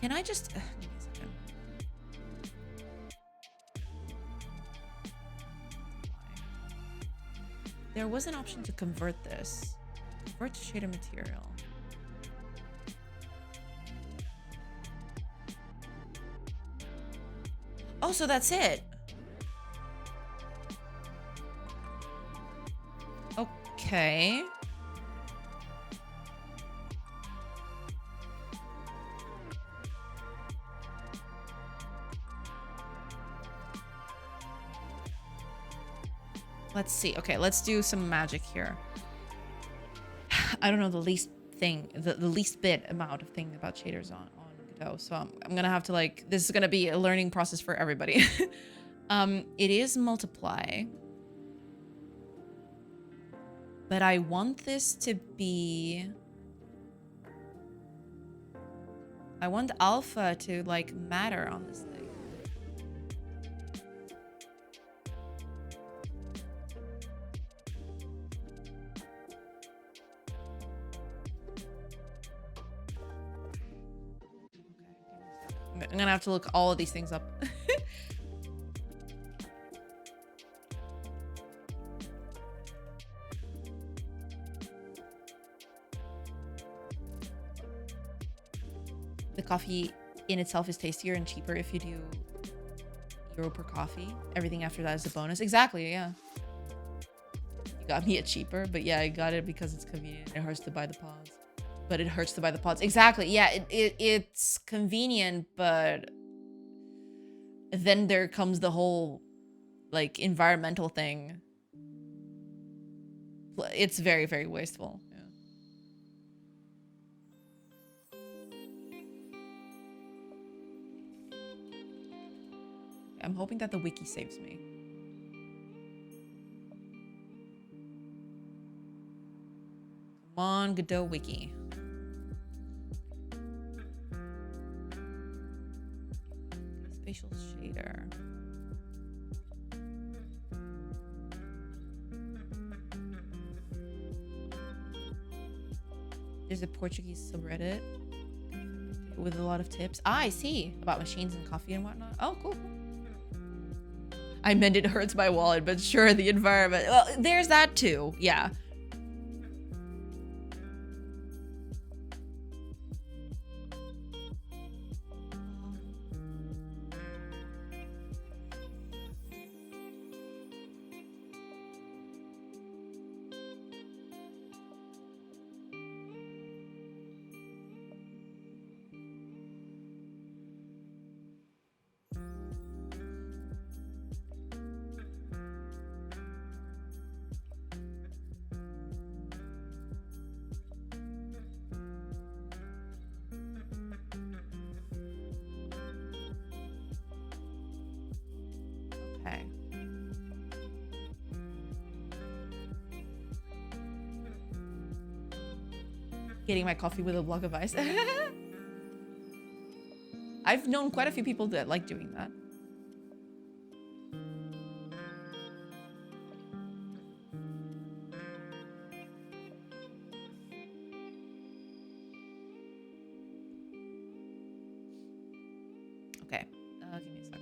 Can I just... give me a second. There was an option to convert this. Convert to shader material. Oh, so that's it. Okay. Let's see. Okay, let's do some magic here. I don't know the least thing, the least bit amount of thing about shaders on Godot. So I'm gonna have to like, this is gonna be a learning process for everybody. It is multiply. But I want this to be... I want alpha to like matter on this thing. I'm gonna have to look all of these things up. The coffee in itself is tastier and cheaper if you do euro per coffee. Everything after that is a bonus. Exactly, yeah. You got me it cheaper, but yeah, I got it because it's convenient. It hurts to buy the pods. But it hurts to buy the pods. Exactly, yeah, it's convenient, but then there comes the whole like environmental thing. It's very, very wasteful. Yeah. I'm hoping that the wiki saves me. Come on, Godot wiki. Spatial shader. There's a Portuguese subreddit with a lot of tips. Ah, I see. About machines and coffee and whatnot. Oh, cool. I meant it hurts my wallet, but sure, the environment. Well, there's that too. Yeah. Okay. Getting my coffee with a block of ice. I've known quite a few people that like doing that. Okay, give me a sec.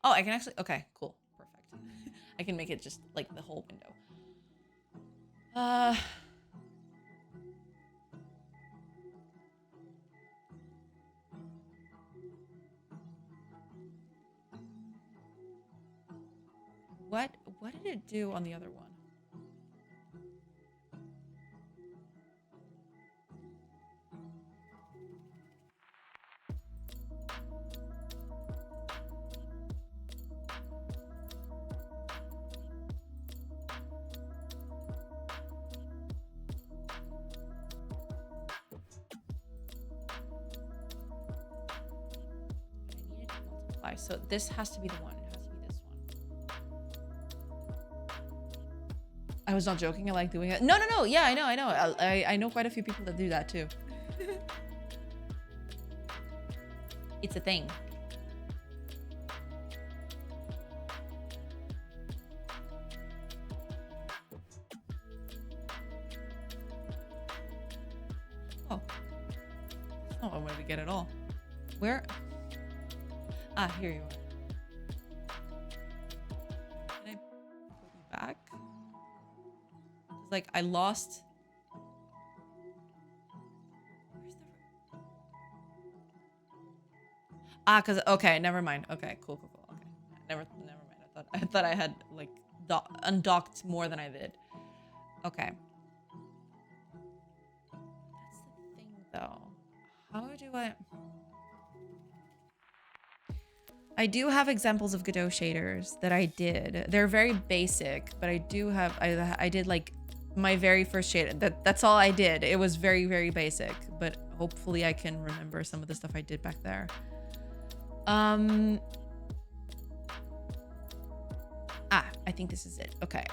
Oh, I can actually, okay, cool, perfect. I can make it just like the whole window. What did it do on the other one? So this has to be the one. It has to be this one. I was not joking. I like doing it. No. Yeah, I know. I know quite a few people that do that too. It's a thing. Oh. That's not what I wanted to get at all. Where? Ah, here you are. Can I put you back? It's like I lost. Where's the? Ah, cause okay, never mind. Okay, cool. Okay, never mind. I thought I had like undocked more than I did. Okay. That's the thing, though. How do I do have examples of Godot shaders that I did. They're very basic, but I do have, I did like my very first shader. That's all I did. It was very, very basic, but hopefully I can remember some of the stuff I did back there. Ah, I think this is it. Okay.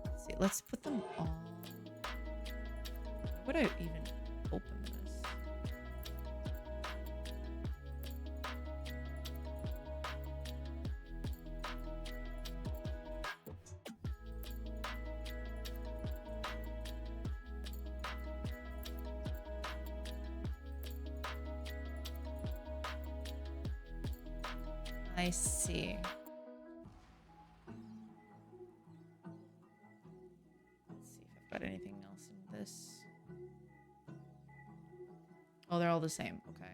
Let's see. Let's put them all. Would I even open this? I see. Let's see if I've got anything else in this. Oh, they're all the same. Okay.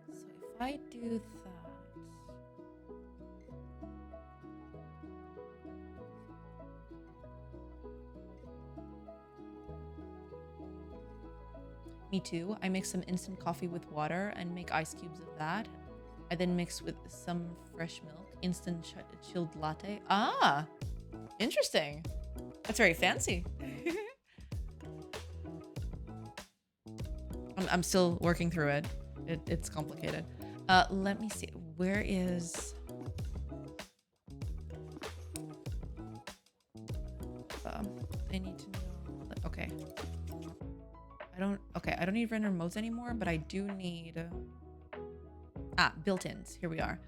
So if I do that. Me too. I mix some instant coffee with water and make ice cubes of that. I then mix with some fresh milk, instant chilled latte. Ah, interesting. That's very fancy. I'm still working through it. It's complicated. Let me see. Where is... I need to know... Okay. I don't need render modes anymore, but I do need... built-ins. Here we are.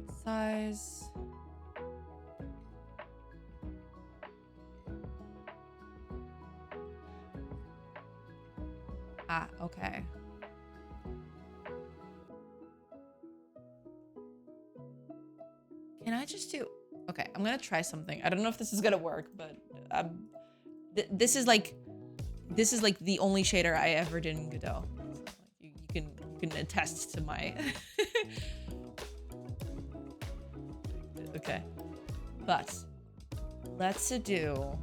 Viewport size. Okay. Can I just do... Okay, I'm gonna try something. I don't know if this is gonna work, but this is like the only shader I ever did in Godot. You can attest to my... Okay. But let us do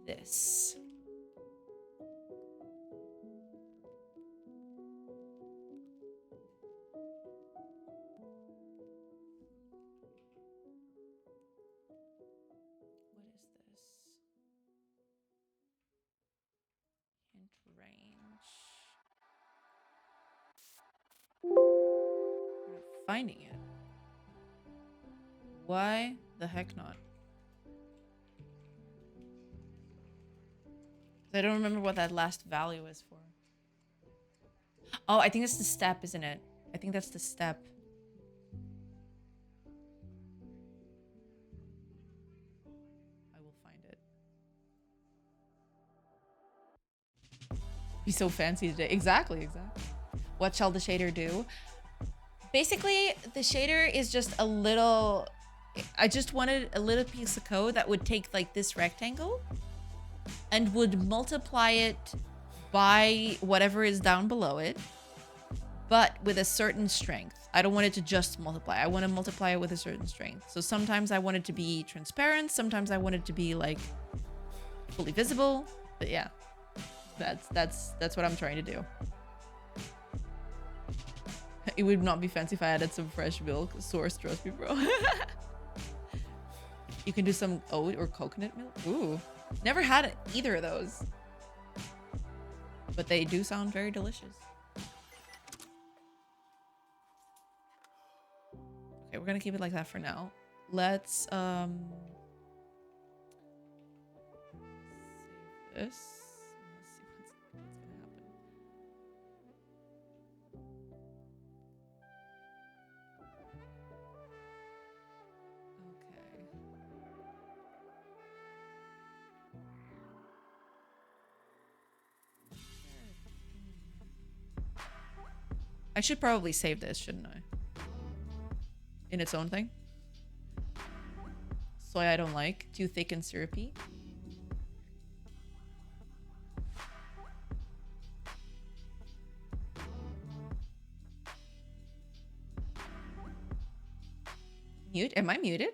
this. Finding it. Why the heck not? I don't remember what that last value is for. Oh, I think it's the step, isn't it? I think that's the step. I will find it. Be so fancy today. Exactly. What shall the shader do? Basically, the shader is just a little... I just wanted a little piece of code that would take like this rectangle and would multiply it by whatever is down below it, but with a certain strength. I don't want it to just multiply. I want to multiply it with a certain strength. So sometimes I want it to be transparent. Sometimes I want it to be like fully visible. But yeah, that's what I'm trying to do. It would not be fancy if I added some fresh milk source, trust me, bro. You can do some oat or coconut milk. Ooh, never had either of those. But they do sound very delicious. Okay, we're gonna keep it like that for now. Let's save this. Let's see what's gonna happen. I should probably save this, shouldn't I? In its own thing. Soy I don't like. Too thick and syrupy. Mute? Am I muted?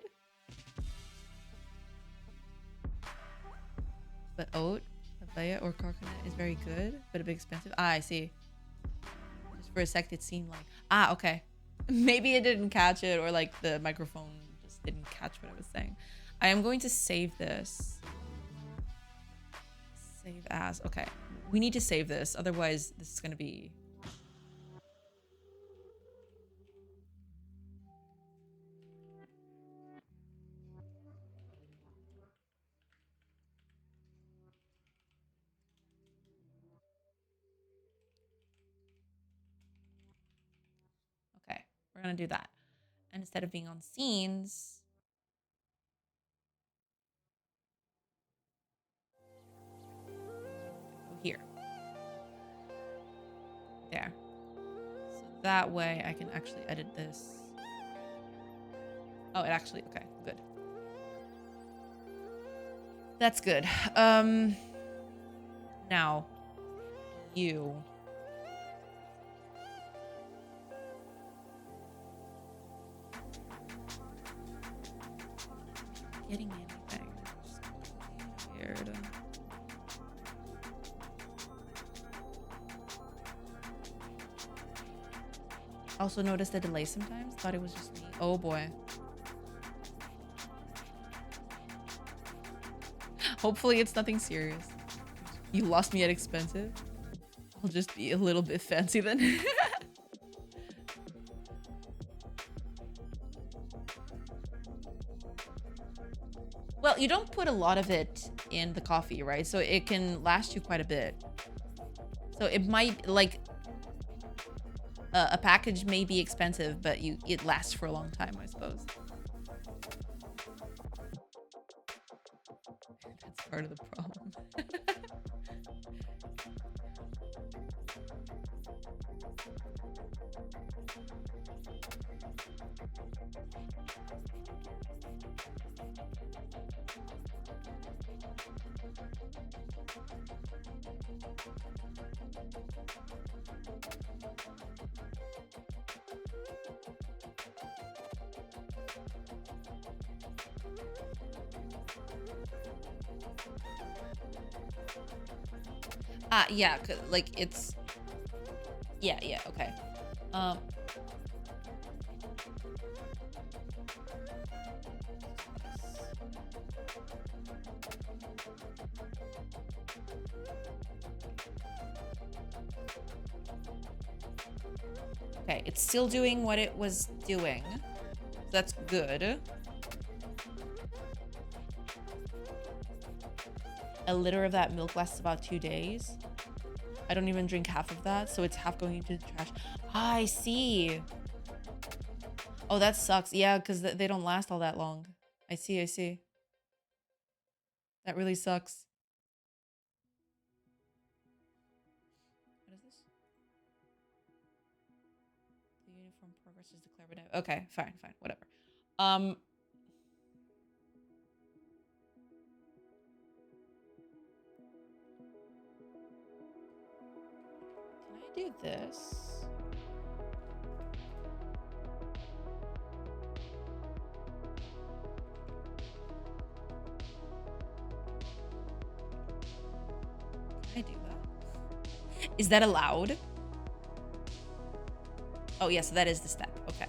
But oat, papaya, or coconut is very good, but a bit expensive. Ah, I see. Just for a sec, it seemed like... Ah, okay. Maybe it didn't catch it, or like the microphone just didn't catch what I was saying. I am going to save this. Save as. Okay. We need to save this. Otherwise, this is going to be... Okay. We're going to do that. And instead of being on scenes... Go here. There. So that way I can actually edit this. Oh, it actually... Okay, good. That's good. Now, you... Getting anything. Weird. Also noticed a delay sometimes. Thought it was just me. Oh boy. Hopefully it's nothing serious. You lost me at expensive. I'll just be a little bit fancy then. Well, you don't put a lot of it in the coffee, right? So it can last you quite a bit. So it might, like, a package may be expensive, but it lasts for a long time, I suppose. That's part of the problem. Yeah, like it's... Yeah, okay. Okay, it's still doing what it was doing. That's good. A liter of that milk lasts about 2 days. I don't even drink half of that, so it's half going into the trash. Ah, I see. Oh, that sucks. Yeah, because they don't last all that long. I see. That really sucks. What is this? The uniform progress is declared. Okay, fine, whatever. Can I do this? Can I do that? Is that allowed? Oh, yes, yeah, so that is the step. Okay.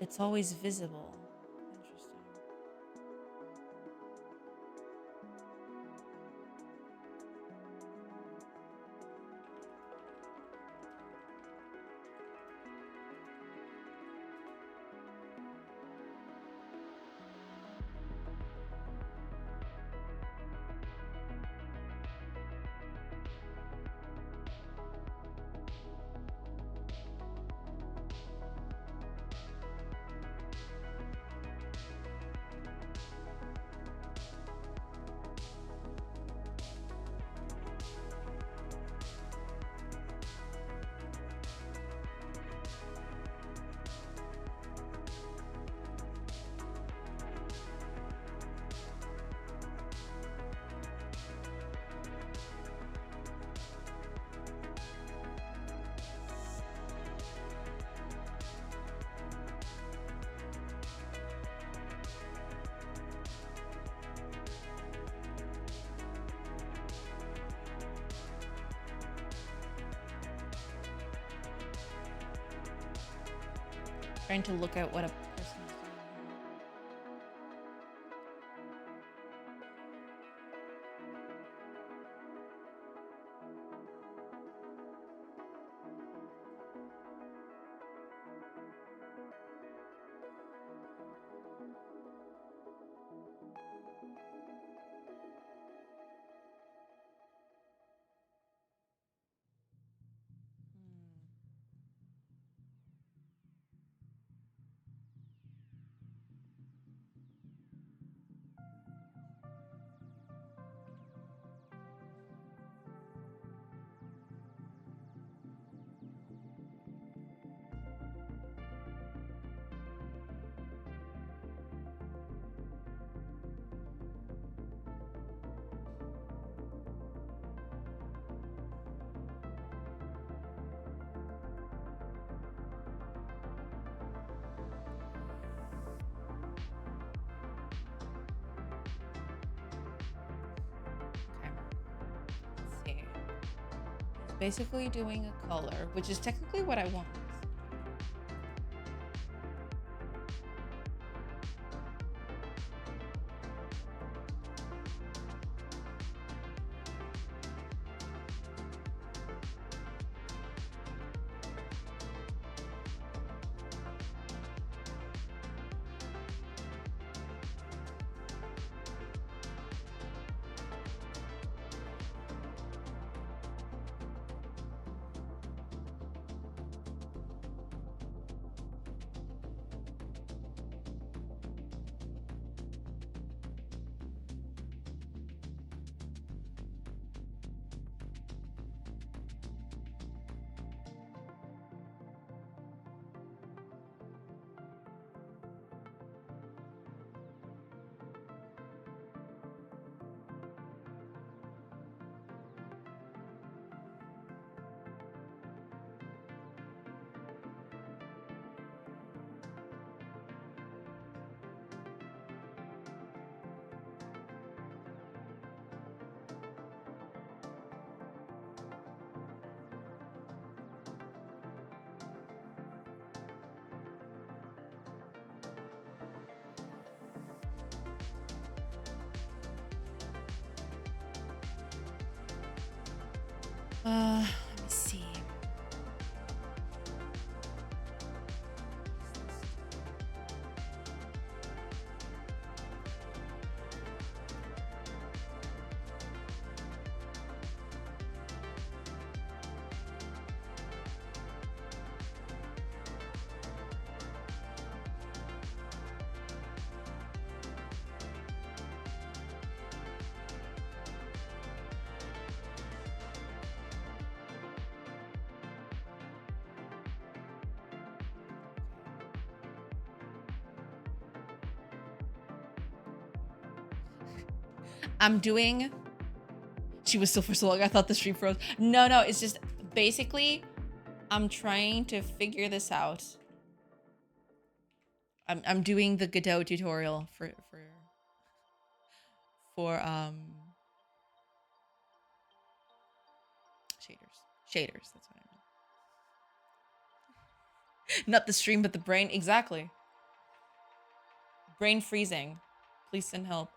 It's always visible. Interesting. Trying to look at what a person is doing here. Okay. Let's see. It's basically doing a color, which is technically what I want. Let me see. I'm doing. She was still for so long. I thought the stream froze. No, no. It's just basically, I'm trying to figure this out. I'm doing the Godot tutorial for shaders. That's what I meant. Not the stream, but the brain. Exactly. Brain freezing. Please send help.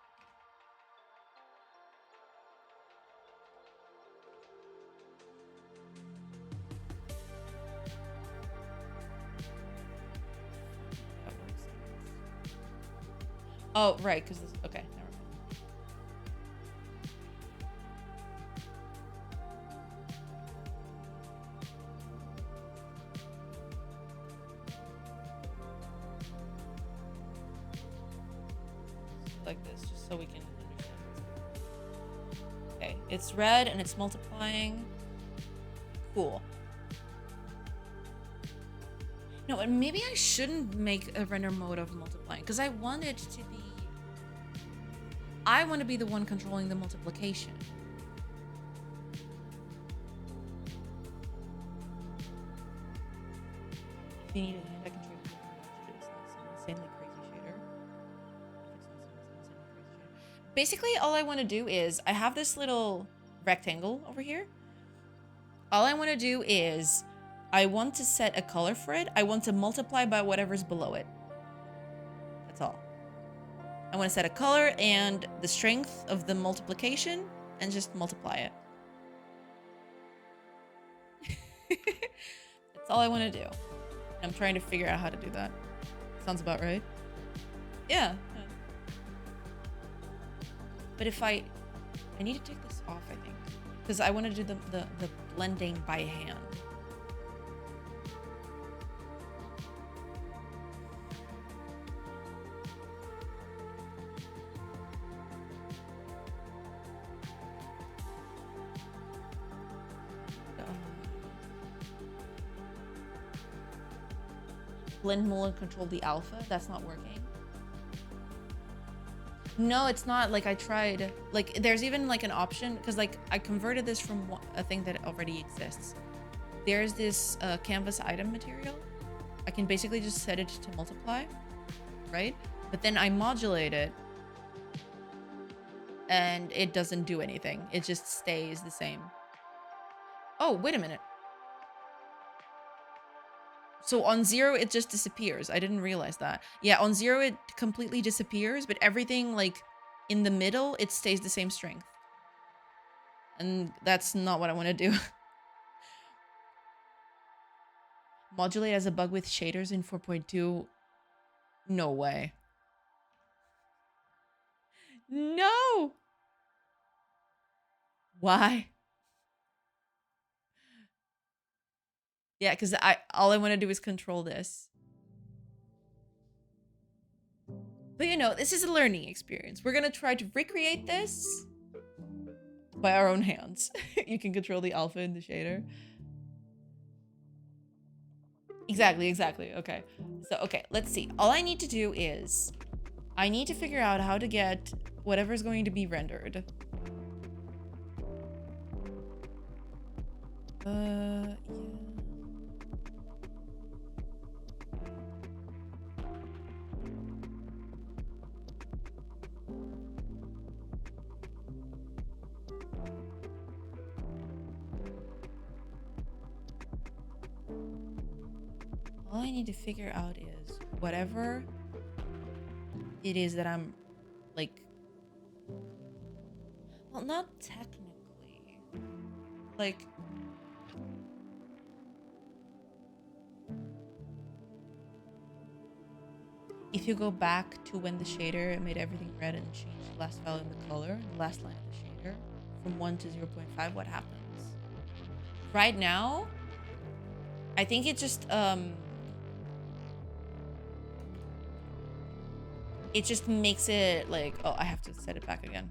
Oh, right, because this... Okay, never mind. Like this, just so we can understand. Okay, it's red and it's multiplying. Cool. No, and maybe I shouldn't make a render mode of multiplying because I want it to be... I want to be the one controlling the multiplication. If you need a hand, I can trade you. It's not some insanely crazy shader. Basically, all I want to do is I have this little rectangle over here. All I want to do is I want to set a color for it. I want to multiply by whatever's below it. That's all. I want to set a color and the strength of the multiplication and just multiply it. That's all I want to do. I'm trying to figure out how to do that. Sounds about right. Yeah. But if I need to take this off, I think. Because I want to do the blending by hand. Blend mode and control the alpha. That's not working. No, it's not. Like I tried. Like there's even like an option because like I converted this from a thing that already exists. There's this canvas item material. I can basically just set it to multiply, right? But then I modulate it and it doesn't do anything. It just stays the same. Oh, wait a minute. So on 0, it just disappears. I didn't realize that. Yeah, on 0, it completely disappears, but everything, like, in the middle, it stays the same strength. And that's not what I want to do. Modulate as a bug with shaders in 4.2. No way. No! Why? Yeah, because all I want to do is control this. But you know, this is a learning experience. We're gonna try to recreate this by our own hands. You can control the alpha in the shader. Exactly. Okay. So, okay, let's see. All I need to do is I need to figure out how to get whatever's going to be rendered. Yeah. All I need to figure out is whatever it is that I'm like, well, not technically, like, if you go back to when the shader made everything red and changed the last value in the color, the last line of the shader, from 1 to 0.5, what happens? Right now, I think it just makes it like, oh, I have to set it back again.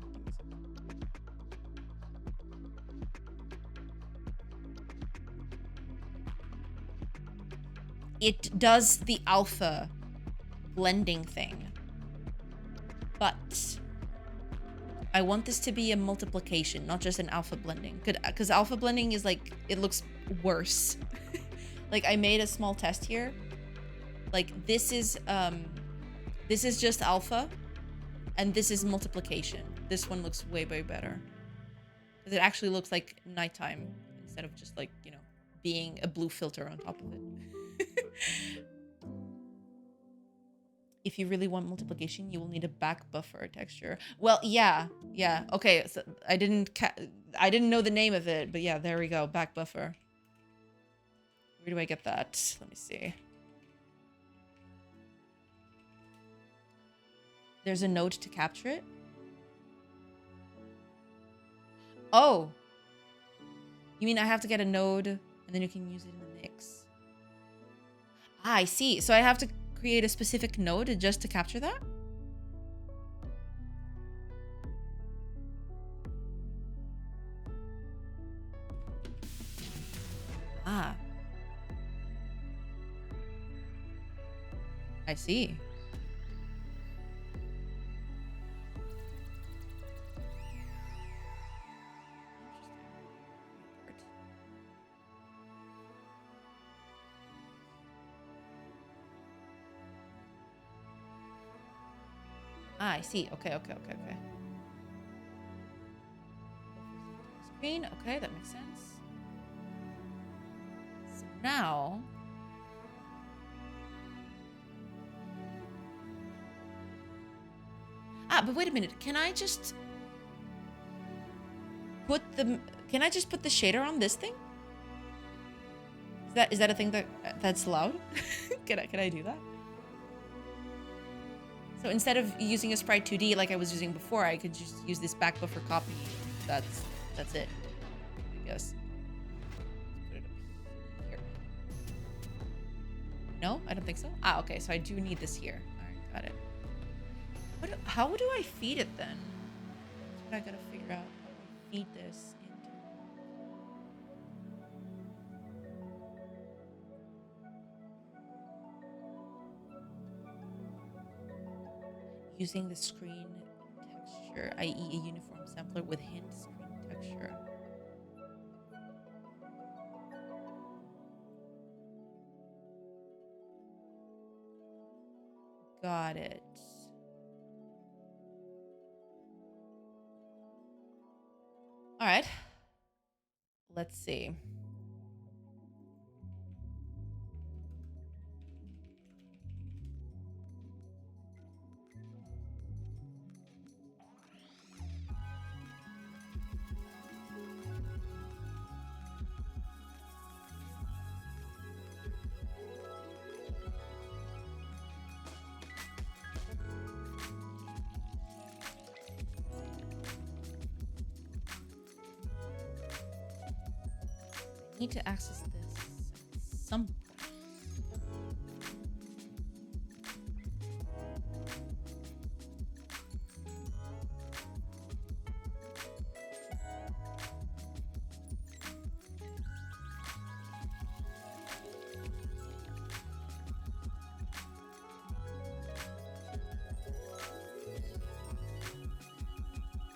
It does the alpha blending thing, but I want this to be a multiplication, not just an alpha blending. Because alpha blending is like, it looks worse. Like I made a small test here. Like this is just alpha, and this is multiplication. This one looks way better. Because it actually looks like nighttime instead of just like, you know, being a blue filter on top of it. If you really want multiplication, you will need a back buffer texture. Well, yeah. Okay, so I didn't know the name of it, but yeah, there we go. Back buffer. Where do I get that? Let me see. There's a node to capture it. Oh. You mean I have to get a node and then you can use it in the mix? Ah, I see. So I have to create a specific node just to capture that? Ah. I see. Ah, I see. Okay. Screen. Okay, that makes sense. So now... Ah, but wait a minute. Can I just put the shader on this thing? Is that a thing that's allowed? Can I do that? So instead of using a sprite 2D like I was using before, I could just use this back buffer copy. That's it, I guess. Put it up here. No, I don't think so. Ah, okay. So I do need this here. All right, got it. How do I feed it then? That's what I gotta figure out. How do I feed this into? Using the screen texture, i.e. a uniform sampler with hint screen texture. Got it. All right. Let's see. I need to access this at some point.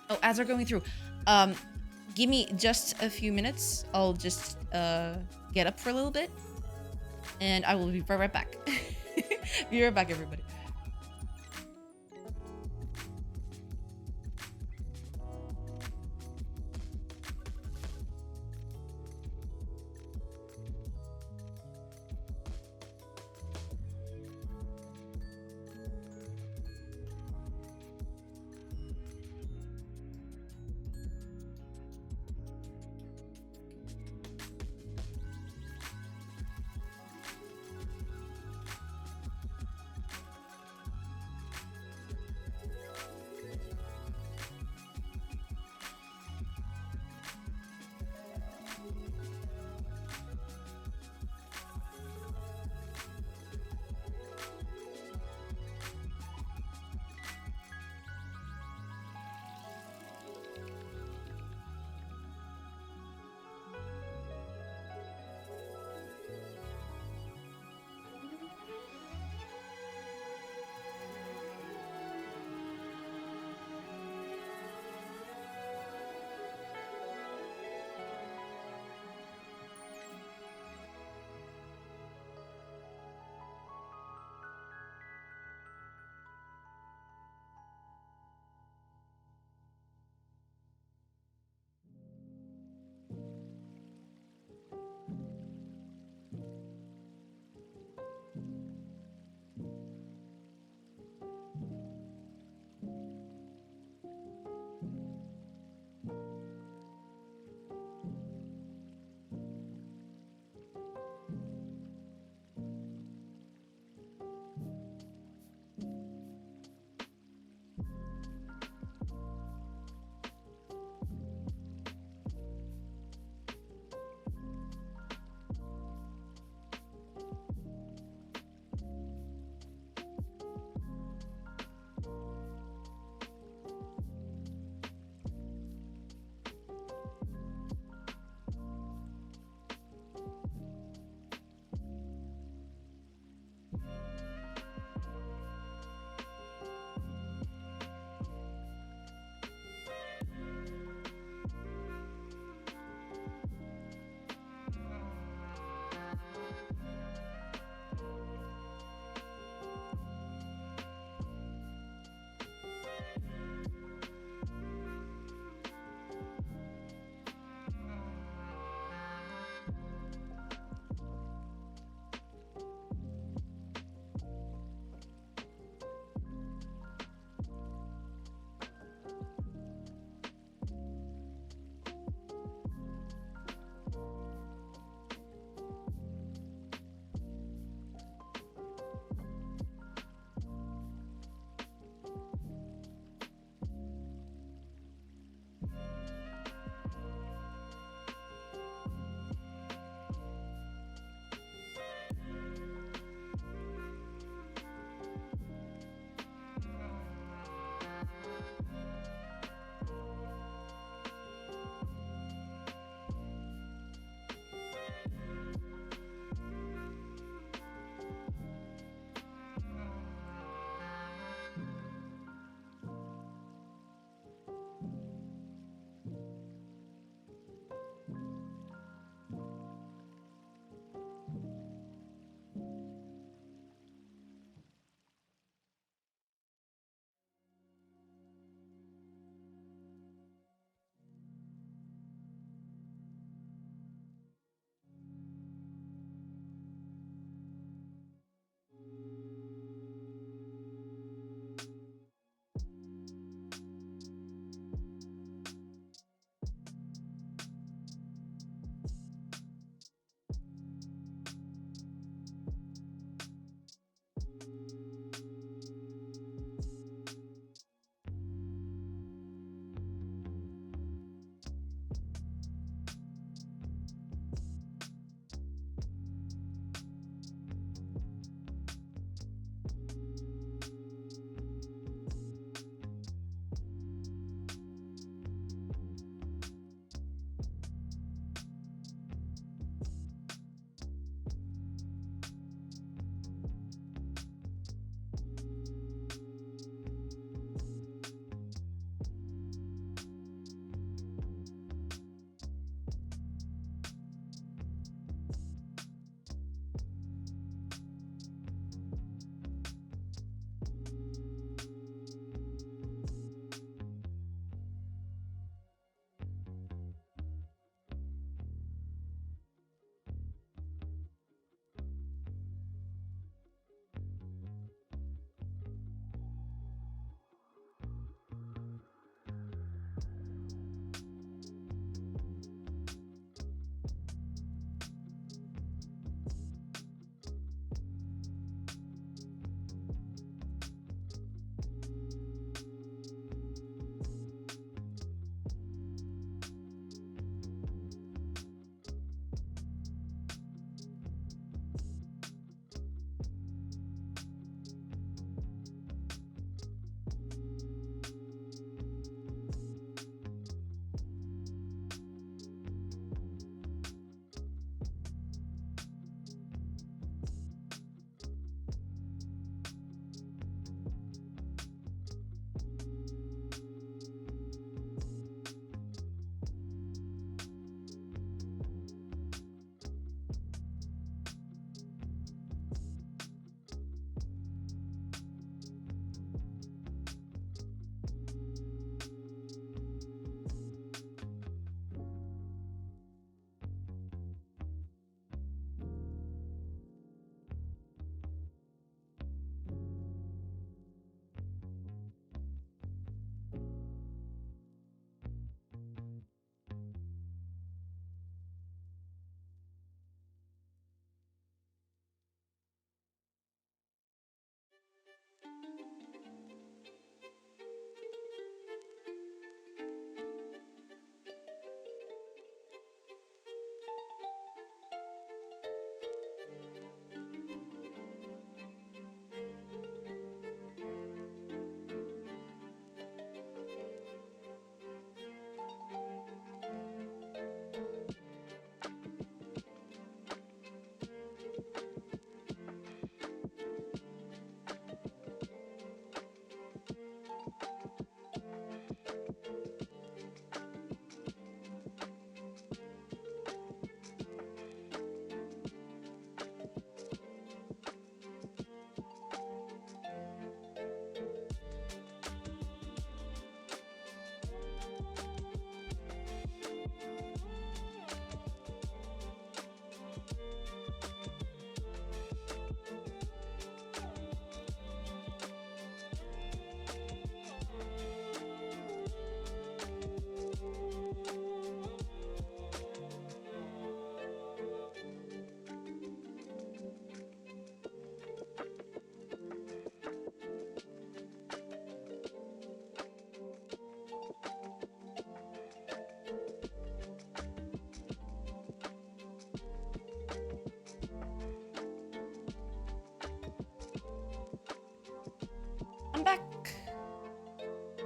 Oh, as we're going through, give me just a few minutes. I'll just get up for a little bit, and I will be right back. Be right back, everybody.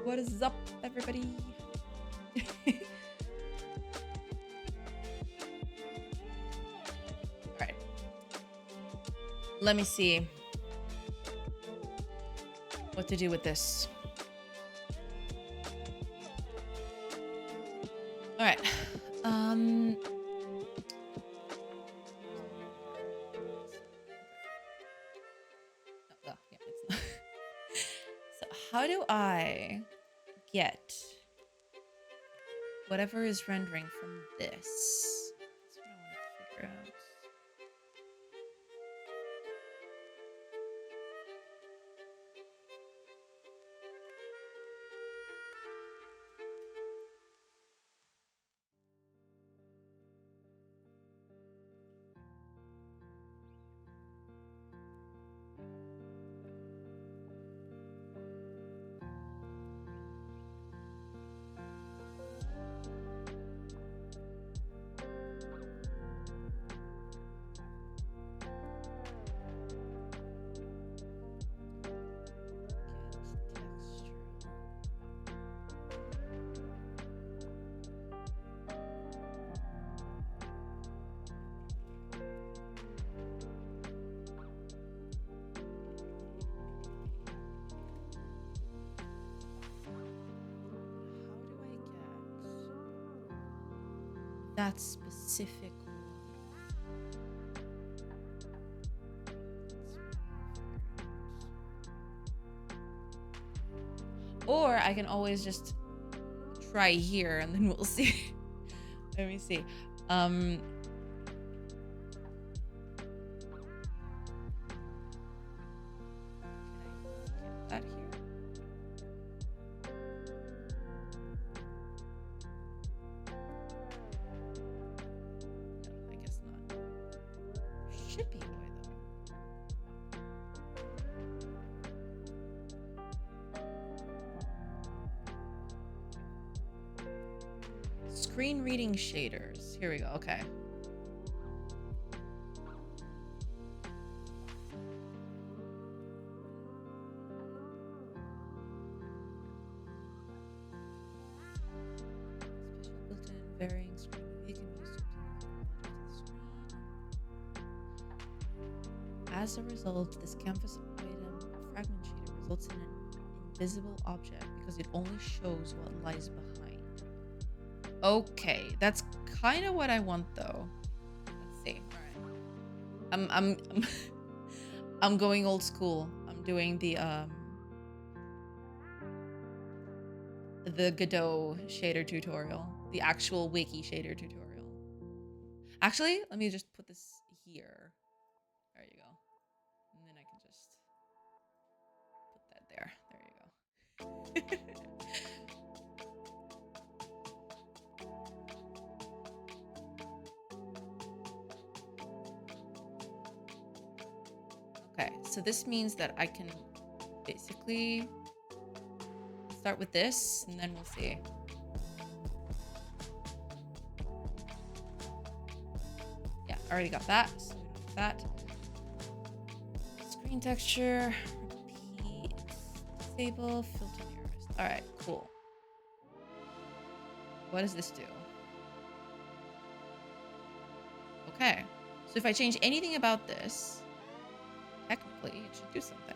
What is up, everybody? All right. Let me see what to do with this. All right. No, yeah, it's not. So how do I get whatever is rendering from this? That's what I want to figure out. That specific one. Or I can always just try here and then we'll see. Let me see. Can I get that here? Should be a way though. Screen reading shaders. Here we go. Okay. Special built-in varying screen view can be used to screen. As a result, this canvas item fragment shader results in an invisible object because it only shows what lies behind. Okay, that's kind of what I want though. Let's see. All right. I'm going old school. I'm doing the Godot shader tutorial, the actual wiki shader tutorial. Actually, let me just put this here. There you go. And then I can just put that there. There you go. Okay, so this means that I can basically start with this and then we'll see. Yeah, I already got that. So we don't have that. Screen texture, repeat, disable, filter nearest. All right, cool. What does this do? Okay, so if I change anything about this, technically it should do something.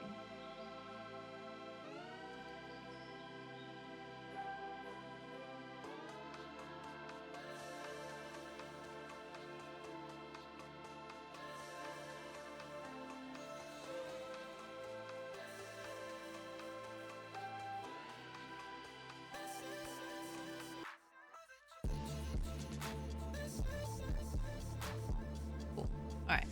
Cool. All right.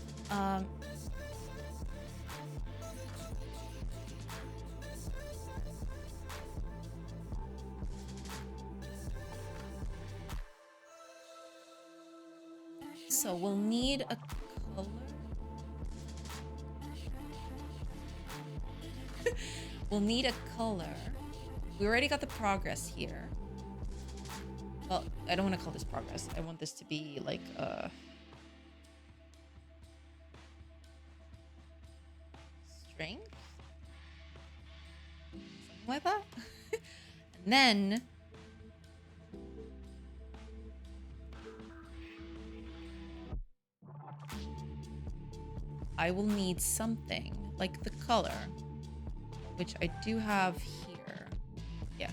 So we'll need a color. We'll need a color. We already got the progress here. Well, I don't want to call this progress. I want this to be like strength, something like that. Then I will need something like the color, which I do have here. Yeah.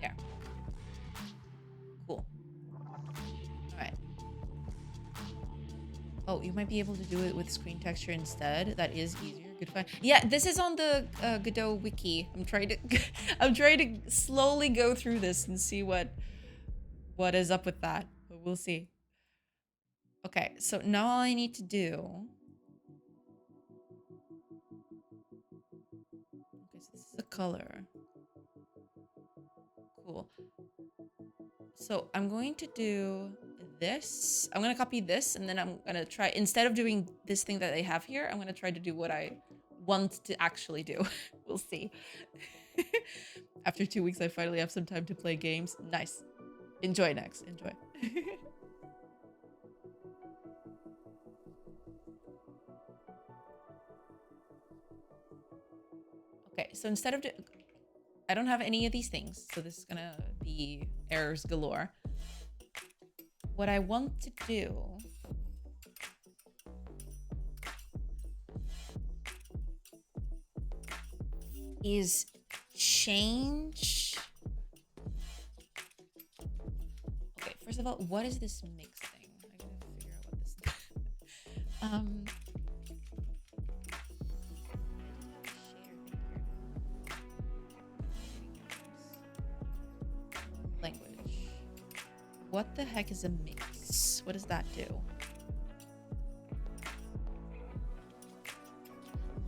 There. Cool. All right. Oh, you might be able to do it with screen texture instead. That is easier. Good find. Yeah, this is on the Godot wiki. I'm trying to I'm trying to slowly go through this and see what is up with that. But we'll see. Okay, so now all I need to do. Okay, so this is the color. Cool. So I'm going to do this. I'm going to copy this, and then I'm going to try, instead of doing this thing that I have here, I'm going to try to do what I want to actually do. We'll see. After 2 weeks, I finally have some time to play games. Nice. Enjoy next. Enjoy. Okay, so instead of I don't have any of these things, so this is gonna be errors galore. What I want to do is change. Okay, first of all, what is this mix thing? I gotta figure out what this is. Language. What the heck is a mix? What does that do?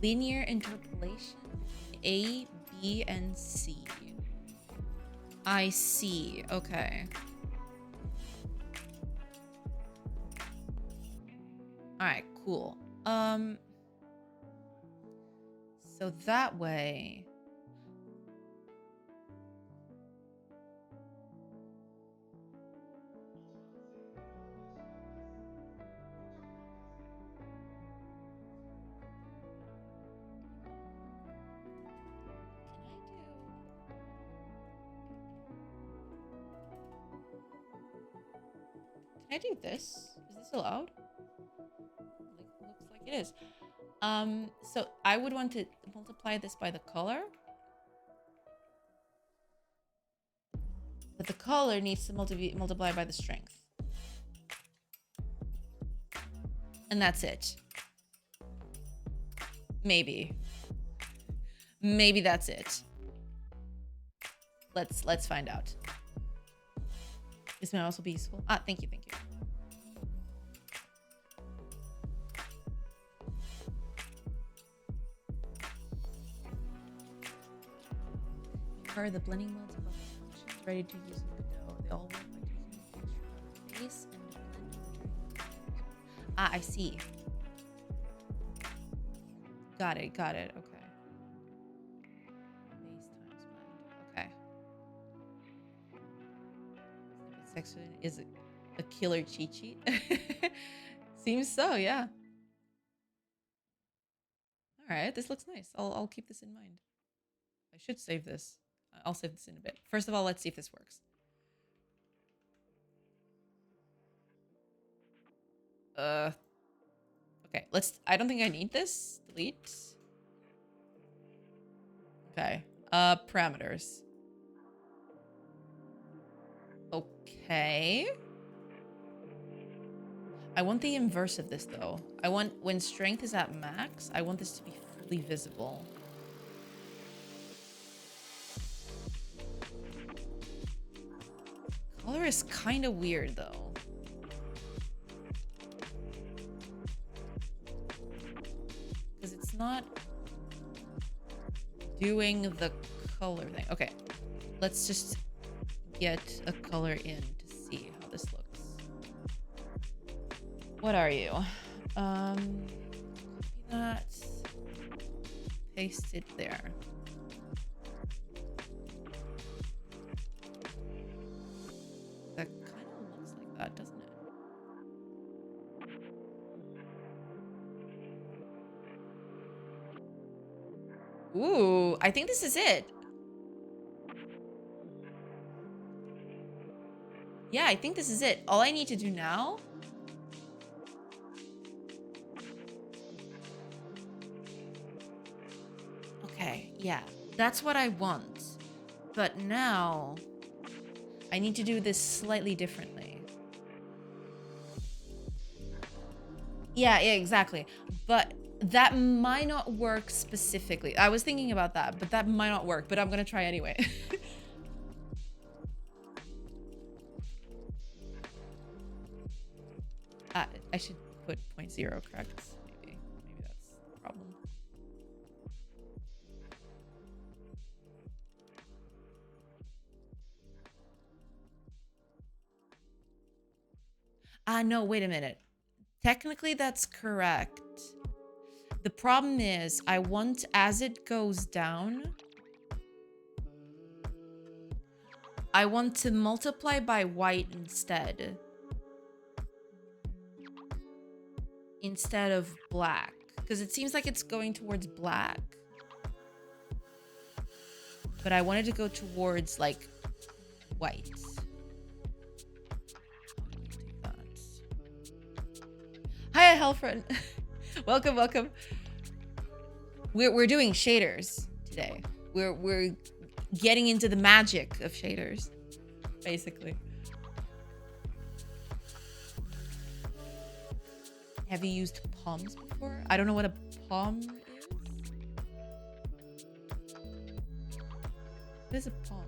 Linear interpolation. A, B, and C. I see. Okay. All right, cool. So that way. Can I do this? Is this allowed? Looks like it is. So I would want to multiply this by the color. But the color needs to multiply by the strength. And that's it. Maybe. Maybe that's it. Let's find out. This may also be useful. Ah, thank you, thank you. Are the blending modes above the functions ready to use in Godot? They all work by taking a picture of the face and blending. Ah, I see. Got it, got it. Okay. Base times blend. Okay. Section is a killer cheat sheet. Seems so, yeah. All right, this looks nice. I'll keep this in mind. I should save this. I'll save this in a bit. First of all, let's see if this works. Okay, I don't think I need this. Delete. Okay. Parameters. Okay. I want the inverse of this though. I want, when strength is at max, I want this to be fully visible. Color is kind of weird though. Because it's not doing the color thing. Okay, let's just get a color in to see how this looks. What are you? Copy that. Paste it there. That kind of looks like that, doesn't it? Ooh, I think this is it. Yeah, I think this is it. All I need to do now... Okay, yeah. That's what I want. But now... I need to do this slightly differently. Yeah, exactly. But that might not work specifically. I was thinking about that, but that might not work. But I'm gonna try anyway. I should put 0.0 correct. Maybe that's the problem. No, wait a minute. Technically, that's correct. The problem is, I want, as it goes down, I want to multiply by white instead. Instead of black. Because it seems like it's going towards black. But I wanted to go towards, like, white. Hiya, Hellfriend. Welcome, welcome. We're doing shaders today. We're getting into the magic of shaders, basically. Have you used palms before? I don't know what a palm is. What is a palm?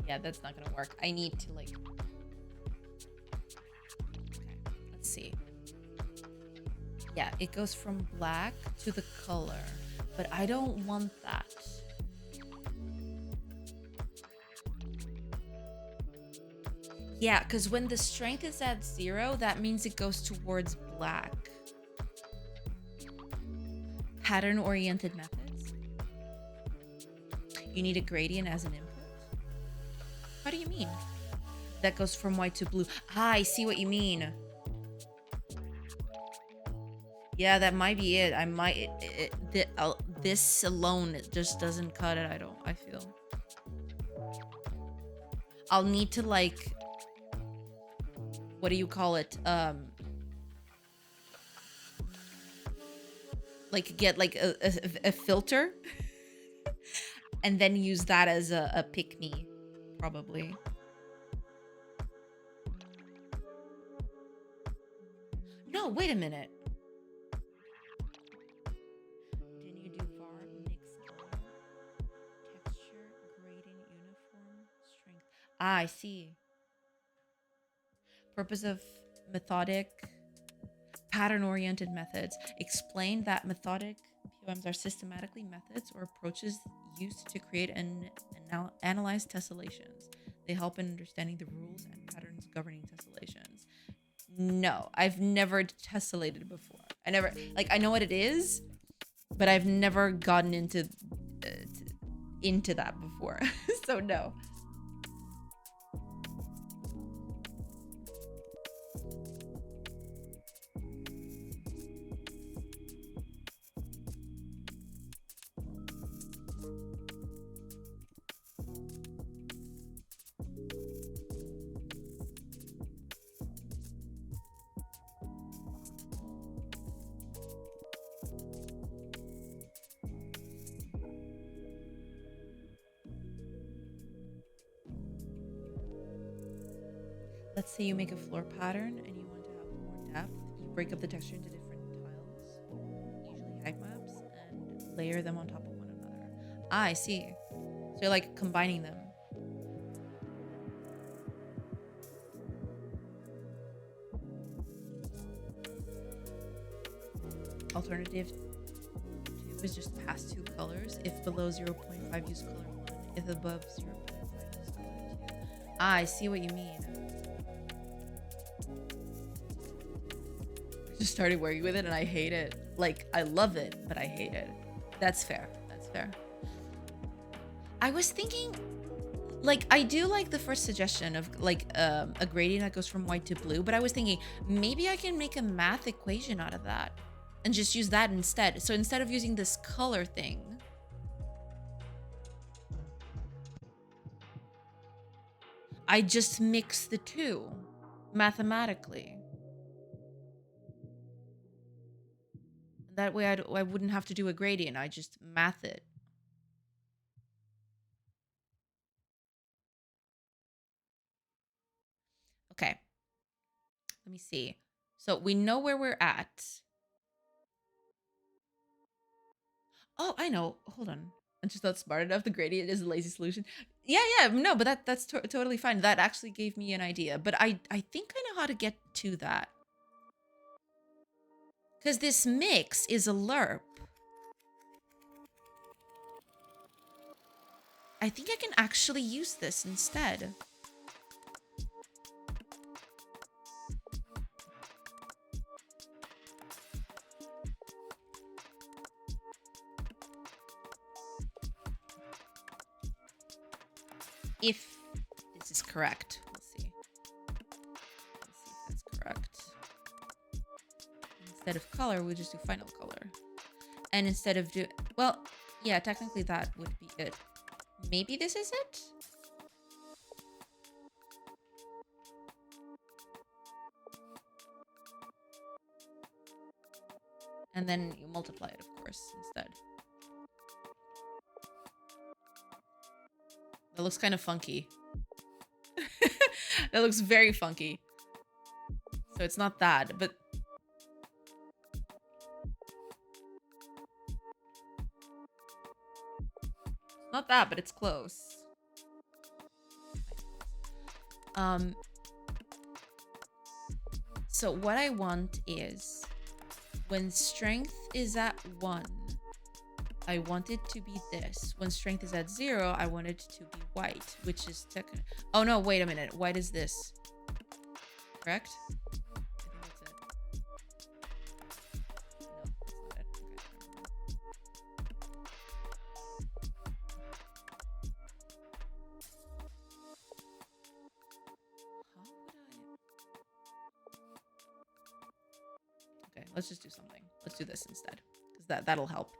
Yeah, that's not gonna work. I need to, like... Okay, let's see. Yeah, it goes from black to the color, but I don't want that. Yeah, because when the strength is at 0, that means it goes towards black. Pattern-oriented methods. You need a gradient as an input. How do you mean? That goes from white to blue. Ah, I see what you mean. Yeah, that might be it. I might... this alone, it just doesn't cut it, I feel. I'll need to, like... What do you call it? Like, get, like, a filter. And then use that as a pick-me. Probably. No, wait a minute. Didn't you do var mix color, texture, gradient, uniform, strength? Ah, I see. Purpose of methodic, pattern-oriented methods. Explain that methodic POMs are systematically methods or approaches used to create and analyze tessellations. They help in understanding the rules and patterns governing tessellations. No, I've never tessellated before. I never, like, I know what it is, but I've never gotten into that before. So no. Let's say you make a floor pattern and you want to have more depth. You break up the texture into different tiles, usually height maps, and layer them on top of one another. Ah, I see. So you're like combining them. Alternative 2 is just pass 2 colors. If below 0.5, use color 1. If above 0.5, use color 2. Ah, I see what you mean. I just started working with it and I hate it. Like, I love it, but I hate it. That's fair. That's fair. I was thinking, like, I do like the first suggestion of like a gradient that goes from white to blue, but I was thinking maybe I can make a math equation out of that and just use that instead. So instead of using this color thing, I just mix the two mathematically. That way I wouldn't have to do a gradient. I just math it. Okay. Let me see. So we know where we're at. Oh, I know. Hold on. I'm just not smart enough. The gradient is a lazy solution. Yeah, no, but that's totally fine. That actually gave me an idea. But I think I know how to get to that. Because this mix is a lerp. I think I can actually use this instead. If this is correct. We'll see. Let's see if that's correct. Instead of color, we'll just do final color. And instead of do... Well, yeah, technically that would be it. Maybe this is it? And then you multiply it, of course, instead. That looks kind of funky. That looks very funky. So it's not that, but... Not that, but it's close. So what I want is... When strength is at 1, I want it to be this. When strength is at 0, I want it to be white, which is technically... Oh no, wait a minute. White is this. Correct? I think that's it. No, that's not it. Okay, let's just do something. Let's do this instead, because that'll help.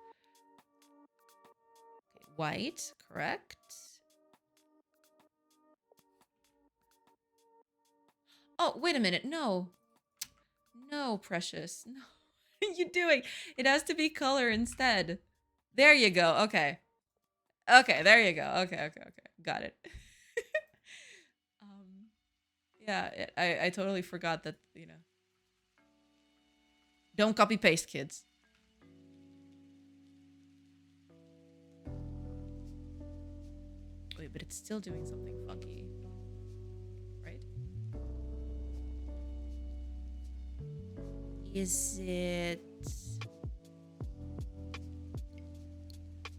Okay, white, correct. Oh, wait a minute. No. No, precious. No. What are you doing? It has to be color instead. There you go. Okay. Okay, there you go. Okay. Got it. Yeah, I totally forgot that, you know. Don't copy paste, kids. Wait, but it's still doing something funky. Right? Is it...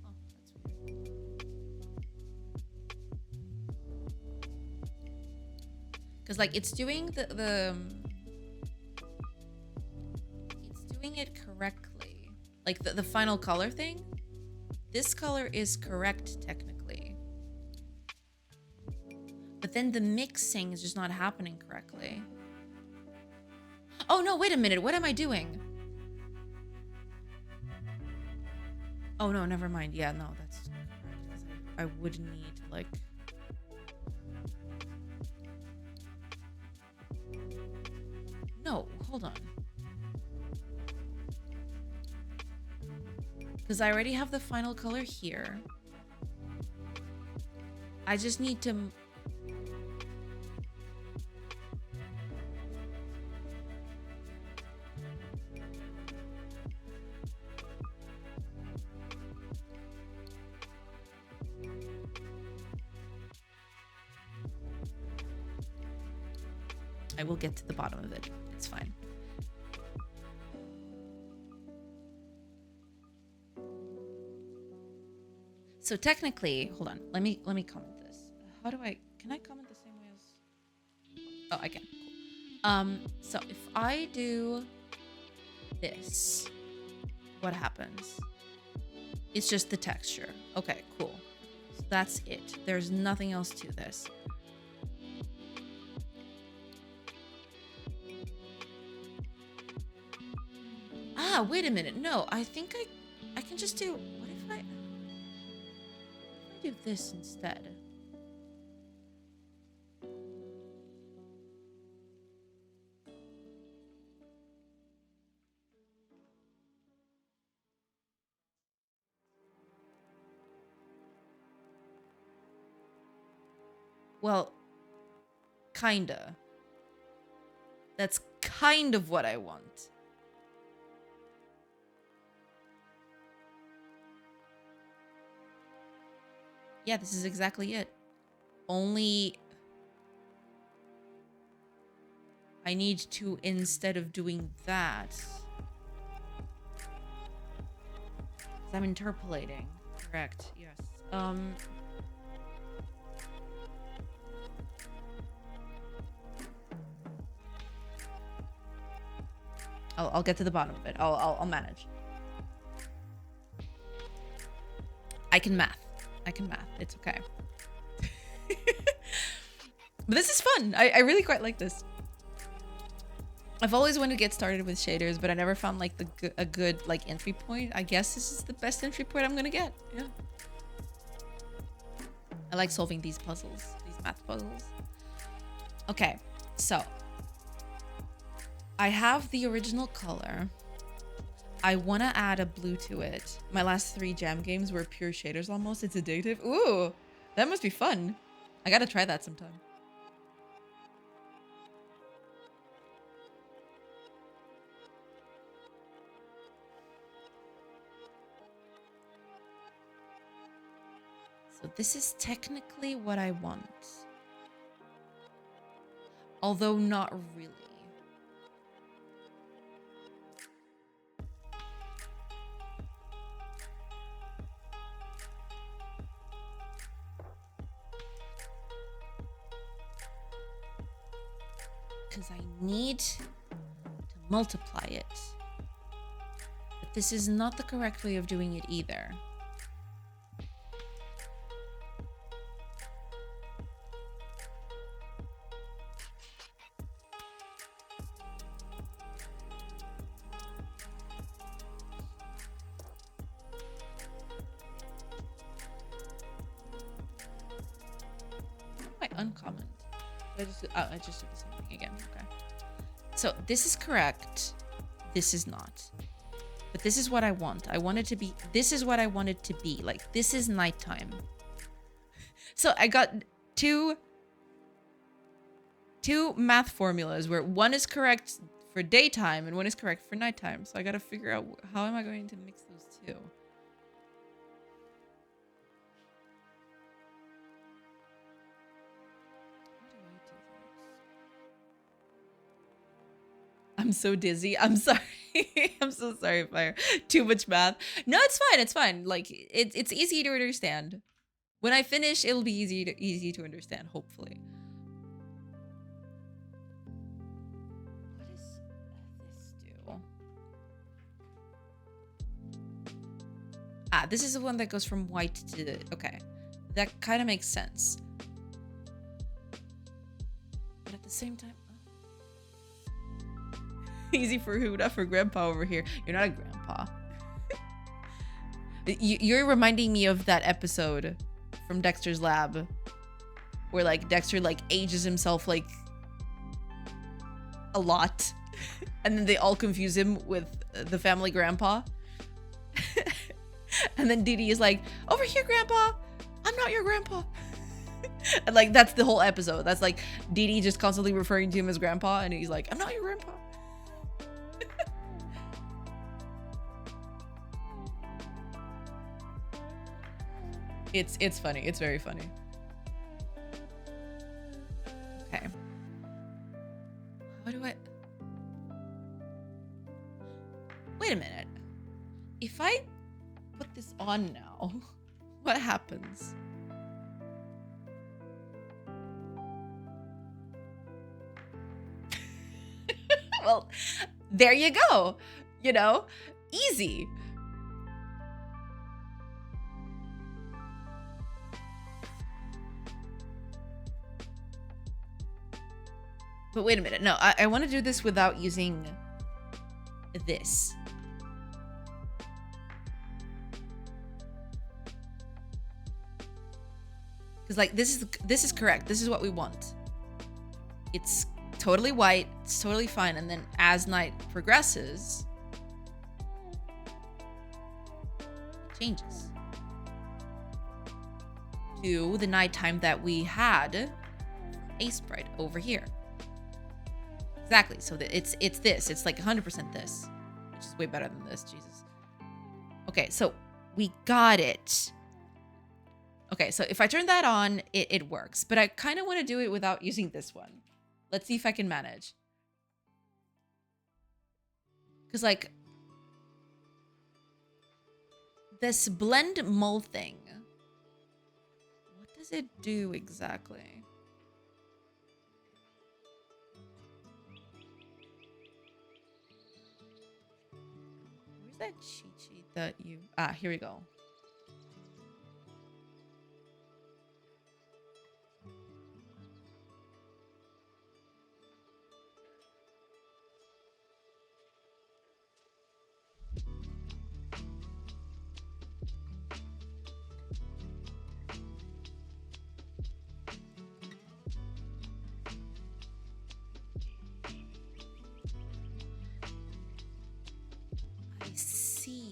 Oh, that's weird. Because, like, it's doing it's doing it correctly. Like, the final color thing. This color is correct, technically. But then the mixing is just not happening correctly. Oh, no, wait a minute. What am I doing? Oh, no, never mind. Yeah, no, that's correct. I would need, like... No, hold on. Because I already have the final color here. I just need to... I will get to the bottom of it. It's fine. So technically, hold on. Let me comment this. How do can I comment the same way as? Oh, I can. Cool. So if I do this, what happens? It's just the texture. Okay, cool. So that's it. There's nothing else to this. Ah, wait a minute. No, I think I can just do, what if I do this instead? Well, kinda. That's kind of what I want. Yeah, this is exactly it. Only I need to, instead of doing that, I'm interpolating. Correct, yes. I'll get to the bottom of it. I'll manage. I can math. It's okay. But this is fun. I really quite like this. I've always wanted to get started with shaders, but I never found like a good like entry point. I guess this is the best entry point I'm gonna get. Yeah. I like solving these puzzles, these math puzzles. Okay, so I have the original color. I want to add a blue to it. My last 3 jam games were pure shaders almost. It's addictive. Ooh, that must be fun. I gotta try that sometime. So this is technically what I want. Although not really. Because I need to multiply it. But this is not the correct way of doing it either. Uncommon. I just did the same thing again. Okay. So this is correct. This is not. But this is what I want. I want it to be. This is what I want it to be. Like, this is nighttime. So I got two math formulas where one is correct for daytime and one is correct for nighttime. So I got to figure out how am I going to mix those two. I'm so dizzy. I'm sorry. I'm so sorry, Fire. Too much math. No, it's fine. It's fine. Like it's easy to understand. When I finish, it'll be easy to understand, hopefully. What does this do? Ah, this is the one that goes from white to okay. That kind of makes sense. But at the same time, easy for who, not for grandpa over here. You're not a grandpa. You're reminding me of that episode from Dexter's Lab where like Dexter like ages himself like a lot and then they all confuse him with the family grandpa. And then Dee Dee is like, over here, grandpa. I'm not your grandpa. And like that's the whole episode. That's like Dee Dee just constantly referring to him as grandpa and he's like, I'm not your grandpa. It's funny. It's very funny. Okay. Wait a minute. If I put this on now, what happens? Well, there you go. You know, easy. But wait a minute. No, I want to do this without using this. Because like this is correct. This is what we want. It's totally white. It's totally fine. And then as night progresses, it changes to the nighttime that we had a sprite over here. Exactly. So that it's this. It's like 100% this, which is way better than this. Jesus. Okay, so we got it. Okay, so if I turn that on, it works. But I kind of want to do it without using this one. Let's see if I can manage. Because like this blend mull thing, what does it do exactly? Where's that cheat sheet that you... Ah, here we go. I see.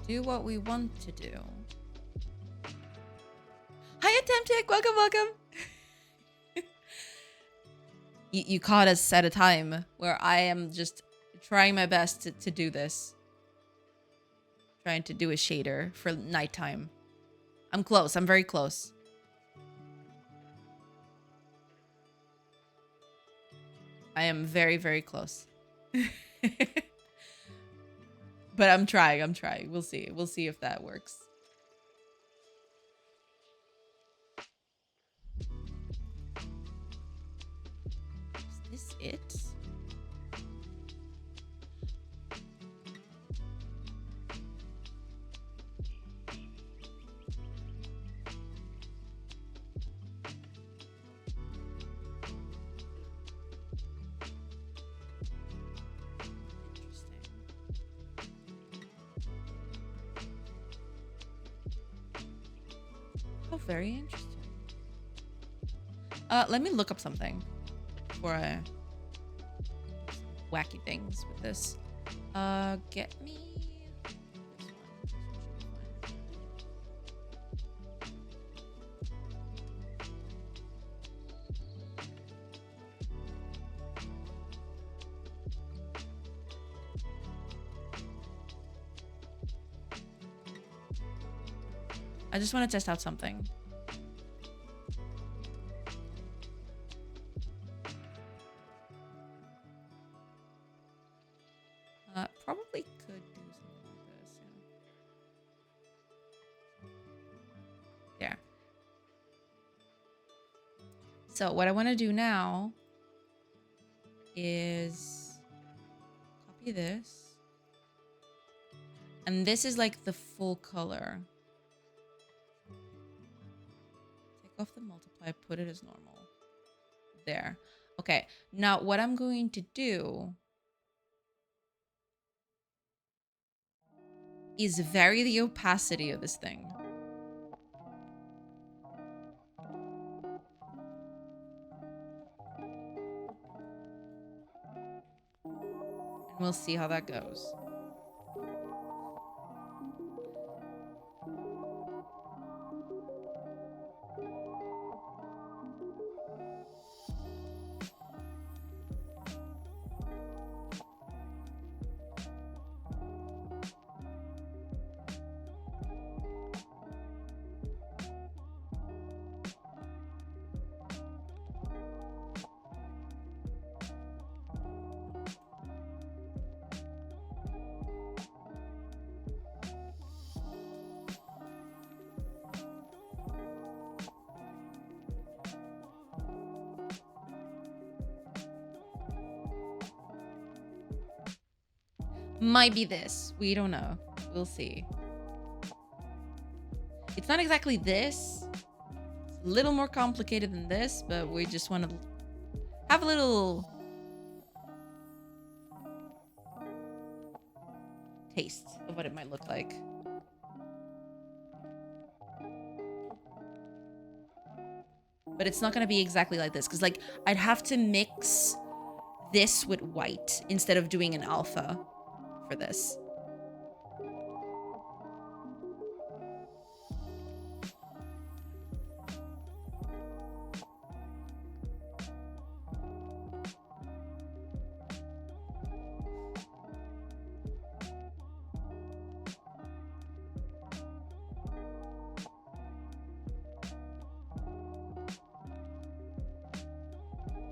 Do what we want to do. Hi, Attemptic. Welcome, welcome. You caught us at a time where I am just trying my best to do this. Trying to do a shader for nighttime. I'm close. I'm very close. I am very, very close. But I'm trying. I'm trying. We'll see. We'll see if that works. Is this it? Very interesting. Let me look up something before I do some wacky things with this. Get me this one. I just want to test out something. Probably could do something like this. Yeah. There. So what I want to do now is copy this. And this is like the full color. Take off the multiply, put it as normal. There. Okay. Now what I'm going to do is vary the opacity of this thing. And we'll see how that goes. Might be this. We don't know. We'll see. It's not exactly this. It's a little more complicated than this, but we just want to have a little taste of what it might look like. But it's not going to be exactly like this, because like I'd have to mix this with white instead of doing an alpha for this.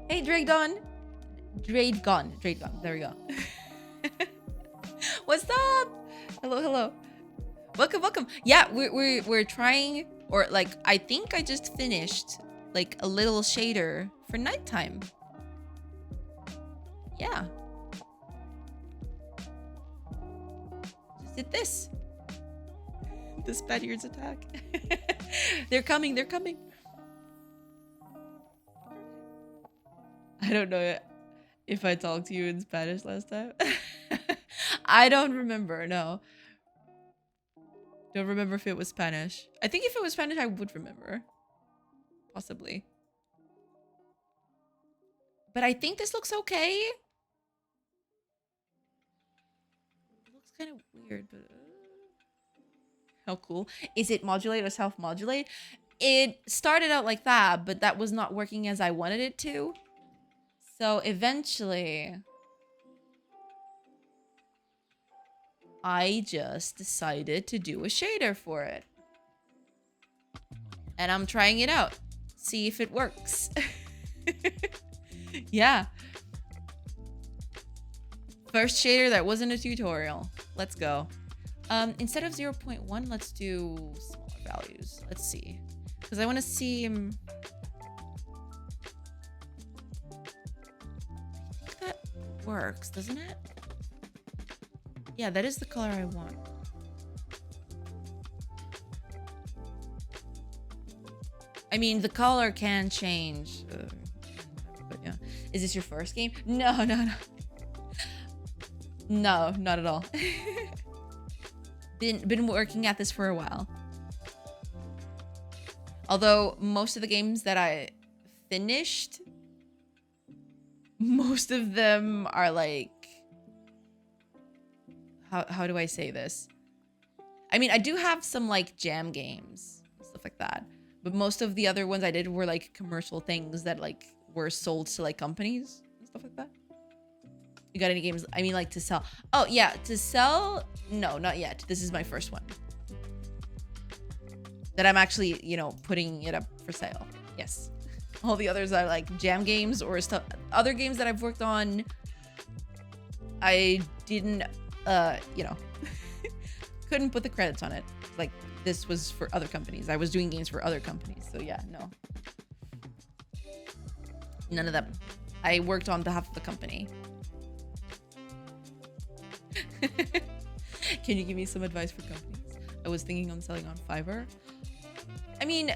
Hey, Dragon. Dragon. There we go. What's up? Hello. Welcome. Yeah, we're trying, or like I think I just finished like a little shader for nighttime. Yeah. Just did this. The Spaniards attack. They're coming. I don't know if I talked to you in Spanish last time. I don't remember, no. Don't remember if it was Spanish. I think if it was Spanish, I would remember. Possibly. But I think this looks okay. It looks kind of weird, but... How cool. Is it modulate or self-modulate? It started out like that, but that was not working as I wanted it to. So eventually, I just decided to do a shader for it. And I'm trying it out. See if it works. Yeah. First shader that wasn't a tutorial. Let's go. Instead of 0.1, let's do smaller values. Let's see. Because I want to see... works, doesn't it? Yeah, that is the color I want. I mean, the color can change. But yeah. Is this your first game? No. No, not at all. Been working at this for a while. Although most of the games that I finished, most of them are like, how do I say this? I mean, I do have some like jam games, stuff like that. But most of the other ones I did were like commercial things that like were sold to like companies and stuff like that. You got any games? I mean, like to sell. Oh yeah, to sell? No, not yet. This is my first one. That I'm actually, you know, putting it up for sale. Yes. All the others are like jam games or stuff. Other games that I've worked on, I didn't, you know, couldn't put the credits on it. Like this was for other companies. I was doing games for other companies. So yeah, no. None of them. I worked on behalf of the company. Can you give me some advice for companies? I was thinking on selling on Fiverr. I mean,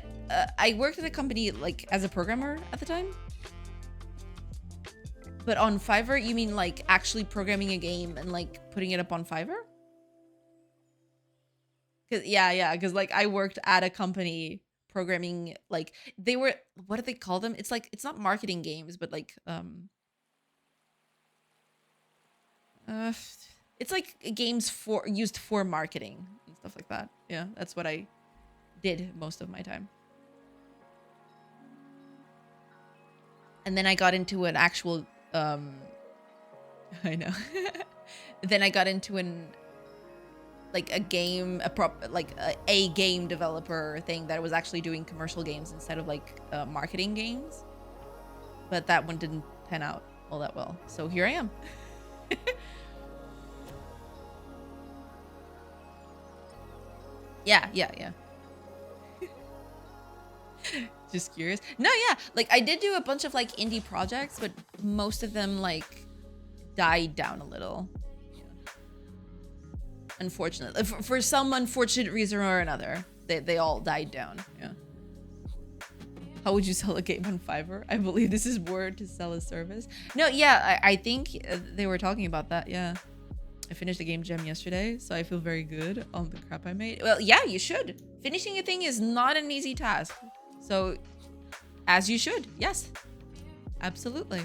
I worked at a company like as a programmer at the time. But on Fiverr, you mean like actually programming a game and like putting it up on Fiverr? Cause yeah, because like I worked at a company programming like they were what do they call them? It's like it's not marketing games, but like uh it's like games for used for marketing and stuff like that. Yeah, that's what I did most of my time. And then I got into an actual I know. Then I got into an like a game a prop like a game developer thing that was actually doing commercial games instead of like marketing games, but that one didn't pan out all that well, so here I am. Yeah. Just curious. No, yeah, like I did do a bunch of like indie projects, but most of them like died down a little, unfortunately, for some unfortunate reason or another. They all died down. Yeah. How would you sell a game on Fiverr? I believe this is more to sell a service. No, yeah, I think they were talking about that. Yeah. I finished the game jam yesterday, so I feel very good on the crap I made. Well, yeah, you should. Finishing a thing is not an easy task. So, as you should. Yes. Absolutely.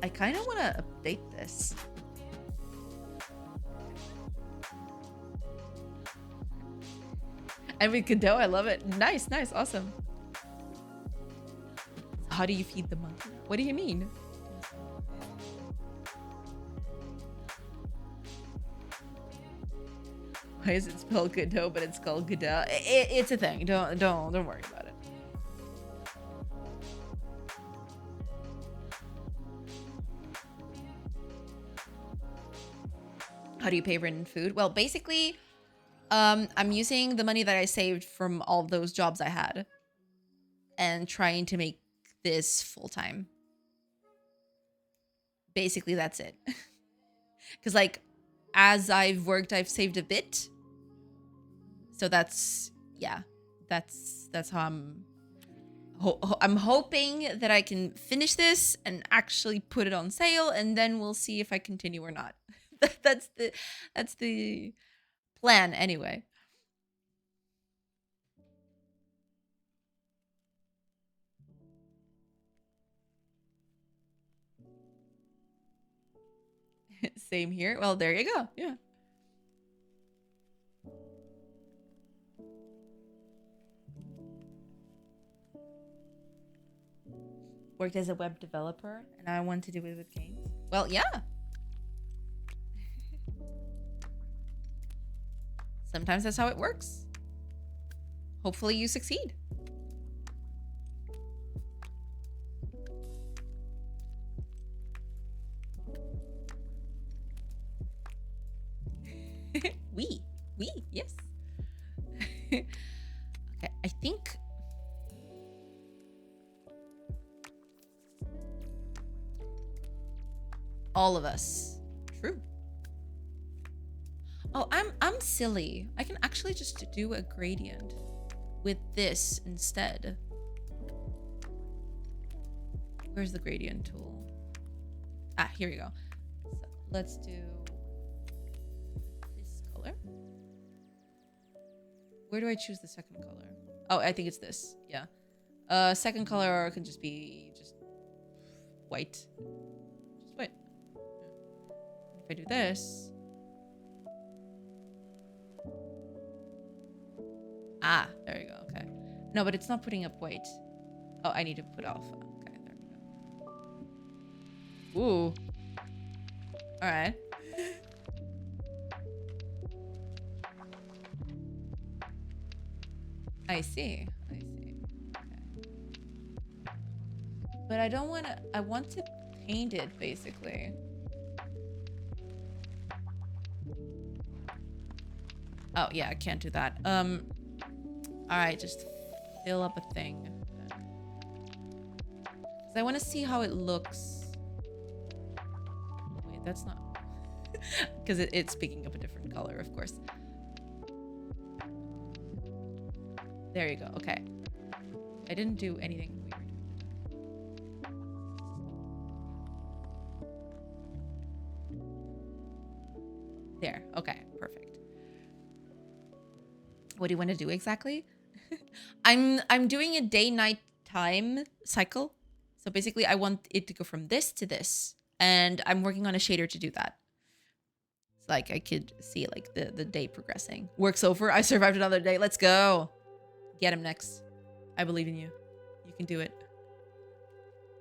I kind of want to update this. I mean, Godot, I love it. Nice, awesome. How do you feed the monkey? What do you mean? Why is it spelled Godot, but it's called Godot? It's a thing. Don't worry about it. How do you pay rent and food? Well, basically, I'm using the money that I saved from all those jobs I had and trying to make this full time. Basically, that's it. Because like, as I've worked, I've saved a bit. So that's, yeah, that's how I'm hoping that I can finish this and actually put it on sale, and then we'll see if I continue or not. that's the plan anyway. Same here. Well, there you go. Yeah. Worked as a web developer and I want to do it with games. Well, yeah. Sometimes that's how it works. Hopefully you succeed. we, yes. Okay, I think all of us. True. Oh, I'm silly. I can actually just do a gradient with this instead. Where's the gradient tool? Ah, here we go. So let's do this color. Where do I choose the second color? Oh, I think it's this. Yeah. Second color can just be just white. Just white. If I do this. Ah, there you go. Okay. No, but it's not putting up white. Oh, I need to put alpha. Okay, there we go. Ooh. All right. I see. Okay. But I don't want to. I want to paint it basically. Oh yeah, I can't do that. All right, just fill up a thing. Because I want to see how it looks. Wait, that's not... Because it's picking up a different color, of course. There you go. Okay. I didn't do anything weird. There. Okay. Perfect. What do you want to do exactly? I'm doing a day-night time cycle. So basically, I want it to go from this to this. And I'm working on a shader to do that. It's like I could see like the day progressing. Work's over. I survived another day. Let's go. Get him next. I believe in you. You can do it.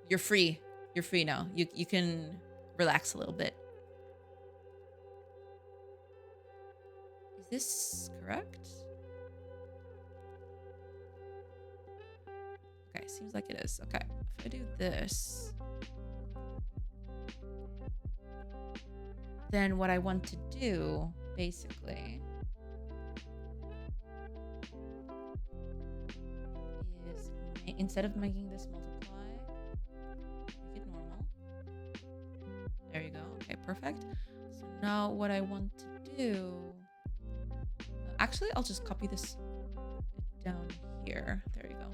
You're free. You're free now. You can relax a little bit. Is this correct? Okay, seems like it is. Okay, if I do this, then what I want to do, basically, is instead of making this multiply, make it normal. There you go. Okay, perfect. So now what I want to do, actually, I'll just copy this down here. There you go.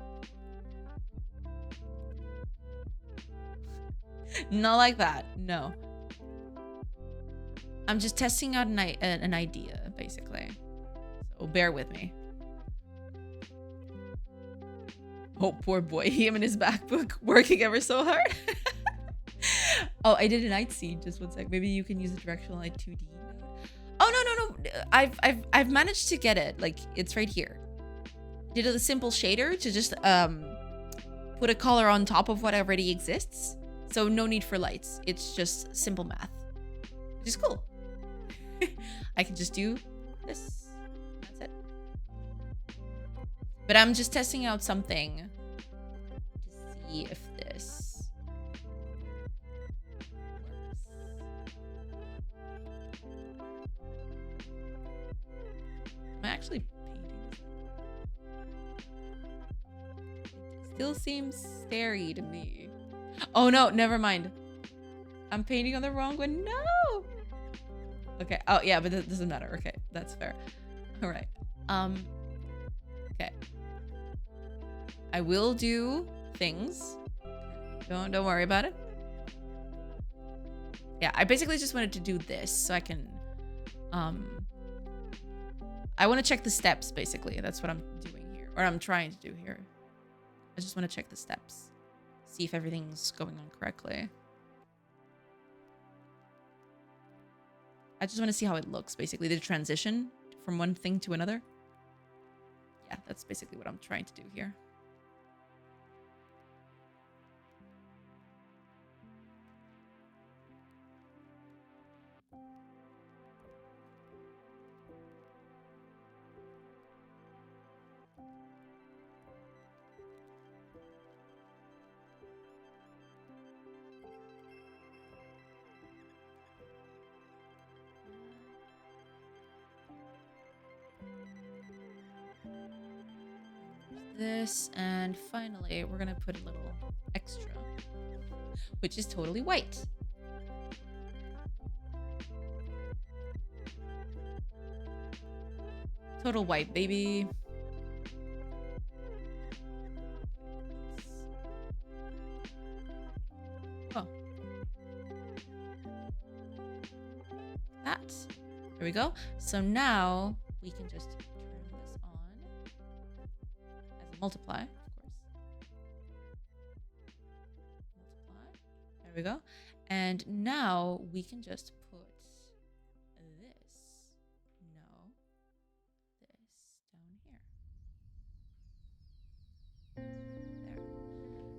Not like that. No. I'm just testing out an idea, basically. So bear with me. Oh, poor boy. Him and his MacBook working ever so hard. Oh, I did a night seed. Just one sec. Maybe you can use the directional light 2D. Oh, no. I've managed to get it. Like, it's right here. Did a simple shader to just put a color on top of what already exists. So no need for lights. It's just simple math, which is cool. I can just do this. That's it. But I'm just testing out something to see if this works. Am I actually painting? It still seems starry to me. Oh no, never mind. I'm painting on the wrong one. No. Okay. Oh yeah, but that doesn't matter. Okay, that's fair. All right. Okay. I will do things. Don't worry about it. Yeah, I basically just wanted to do this so I can I want to check the steps basically. That's what I'm doing here, or I'm trying to do here. I just want to check the steps. See if everything's going on correctly. I just want to see how it looks, basically. The transition from one thing to another. Yeah, that's basically what I'm trying to do here. This, and finally we're gonna put a little extra, which is totally white. Total white, baby. Oh, that. There we go. So now we can just multiply, of course. Multiply. There we go. And now we can just put this, this down here. There.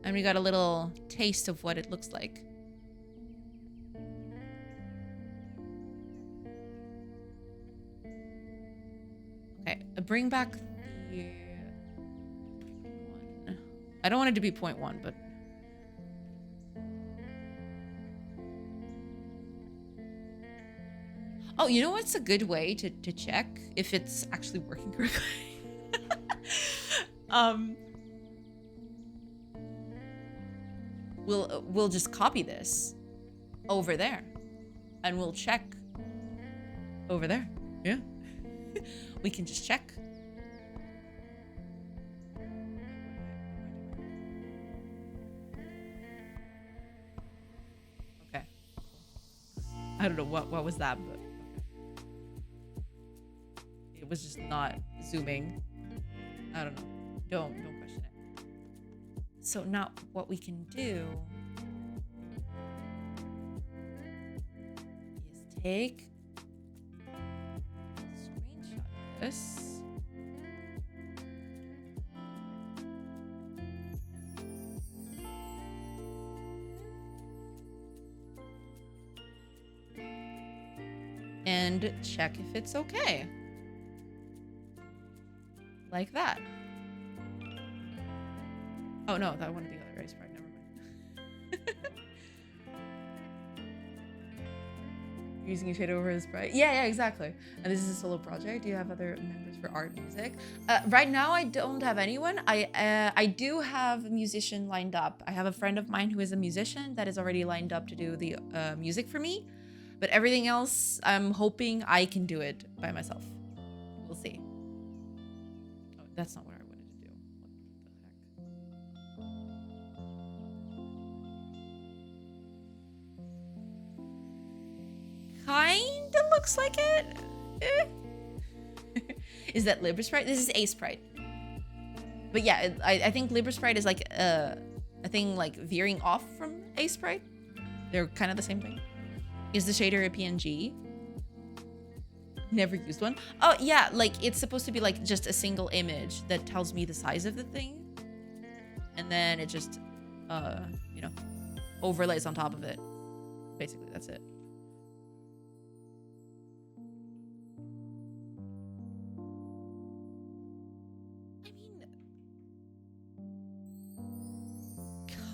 And we got a little taste of what it looks like. Okay, bring back the... I don't want it to be 0.1, but... Oh, you know what's a good way to check if it's actually working correctly? we'll just copy this over there, and we'll check over there. Yeah. We can just check. Okay. I don't know what was that, but it was just not zooming. I don't know. Don't question it. So now what we can do is take a screenshot of this. And check if it's okay. Like that. Oh no, that wouldn't be the other race part. Never mind. Using a shader over his sprite. Yeah, exactly. And this is a solo project. Do you have other members for art music? Right now, I don't have anyone. I do have a musician lined up. I have a friend of mine who is a musician that is already lined up to do the music for me. But everything else, I'm hoping I can do it by myself. We'll see. Oh, that's not what I wanted to do. What the heck? Kinda looks like it. Is that Libra Sprite? This is A Sprite. But yeah, I think Libra Sprite is like a thing like veering off from A Sprite. They're kind of the same thing. Is the shader a PNG? Never used one. Oh yeah, like it's supposed to be like just a single image that tells me the size of the thing. And then it just, you know, overlays on top of it. Basically, that's it.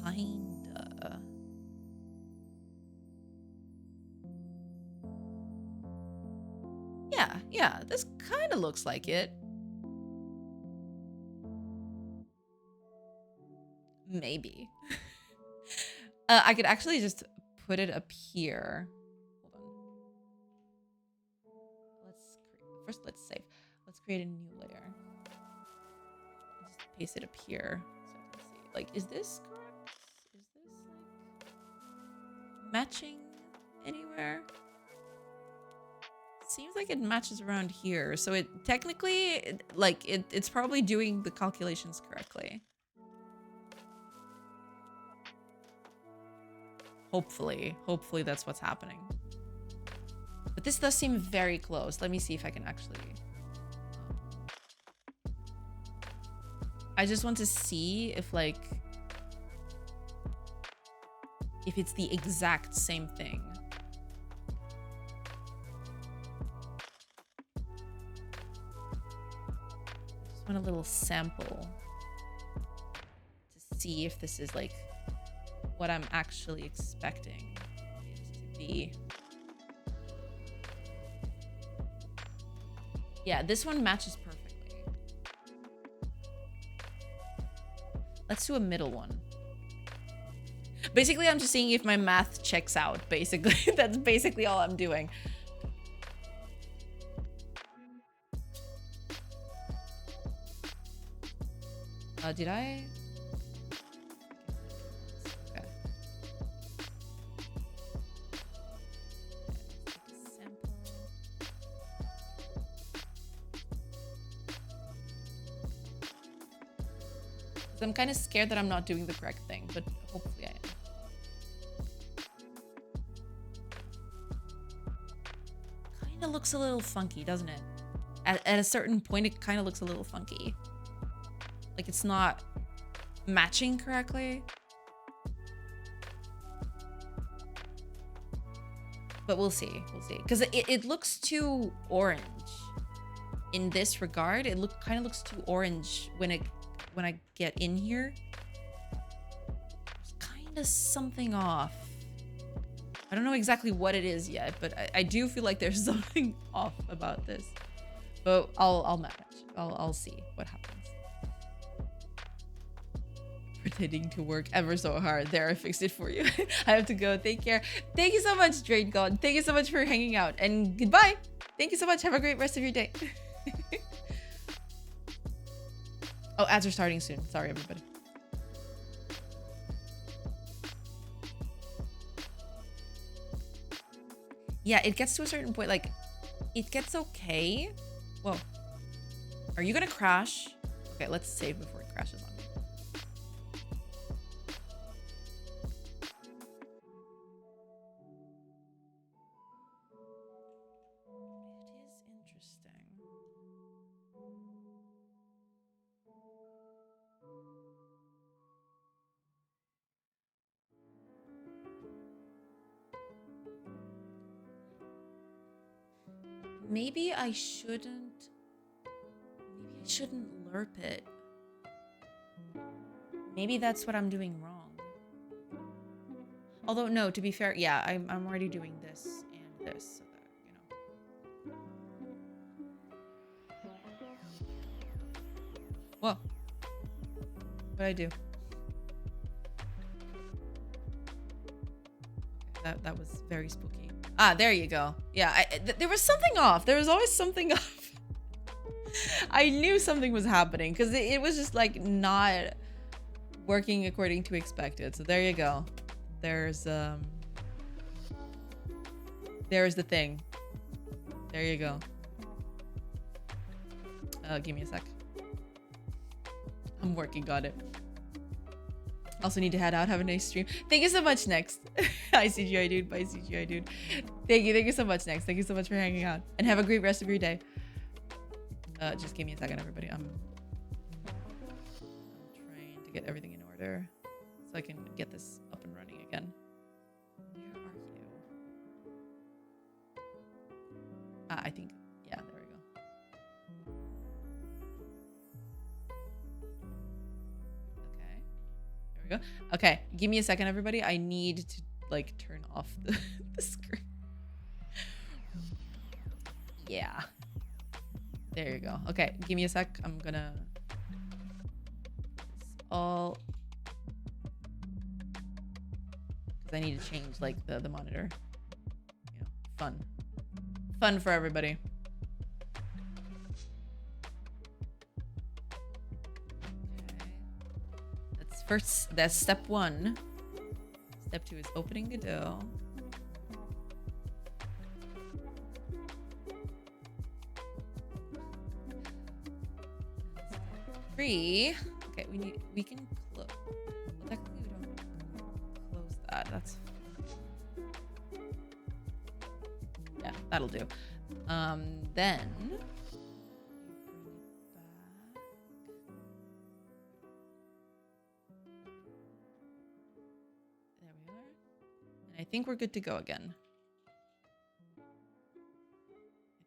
I mean, kinda. Yeah, this kind of looks like it. Maybe. I could actually just put it up here. Hold on. Let's save. Let's create a new layer. Just paste it up here so I can see. Like, is this correct? Is this like matching anywhere? Seems like it matches around here, so it technically, like, it's probably doing the calculations correctly. Hopefully that's what's happening. But this does seem very close. Let me see if I can actually. I just want to see if, like, if it's the exact same thing. Want a little sample to see if this is like what I'm actually expecting it to be. Yeah, this one matches perfectly. Let's do a middle one. Basically, I'm just seeing if my math checks out, basically. That's basically all I'm doing. Did I? Okay. So I'm kind of scared that I'm not doing the correct thing, but hopefully I am. Kind of looks a little funky, doesn't it? At a certain point, it kind of looks a little funky. Like it's not matching correctly. But we'll see. We'll see. Because it looks too orange. In this regard, it kind of looks too orange when I get in here. There's kind of something off. I don't know exactly what it is yet, but I do feel like there's something off about this. But I'll manage. I'll see what happens. pretending to work ever so hard. There, I fixed it for you. I have to go. Take care. Thank you so much, Drain God. Thank you so much for hanging out. And goodbye. Thank you so much. Have a great rest of your day. Oh, ads are starting soon. Sorry, everybody. Yeah, it gets to a certain point. Like, it gets okay. Whoa. Are you gonna crash? Okay, let's save before it crashes on me. It is interesting. Maybe I shouldn't lerp it. Maybe that's what I'm doing wrong. Although no, to be fair, yeah, I'm already doing this and this, so that, you know. Whoa. What'd I do? Okay, that was very spooky. Ah, there you go. Yeah, there was something off. There was always something off. I knew something was happening because it was just like not working according to expected. So there you go. There's the thing. There you go. Give me a sec. I'm working on it. Also need to head out. Have a nice stream. Thank you so much, Next. Hi, CGI dude. Bye, CGI dude. Thank you so much, Next. Thank you so much for hanging out. And have a great rest of your day. Just give me a second, everybody. I'm trying to get everything in order so I can get this up and running again. Where are you? I think, yeah, there we go. Okay, there we go. Okay, give me a second, everybody. I need to like turn off the screen. Yeah. There you go. Okay, give me a sec. I'm gonna all because I need to change like the monitor. You know, fun for everybody. Okay. That's step 1. Step 2 is opening Godot. Okay, we can close. Well, technically we don't close that. That's yeah, that'll do. Then there we are. And I think we're good to go again. I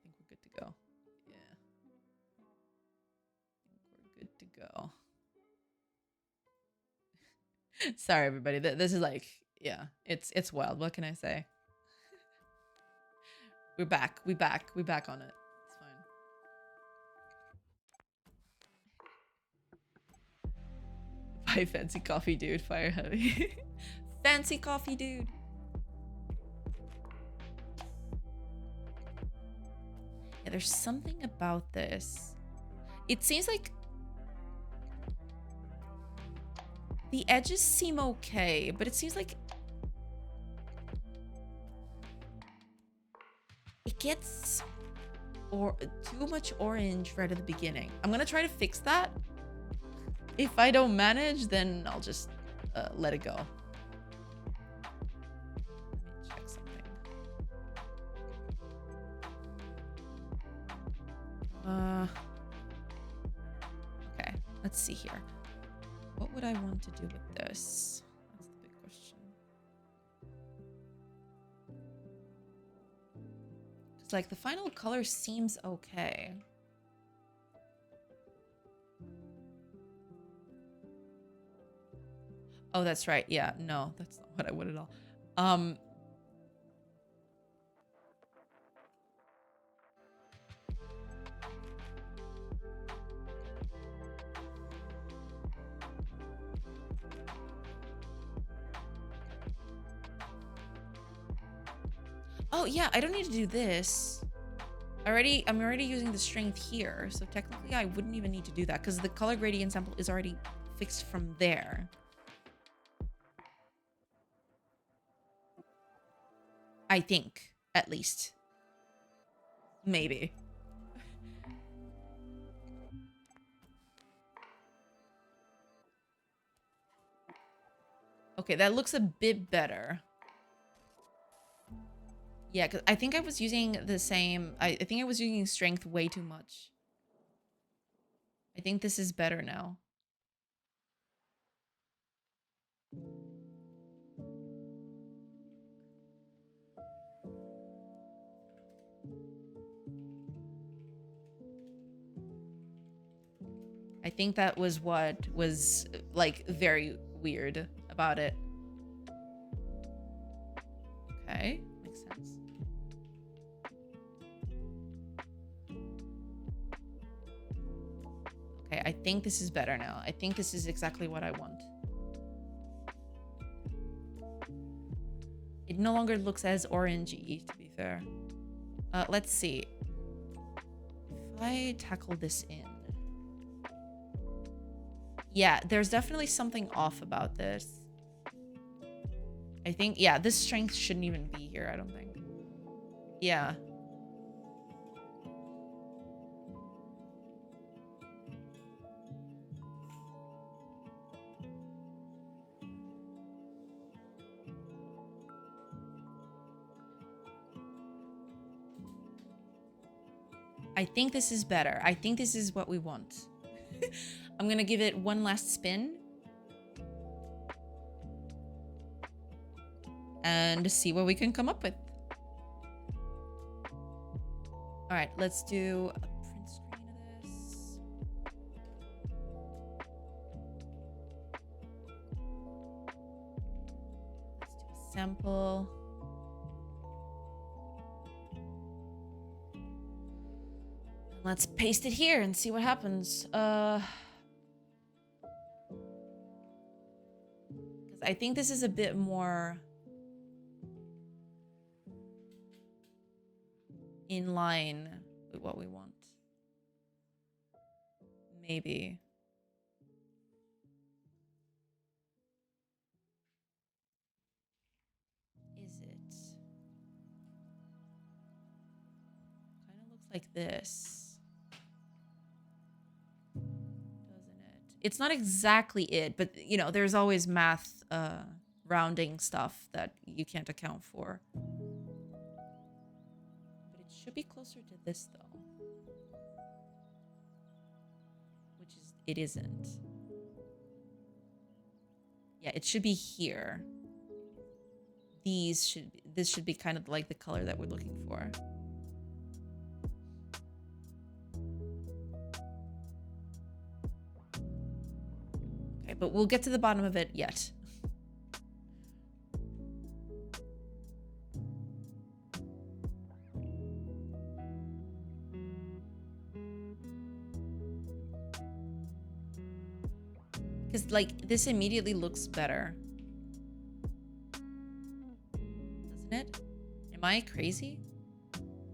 think we're good to go. Yeah. We're good to go. Sorry, everybody. This is like, yeah, it's wild. What can I say? We're back. We back on it. It's fine. Bye, fancy coffee dude. Fire heavy. Fancy coffee dude. Yeah, there's something about this. It seems like the edges seem okay, but it seems like it gets too much orange right at the beginning. I'm gonna try to fix that. If I don't manage, then I'll just let it go. Let me check something. Okay, let's see here. What would I want to do with this? That's the big question. It's like the final color seems okay. Oh, that's right. Yeah, no, that's not what I would at all. Oh yeah, I don't need to do this. I'm already using the strength here, so technically I wouldn't even need to do that because the color gradient sample is already fixed from there. I think, at least. Maybe. Okay, that looks a bit better. Yeah, because I think I was using the same... I think I was using strength way too much. I think this is better now. I think that was what was, like, very weird about it. Okay, makes sense. Okay, I think this is better now. I think this is exactly what I want. It no longer looks as orangey, to be fair. Let's see. If I tackle this in... Yeah, there's definitely something off about this. I think, yeah, this strength shouldn't even be here, I don't think. Yeah. I think this is better. I think this is what we want. I'm gonna give it one last spin. And see what we can come up with. All right, let's do a print screen of this. Let's do a sample. And let's paste it here and see what happens. Because I think this is a bit more in line with what we want. Maybe. Is it? Kind of looks like this. Doesn't it? It's not exactly it, but you know, there's always math rounding stuff that you can't account for. But it should be closer to this though. Which is, it isn't. Yeah, it should be here. This should be kind of like the color that we're looking for. Okay, but we'll get to the bottom of it yet. Because, like, this immediately looks better. Doesn't it? Am I crazy?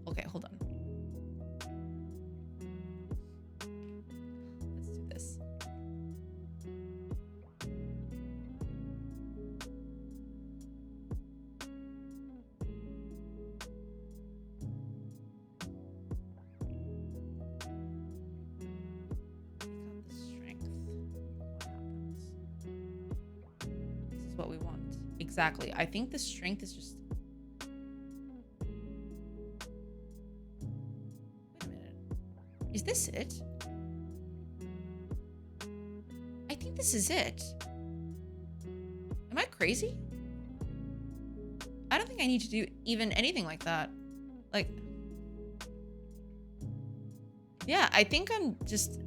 Okay, hold on. Let's do this. What we want. Exactly. I think the strength is just... Wait a minute. Is this it? I think this is it. Am I crazy? I don't think I need to do even anything like that. Like... Yeah, I think I'm just...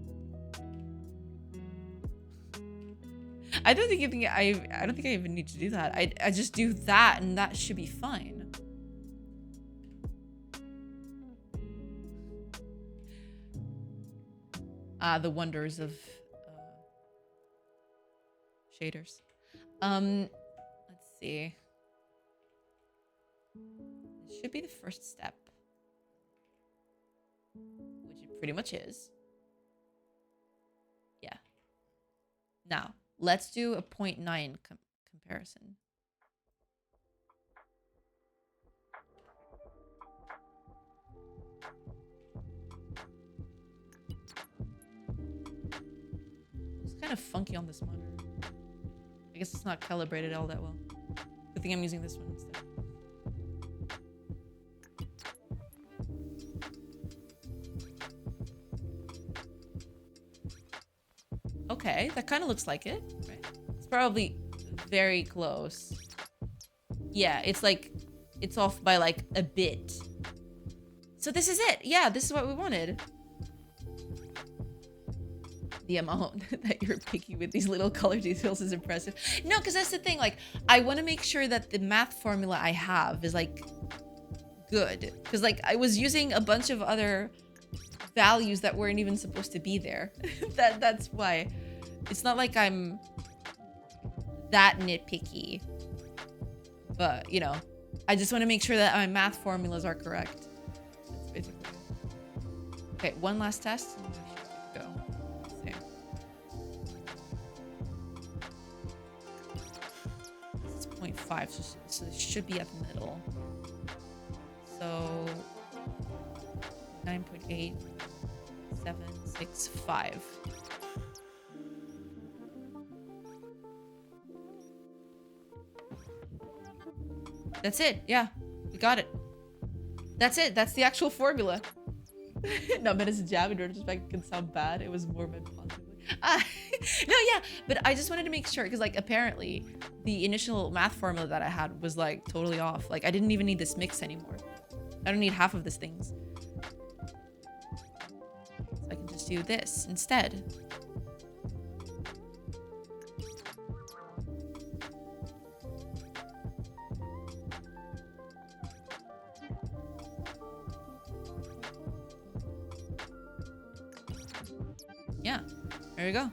I don't think I even need to do that. I just do that and that should be fine. The wonders of shaders. Let's see. This should be the first step, which it pretty much is. Yeah. Now, let's do a 0.9 comparison. It's kind of funky on this monitor. I guess it's not calibrated all that well. Good thing I'm using this one instead. Okay, that kind of looks like it. Right. It's probably very close. Yeah, it's like, it's off by like a bit. So this is it. Yeah, this is what we wanted. The amount that you're picky with these little color details is impressive. No, because that's the thing. Like, I want to make sure that the math formula I have is like good. Because like I was using a bunch of other values that weren't even supposed to be there. That's why. It's not like I'm that nitpicky. But, you know, I just want to make sure that my math formulas are correct. That's basically it. Okay, one last test. And we should go. Let's see. This is 0.5, so it should be at the middle. So 9.8, 7, 6, 5. That's it. Yeah, we got it. That's it. That's the actual formula. No, but as a jab in retrospect, it can sound bad. It was more meant positively. No, yeah, but I just wanted to make sure because, like, apparently the initial math formula that I had was like totally off. Like, I didn't even need this mix anymore. I don't need half of these things. So I can just do this instead. Yeah, there we go.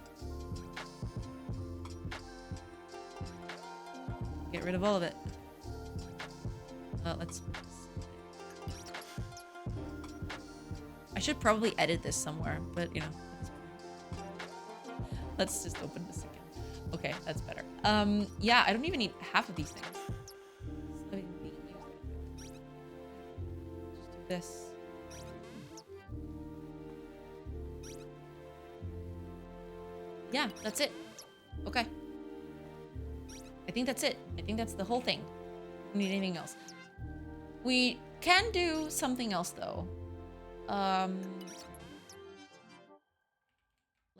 Get rid of all of it. Let's... I should probably edit this somewhere, but you know. Let's just open this again. Okay, that's better. Yeah, I don't even need half of these things. Just do this. Yeah, that's it. Okay. I think that's it. I think that's the whole thing. Don't need anything else. We can do something else though.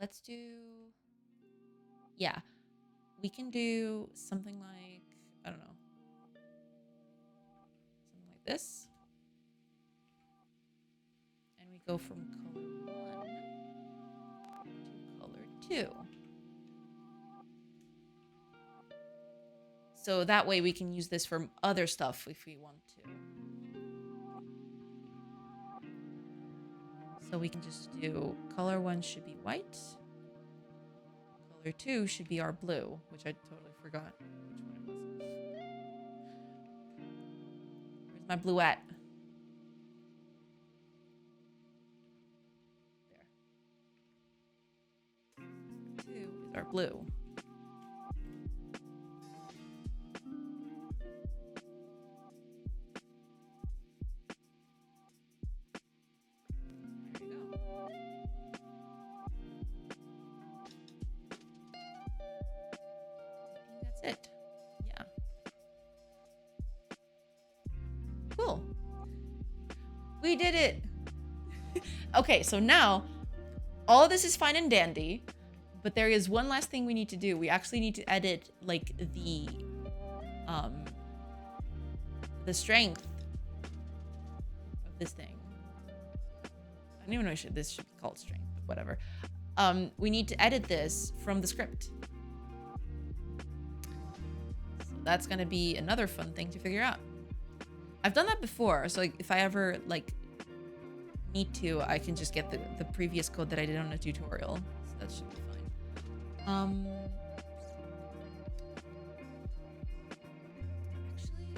Let's do... Yeah. We can do something like... I don't know. Something like this. And we go from color 1 to color 2. So that way we can use this for other stuff if we want to. So we can just do color 1 should be white. Color 2 should be our blue, which I totally forgot which one it was. Where's my blue at? There. 2 is our blue. It. Yeah. Cool. We did it. Okay, so now all this is fine and dandy, but there is one last thing we need to do. We actually need to edit like the strength of this thing. I don't even know if this should be called strength, but whatever. We need to edit this from the script. That's gonna be another fun thing to figure out. I've done that before, so like if I ever like need to, I can just get the previous code that I did on a tutorial. So that should be fine. Actually,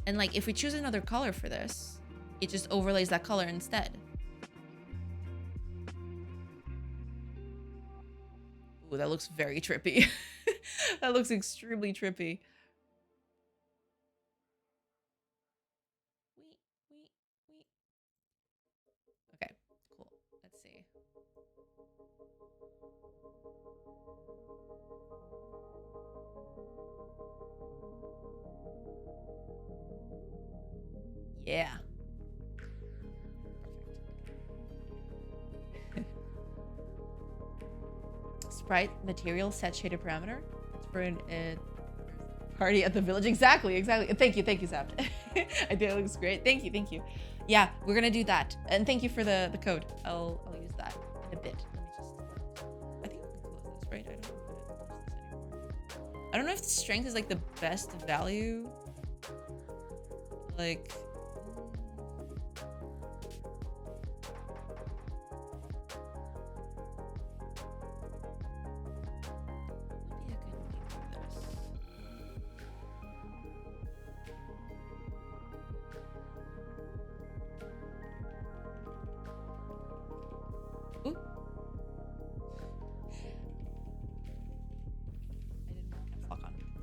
And like if we choose another color for this, it just overlays that color instead. Ooh, that looks very trippy. That looks extremely trippy. Okay, cool. Let's see. Yeah. Sprite material set shader parameter. It's for an party at the village. Exactly. Thank you, Zapt. I think it looks great. Thank you. Yeah, we're gonna do that. And thank you for the code. I'll use that in a bit. Let me just. I think we can close this, right? I don't know if the strength is like the best value. Like.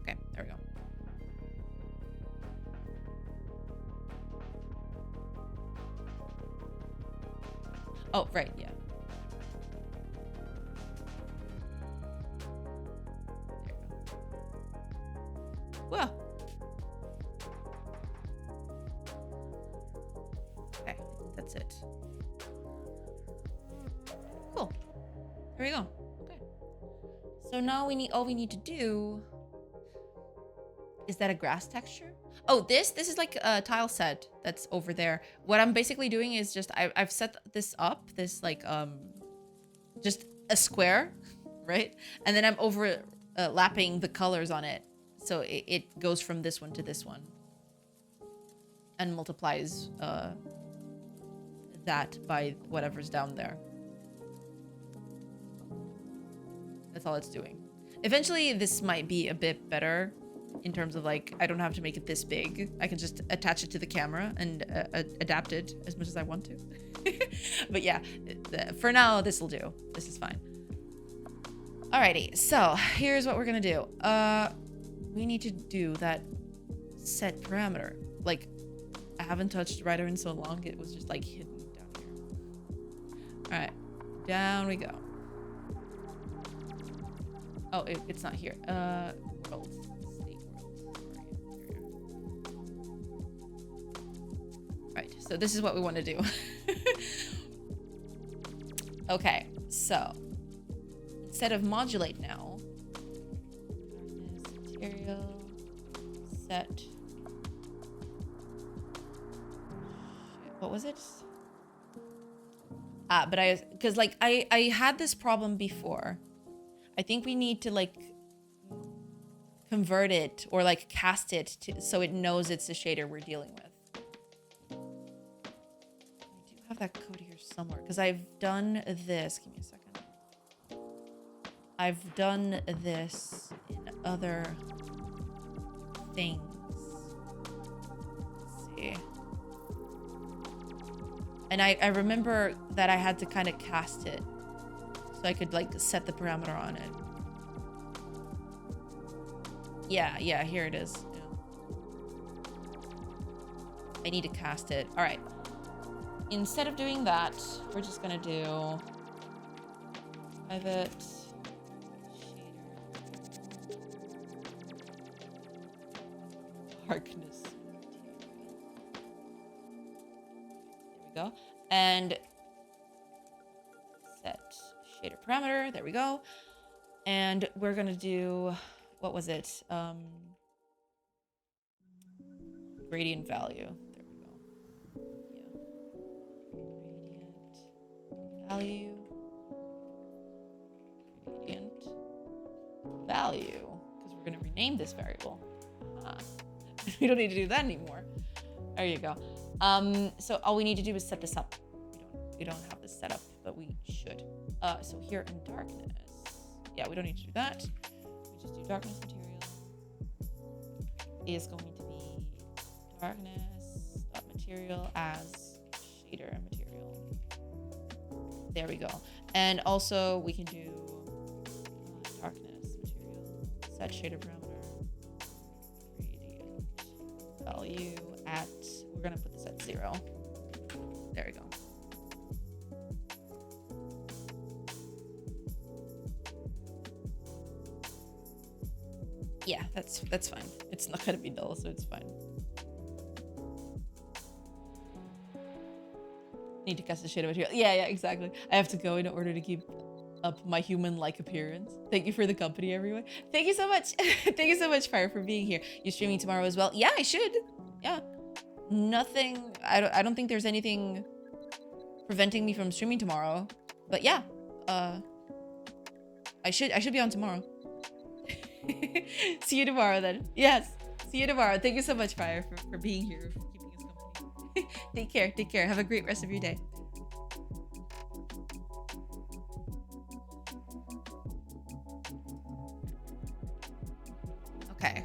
Okay, there we go. Oh, right, yeah. Well. Okay, I think that's it. Cool. There we go. Okay. So now all we need to do. Is that a grass texture? Oh, this is like a tile set that's over there. What I'm basically doing is just I've set this up, this like just a square, right? And then I'm overlapping the colors on it, so it goes from this one to this one, and multiplies that by whatever's down there. That's all it's doing. Eventually, this might be a bit better. In terms of like, I don't have to make it this big. I can just attach it to the camera and adapt it as much as I want to. But yeah, for now, this will do. This is fine. Alrighty, so here's what we're gonna do. We need to do that set parameter. Like, I haven't touched Rider in so long, it was just like hidden down here. Alright, down we go. Oh, it's not here. World. Right, so this is what we want to do. Okay, so instead of modulate now, material set. What was it? But because like I had this problem before. I think we need to like convert it or like cast it so it knows it's the shader we're dealing with. Have that code here somewhere because I've done this. Give me a second. I've done this in other things. Let's see. And I remember that I had to kind of cast it so I could like set the parameter on it. Yeah, here it is. Yeah. I need to cast it. All right. Instead of doing that, we're just gonna do private shader darkness. There we go. And set shader parameter. There we go. And we're gonna do, what was it? Gradient value. Value, gradient value, because we're going to rename this variable. We don't need to do that anymore. There you go. So all we need to do is set this up. We don't have this set up, but we should. So here in darkness, yeah, we don't need to do that. We just do darkness material is going to be darkness dot material as shader material. There we go. And also we can do darkness material set shader parameter gradient value at, we're gonna put this at 0. There we go. Yeah, that's fine. It's not gonna be dull, so it's fine. Need to cast a shade of material. Yeah, exactly. I have to go in order to keep up my human-like appearance. Thank you for the company, everyone. Thank you so much. Thank you so much, Fire, for being here. You streaming tomorrow as well? Yeah, I should. Yeah. Nothing. I don't think there's anything preventing me from streaming tomorrow. But yeah. I should be on tomorrow. See you tomorrow then. Yes. See you tomorrow. Thank you so much, Fire, for being here, for keeping us company. Take care. Take care. Have a great rest of your day. Okay.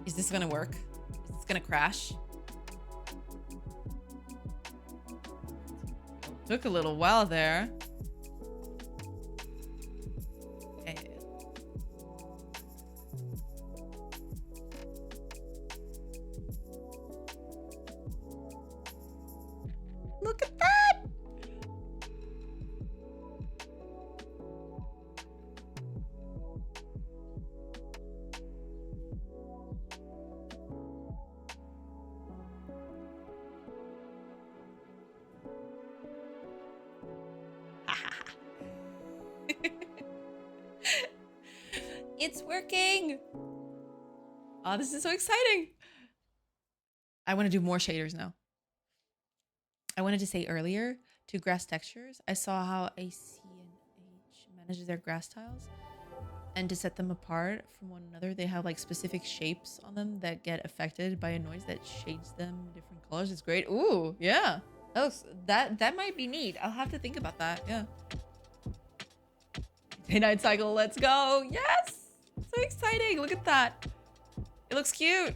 Is this gonna work? Is this gonna crash? Took a little while there. Look at that! It's working! Oh, this is so exciting! I want to do more shaders now. I wanted to say earlier, to grass textures, I saw how a C and H manages their grass tiles. And to set them apart from one another, they have like specific shapes on them that get affected by a noise that shades them different colors. It's great. Ooh, yeah. That might be neat. I'll have to think about that. Yeah. Day-night cycle, let's go. Yes! So exciting. Look at that. It looks cute.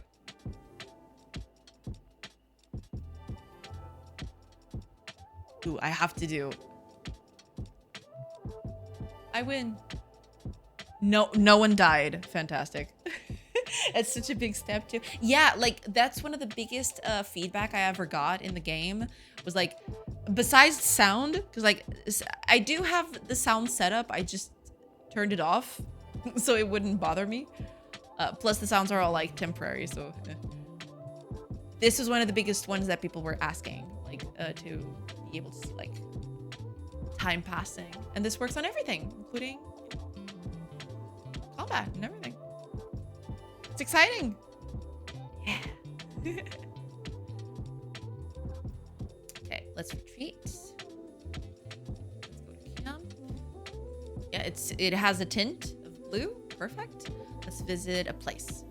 Ooh, I have to do. I win. No one died. Fantastic. It's such a big step too. Yeah, like that's one of the biggest feedback I ever got in the game was like, besides sound, because like I do have the sound set up, I just turned it off so it wouldn't bother me. Plus the sounds are all like temporary, so this was one of the biggest ones that people were asking, like to be able to see like time passing, and this works on everything, including combat and everything. It's exciting. Yeah. Okay, let's retreat. Let's go to camp. Yeah, it has a tint of blue. Perfect. Let's visit a place.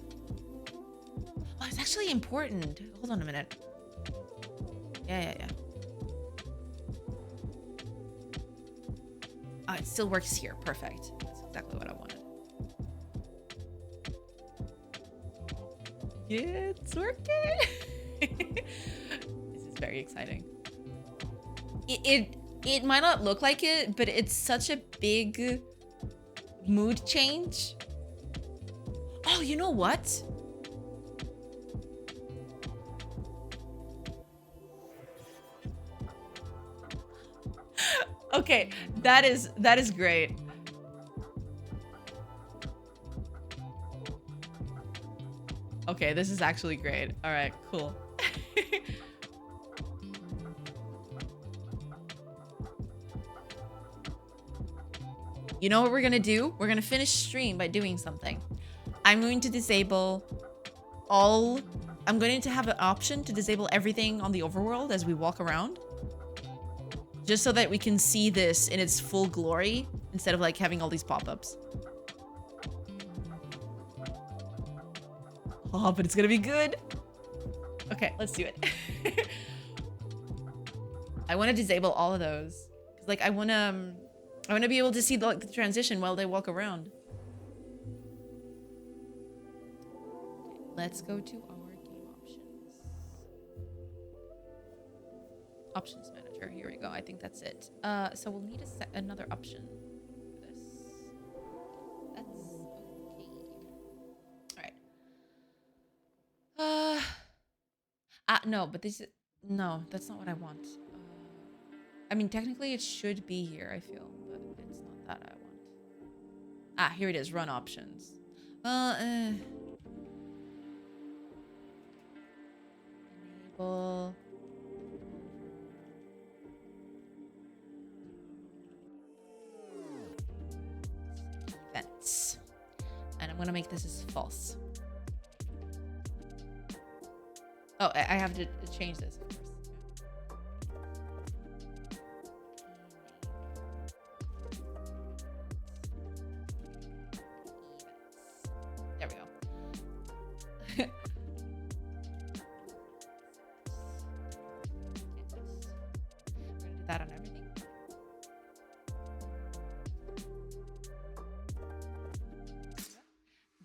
Oh, it's actually important. Hold on a minute. Yeah. Oh, it still works here. Perfect. That's exactly what I wanted. Yeah, it's working. This is very exciting. It might not look like it, but it's such a big mood change. Oh, you know what? Okay, that is great. Okay, this is actually great. All right, cool. You know what we're gonna do? We're gonna finish stream by doing something. I'm going to disable all... I'm going to have an option to disable everything on the overworld as we walk around. Just so that we can see this in its full glory instead of like having all these pop-ups. Oh, but it's gonna be good. Okay, let's do it. I want to disable all of those. Like I want to be able to see the transition while they walk around. let's go to our game options manager. Here we go. I think that's it. So we'll need another option for this. That's okay. All right. No, but this is no, that's not what I want. I mean, technically it should be here, I feel, but it's not that I want. Here it is, run options. Enable events. And I'm gonna make this as false. Oh, I have to change this, of course. There we go. We're gonna do that on everything.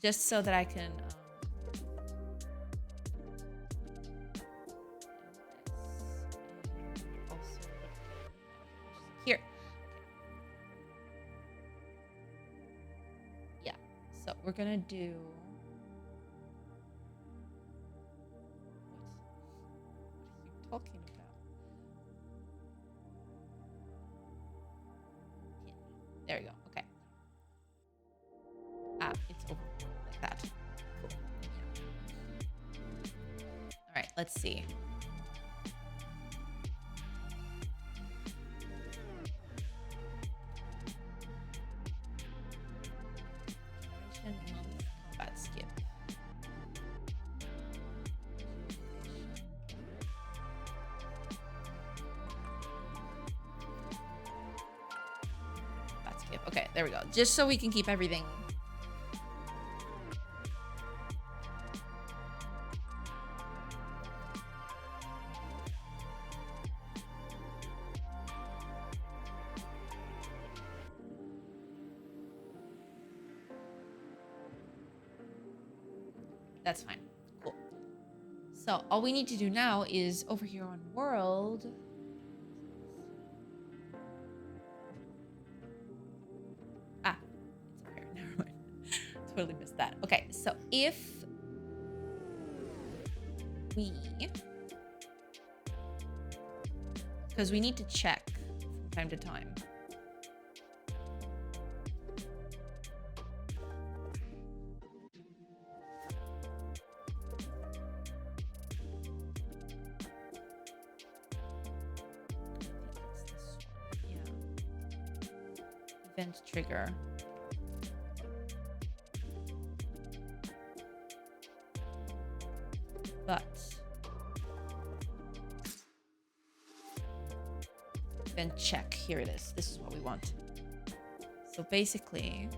Just so that I can here. Yeah. So we're gonna do what are you talking about? Yeah. There we go. Okay. It's over like that. Cool. All right, let's see. Combat skip. Combat skip. Okay, there we go. Just so we can keep everything. That's fine. Cool. So all we need to do now is over here on world. It's over here. Never mind. Totally missed that. Okay, so if we, because we need to check from time to time. Event trigger. But event check. Here it is. This is what we want. So basically,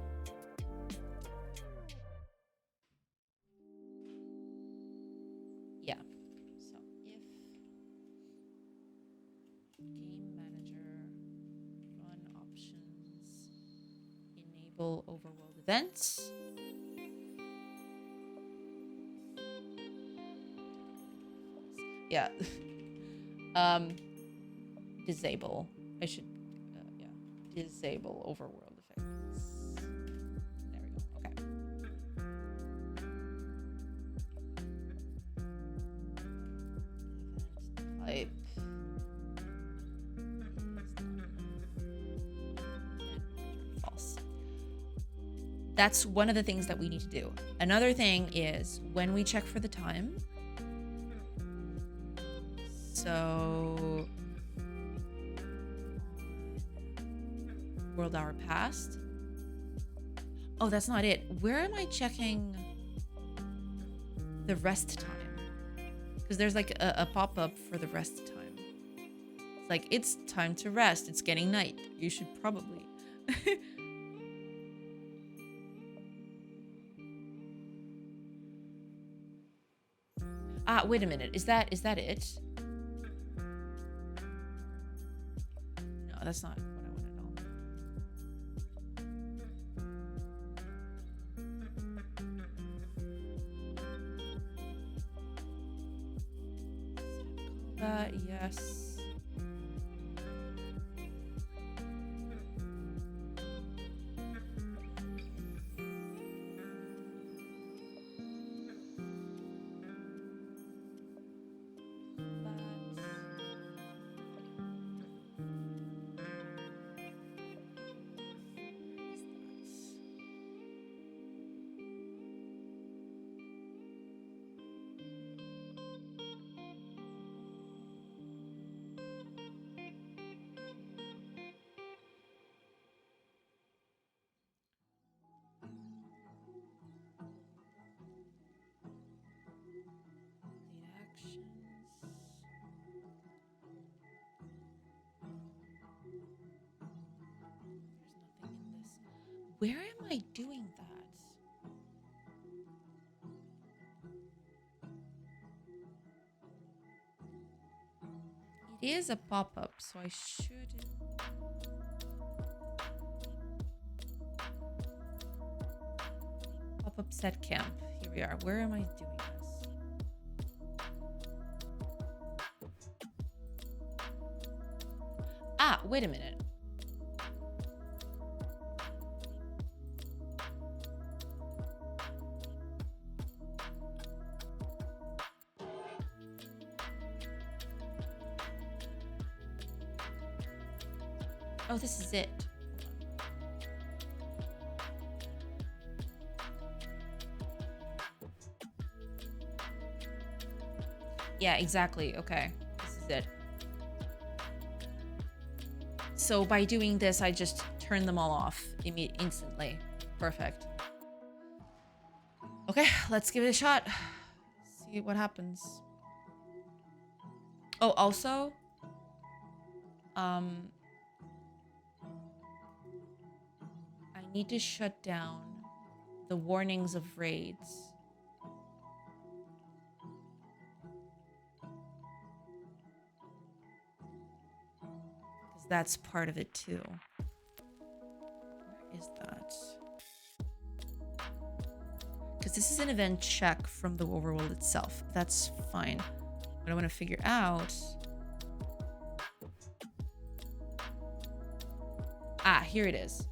yeah. So if game manager run options enable overworld events. Yeah. Disable. I should, yeah. Disable overworld effects. There we go. Okay. Event type. False. That's one of the things that we need to do. Another thing is when we check for the time. So world hour passed. Oh, that's not it. Where am I checking the rest time? Because there's like a pop-up for the rest time. It's like, it's time to rest. It's getting night. You should probably. Wait a minute. Is that it? No, that's not what I want at all. That, yes. Where am I doing that? It is a pop-up, so I should... Pop-up set camp. Here we are. Where am I doing this? Ah, wait a minute. Oh, this is it. Yeah, exactly. Okay. This is it. So by doing this, I just turn them all off instantly. Perfect. Okay, let's give it a shot. See what happens. Oh, also, I need to shut down the warnings of raids. Because that's part of it too. Where is that? Because this is an event check from the overworld itself. That's fine. What I want to figure out... Ah, here it is.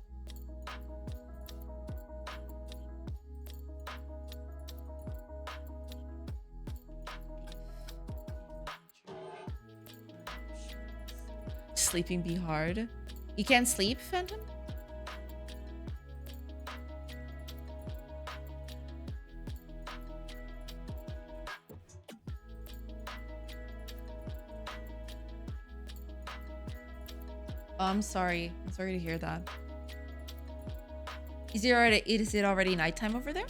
Sleeping be hard. You can't sleep, Phantom? Oh, I'm sorry. I'm sorry to hear that. Is it already nighttime over there?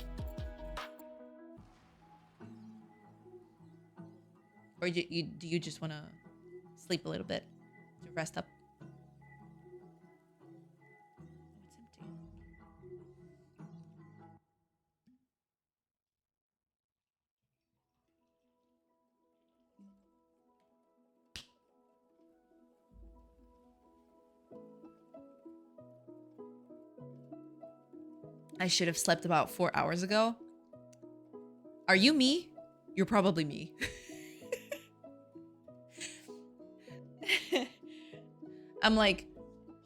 Or do you just want to sleep a little bit to rest up? Oh, it's empty. I should have slept about 4 hours ago. Are you me? You're probably me. I'm like,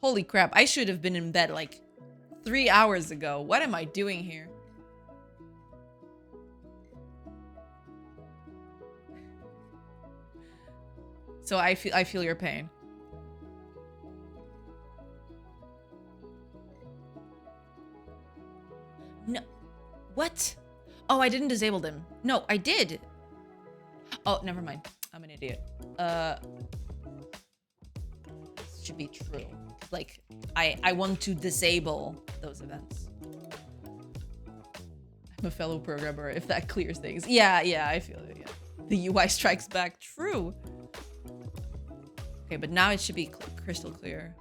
holy crap, I should have been in bed like 3 hours ago. What am I doing here? So I feel your pain. No. What? Oh, I didn't disable them. No, I did. Oh, never mind. I'm an idiot. This should be true. Like, I want to disable those events. I'm a fellow programmer, if that clears things. Yeah, I feel it, yeah. The UI strikes back. True. Okay, but now it should be crystal clear.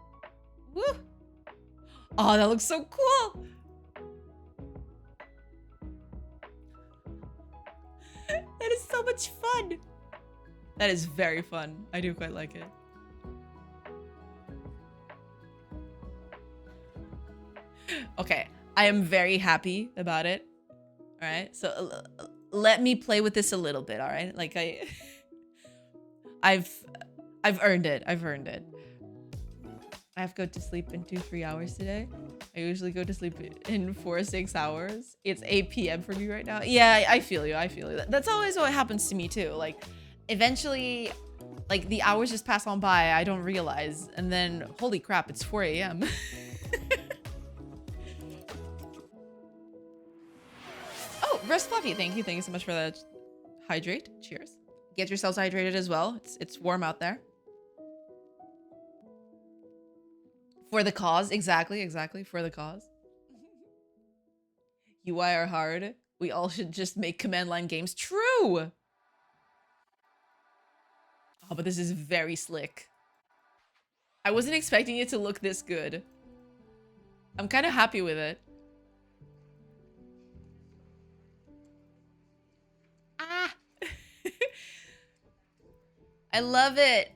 Woo! Oh, that looks so cool! That is so much fun! That is very fun. I do quite like it. Okay, I am very happy about it. Alright, so let me play with this a little bit, alright? Like, I've I've earned it. I've earned it. I have to go to sleep in 2-3 hours today. I usually go to sleep in 4-6 hours. It's 8 p.m. for me right now. Yeah, I feel you. I feel you. That's always what happens to me too. Like, eventually, like the hours just pass on by. I don't realize, and then holy crap, it's 4 a.m. Oh, Rest Fluffy, thank you. Thank you so much for that. Hydrate. Cheers. Get yourselves hydrated as well. It's warm out there. For the cause. Exactly. For the cause. UI are hard. We all should just make command line games. True! Oh, but this is very slick. I wasn't expecting it to look this good. I'm kind of happy with it. Ah! I love it.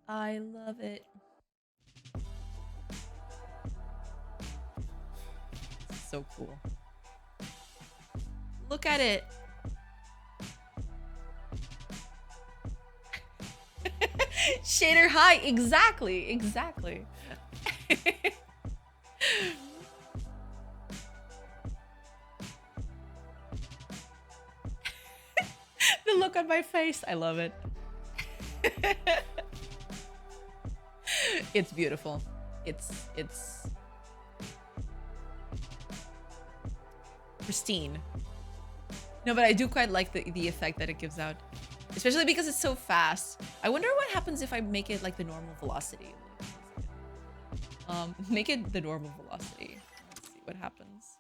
I love it. So cool. Look at it. Shader high. Exactly. The look on my face. I love it. It's beautiful. It's pristine. No, but I do quite like the effect that it gives out. Especially because it's so fast. I wonder what happens if I make it like the normal velocity. Make it the normal velocity. Let's see what happens.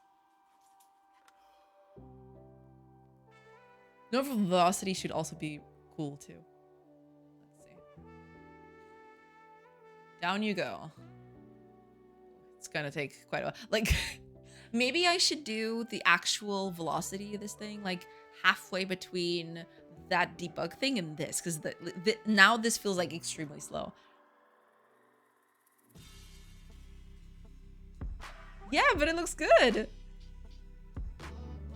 Normal velocity should also be cool too. Let's see. Down you go. It's gonna take quite a while. Like, maybe I should do the actual velocity of this thing, like halfway between that debug thing and this, because now this feels like extremely slow. Yeah, but it looks good.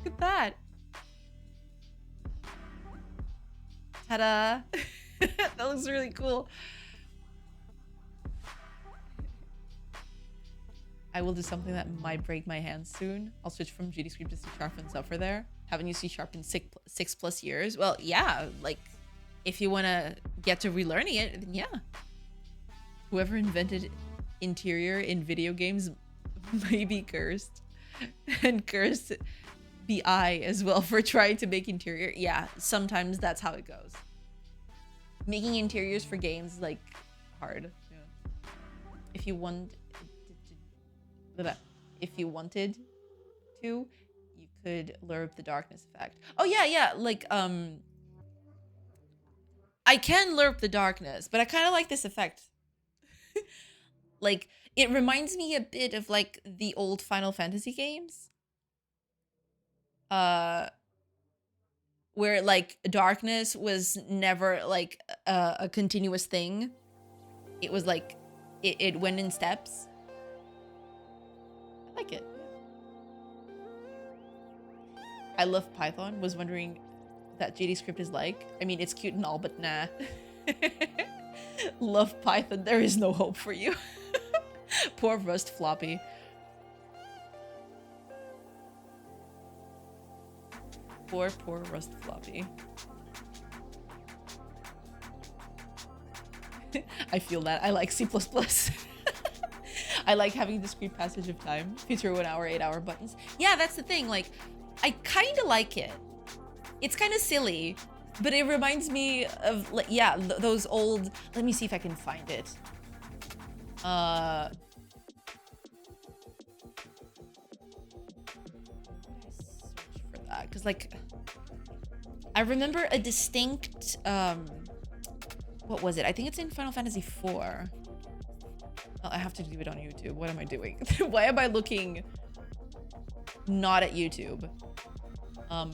Look at that. Ta-da. That looks really cool. I will do something that might break my hands soon. I'll switch from GDScript to C# and Suffer there. Haven't used C# in 6+ years. Well, yeah, like, if you want to get to relearning it, then yeah. Whoever invented interior in video games may be cursed. And cursed be I as well for trying to make interior. Yeah, sometimes that's how it goes. Making interiors for games is, like, hard. Yeah. If you wanted to, you could lure up the darkness effect. Oh yeah, like I can lure up the darkness, but I kind of like this effect. Like, it reminds me a bit of like the old Final Fantasy games. Where like darkness was never like a continuous thing. It was like it went in steps. I like it. I love Python. Was wondering that GDScript is like. I mean, it's cute and all, but nah. Love Python. There is no hope for you. Poor Rust Floppy. Poor Rust Floppy. I feel that. I like C++. I like having discrete passage of time. Future 1 hour, 8 hour buttons. Yeah, that's the thing. Like, I kind of like it. It's kind of silly, but it reminds me of, like, yeah, those old. Let me see if I can find it. Search for that, because like, I remember a distinct. What was it? I think it's in Final Fantasy IV. Oh, I have to do it on YouTube. What am I doing? Why am I looking not at YouTube? Oh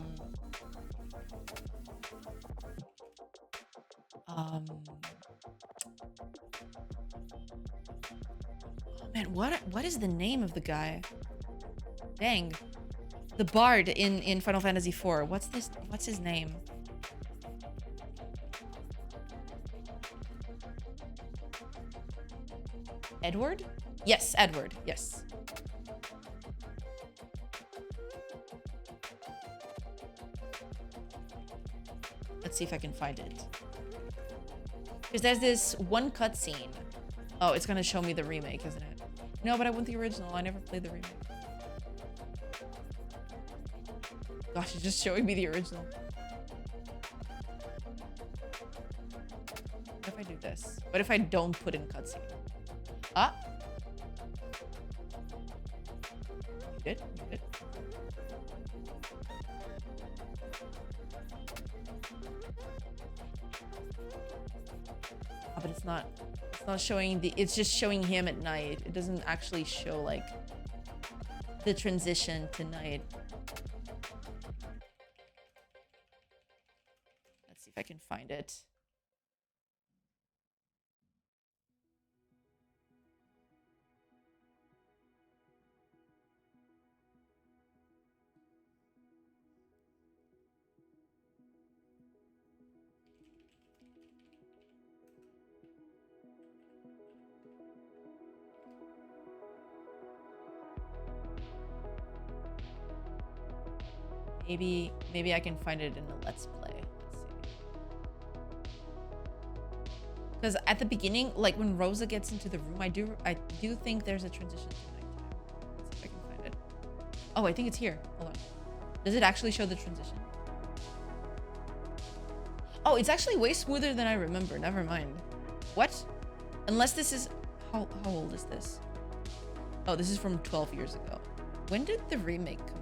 man, what is the name of the guy? Dang. The bard in Final Fantasy IV. What's his name? Edward? Yes, Edward. Yes. Let's see if I can find it. Because there's this one cutscene. Oh, it's gonna show me the remake, isn't it? No, but I want the original. I never played the remake. Gosh, it's just showing me the original. What if I do this? What if I don't put in cutscene? Ah. You did? You did? Oh, but it's not showing the, it's just showing him at night. It doesn't actually show like the transition to night. Let's see if I can find it. Maybe I can find it in a Let's Play. Let's see. Because at the beginning, like when Rosa gets into the room, I do think there's a transition to nighttime. Let's see if I can find it. Oh, I think it's here. Hold on. Does it actually show the transition? Oh, it's actually way smoother than I remember. Never mind. What? Unless this is... How old is this? Oh, this is from 12 years ago. When did the remake come out?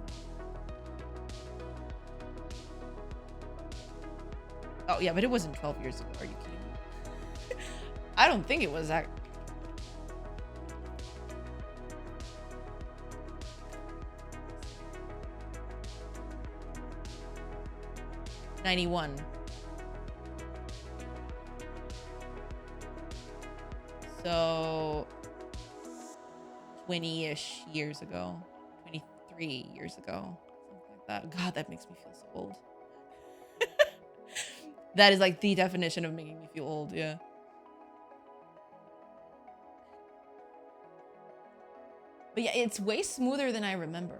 Oh, yeah, but it wasn't 12 years ago. Are you kidding me? I don't think it was that. '91. So 20-ish years ago. 23 years ago. Something like that. God, that makes me feel so old. That is like the definition of making me feel old, yeah. But yeah, it's way smoother than I remember.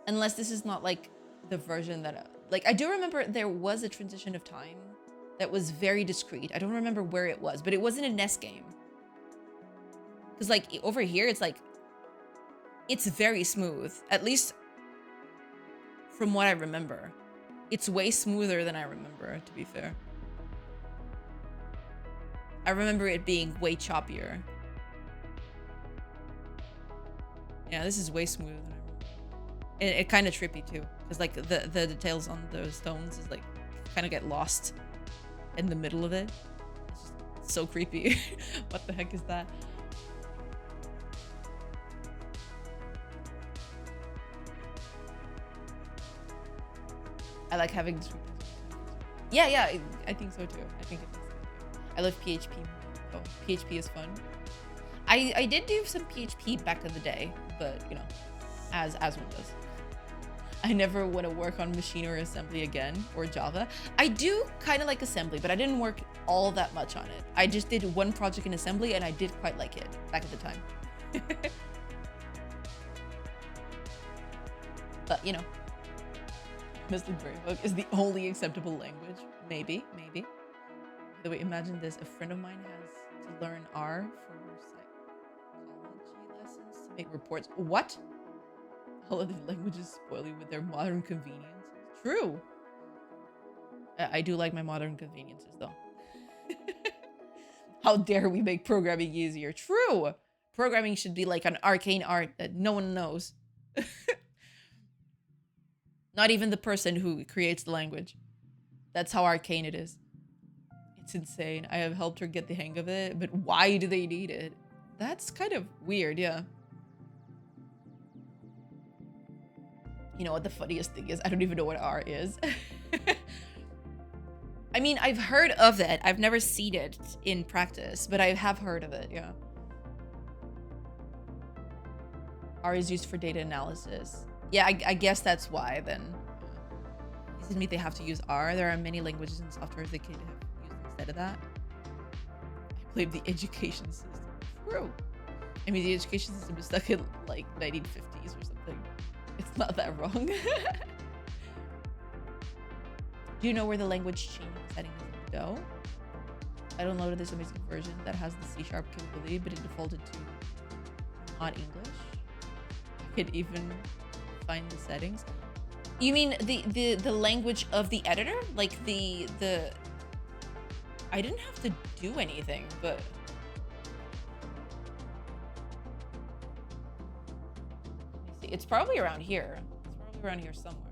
Unless this is not like the version that... like, I do remember there was a transition of time that was very discreet. I don't remember where it was, but it wasn't a NES game. Because like over here, it's like... it's very smooth. At least from what I remember. It's way smoother than I remember, to be fair. I remember it being way choppier. Yeah, this is way smoother than I remember. It kind of trippy too, because like the details on the stones is like kind of get lost in the middle of it. It's just so creepy. What the heck is that? I like having... Yeah, I think so too. I think it is. I love PHP. Oh, PHP is fun. I did do some PHP back in the day, but you know, as one does. I never want to work on machine or assembly again, or Java. I do kind of like assembly, but I didn't work all that much on it. I just did one project in assembly and I did quite like it back at the time. But you know, Muslim Brain Book is the only acceptable language. Maybe. By the way, imagine this. A friend of mine has to learn R for her psychology lessons to make reports. What? All other languages spoiling with their modern conveniences. True. I do like my modern conveniences, though. How dare we make programming easier? True. Programming should be like an arcane art that no one knows. Not even the person who creates the language. That's how arcane it is. It's insane. I have helped her get the hang of it, but why do they need it? That's kind of weird, yeah. You know what the funniest thing is? I don't even know what R is. I mean, I've heard of it. I've never seen it in practice, but I have heard of it, yeah. R is used for data analysis. Yeah, I guess that's why then. Doesn't mean they have to use R. There are many languages and softwares they could have used instead of that. I blame the education system. True. I mean, the education system is stuck in like 1950s or something. It's not that wrong. Do you know where the language changing settings go? I downloaded this amazing version that has the C# capability, but it defaulted to not English. I could even find the settings. You mean the language of the editor? Like the I didn't have to do anything, but let me see. It's probably around here. It's probably around here somewhere.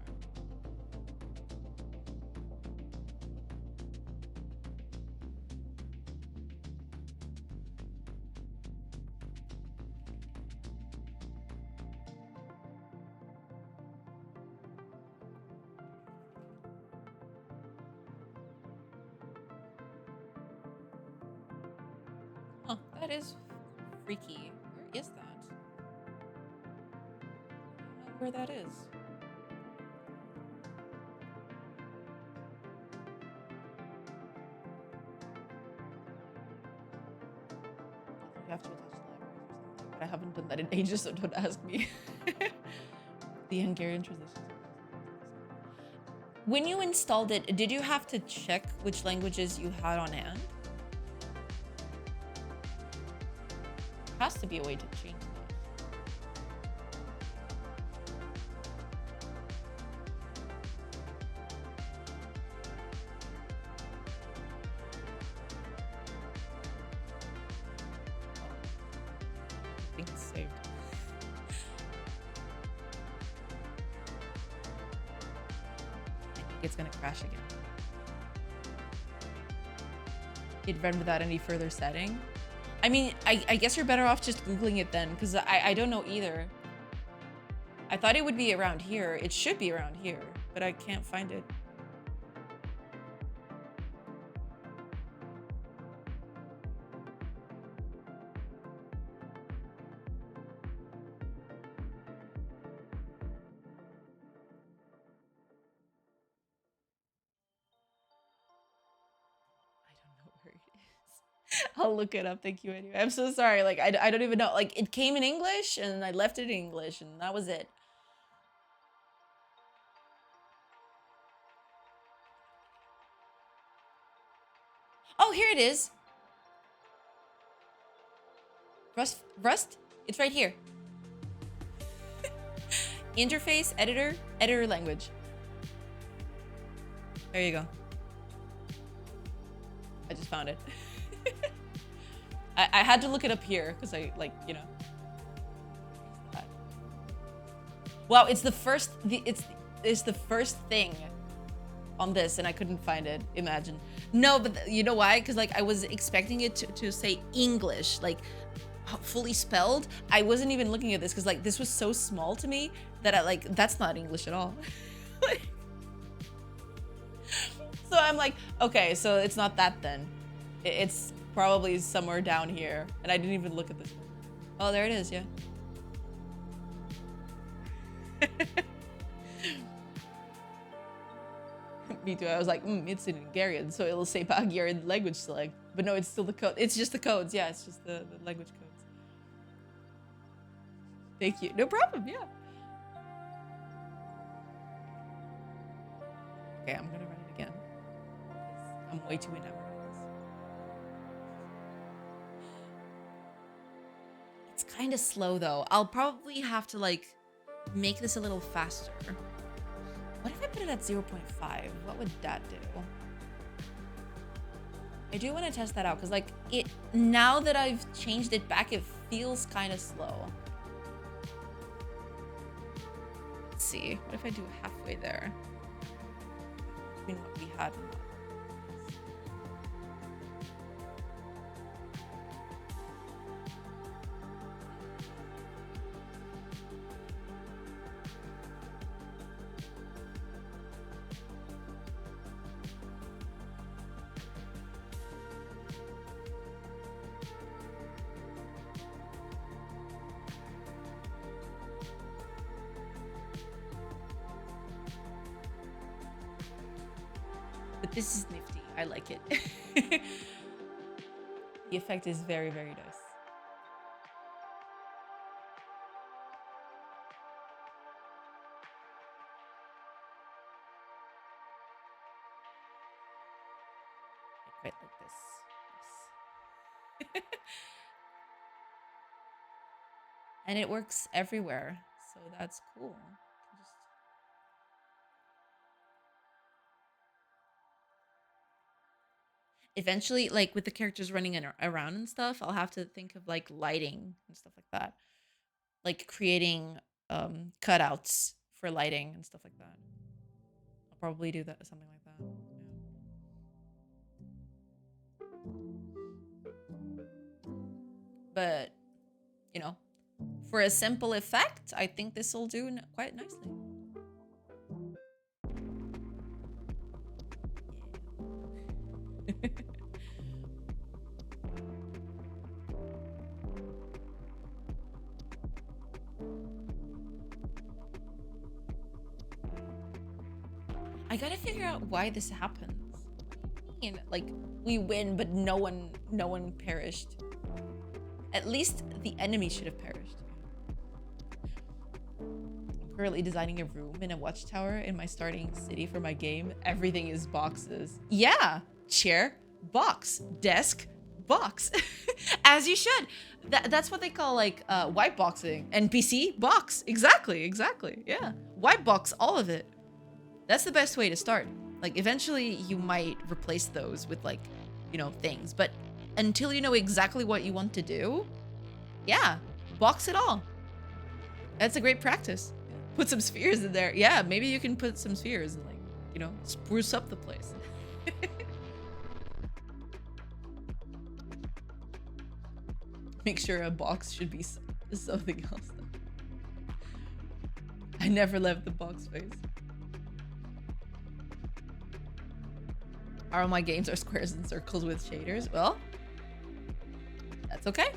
Huh, that is freaky. Where is that? I don't know where that is. You have to attach the libraries or something, but I haven't done that in ages, so don't ask me. The Hungarian translation. When you installed it, did you have to check which languages you had on hand? There has to be a way to change that. I think it's saved. It's gonna crash again. It'd run without any further setting. I mean, I guess you're better off just Googling it then, because I don't know either. I thought it would be around here. It should be around here, but I can't find it. Where it is. I'll look it up. Thank you anyway. I'm so sorry. Like, I don't even know. Like, it came in English and I left it in English and that was it. Oh, here it is. Rust? It's right here. Interface, editor language. There you go. I just found it. I had to look it up here because I like, you know. Wow, it's the first it's the first thing on this and I couldn't find it. Imagine. No, but you know why? Because like I was expecting it to say English, like fully spelled. I wasn't even looking at this because like this was so small to me that I like that's not English at all. So I'm like, okay, so it's not that then. It's probably somewhere down here. And I didn't even look at this one. Oh, there it is, yeah. Me too. I was like, it's in Hungarian, so it'll say Hungarian language select. But no, it's still the code. It's just the codes. Yeah, it's just the language codes. Thank you. No problem, yeah. Okay, I'm gonna run it again. I'm way too enamored with this. It's kind of slow though. I'll probably have to like make this a little faster. What if I put it at 0.5? What would that do? I do want to test that out because like it now that I've changed it back, it feels kind of slow. Let's see. What if I do halfway there? Between what we had and what. This is nifty. I like it. The effect is very, very nice. I quite like this. Yes. And it works everywhere, so that's cool. Just... Eventually, like with the characters running around and stuff, I'll have to think of like lighting and stuff like that, like creating cutouts for lighting and stuff like that. I'll probably do that, something like that. Yeah. But you know, for a simple effect, I think this will do quite nicely. Yeah. I gotta figure out why this happens. What do you mean? Like, we win, but no one perished. At least the enemy should have perished. I'm currently designing a room in a watchtower in my starting city for my game. Everything is boxes. Yeah, chair, box, desk, box. As you should. That's what they call like white boxing. NPC box. Exactly. Yeah, white box all of it. That's the best way to start. Like, eventually you might replace those with like, you know, things. But until you know exactly what you want to do, yeah, box it all. That's a great practice. Put some spheres in there. Yeah, maybe you can put some spheres and like, you know, spruce up the place. Make sure a box should be something else. I never left the box space. All my games are squares and circles with shaders. Well, that's okay.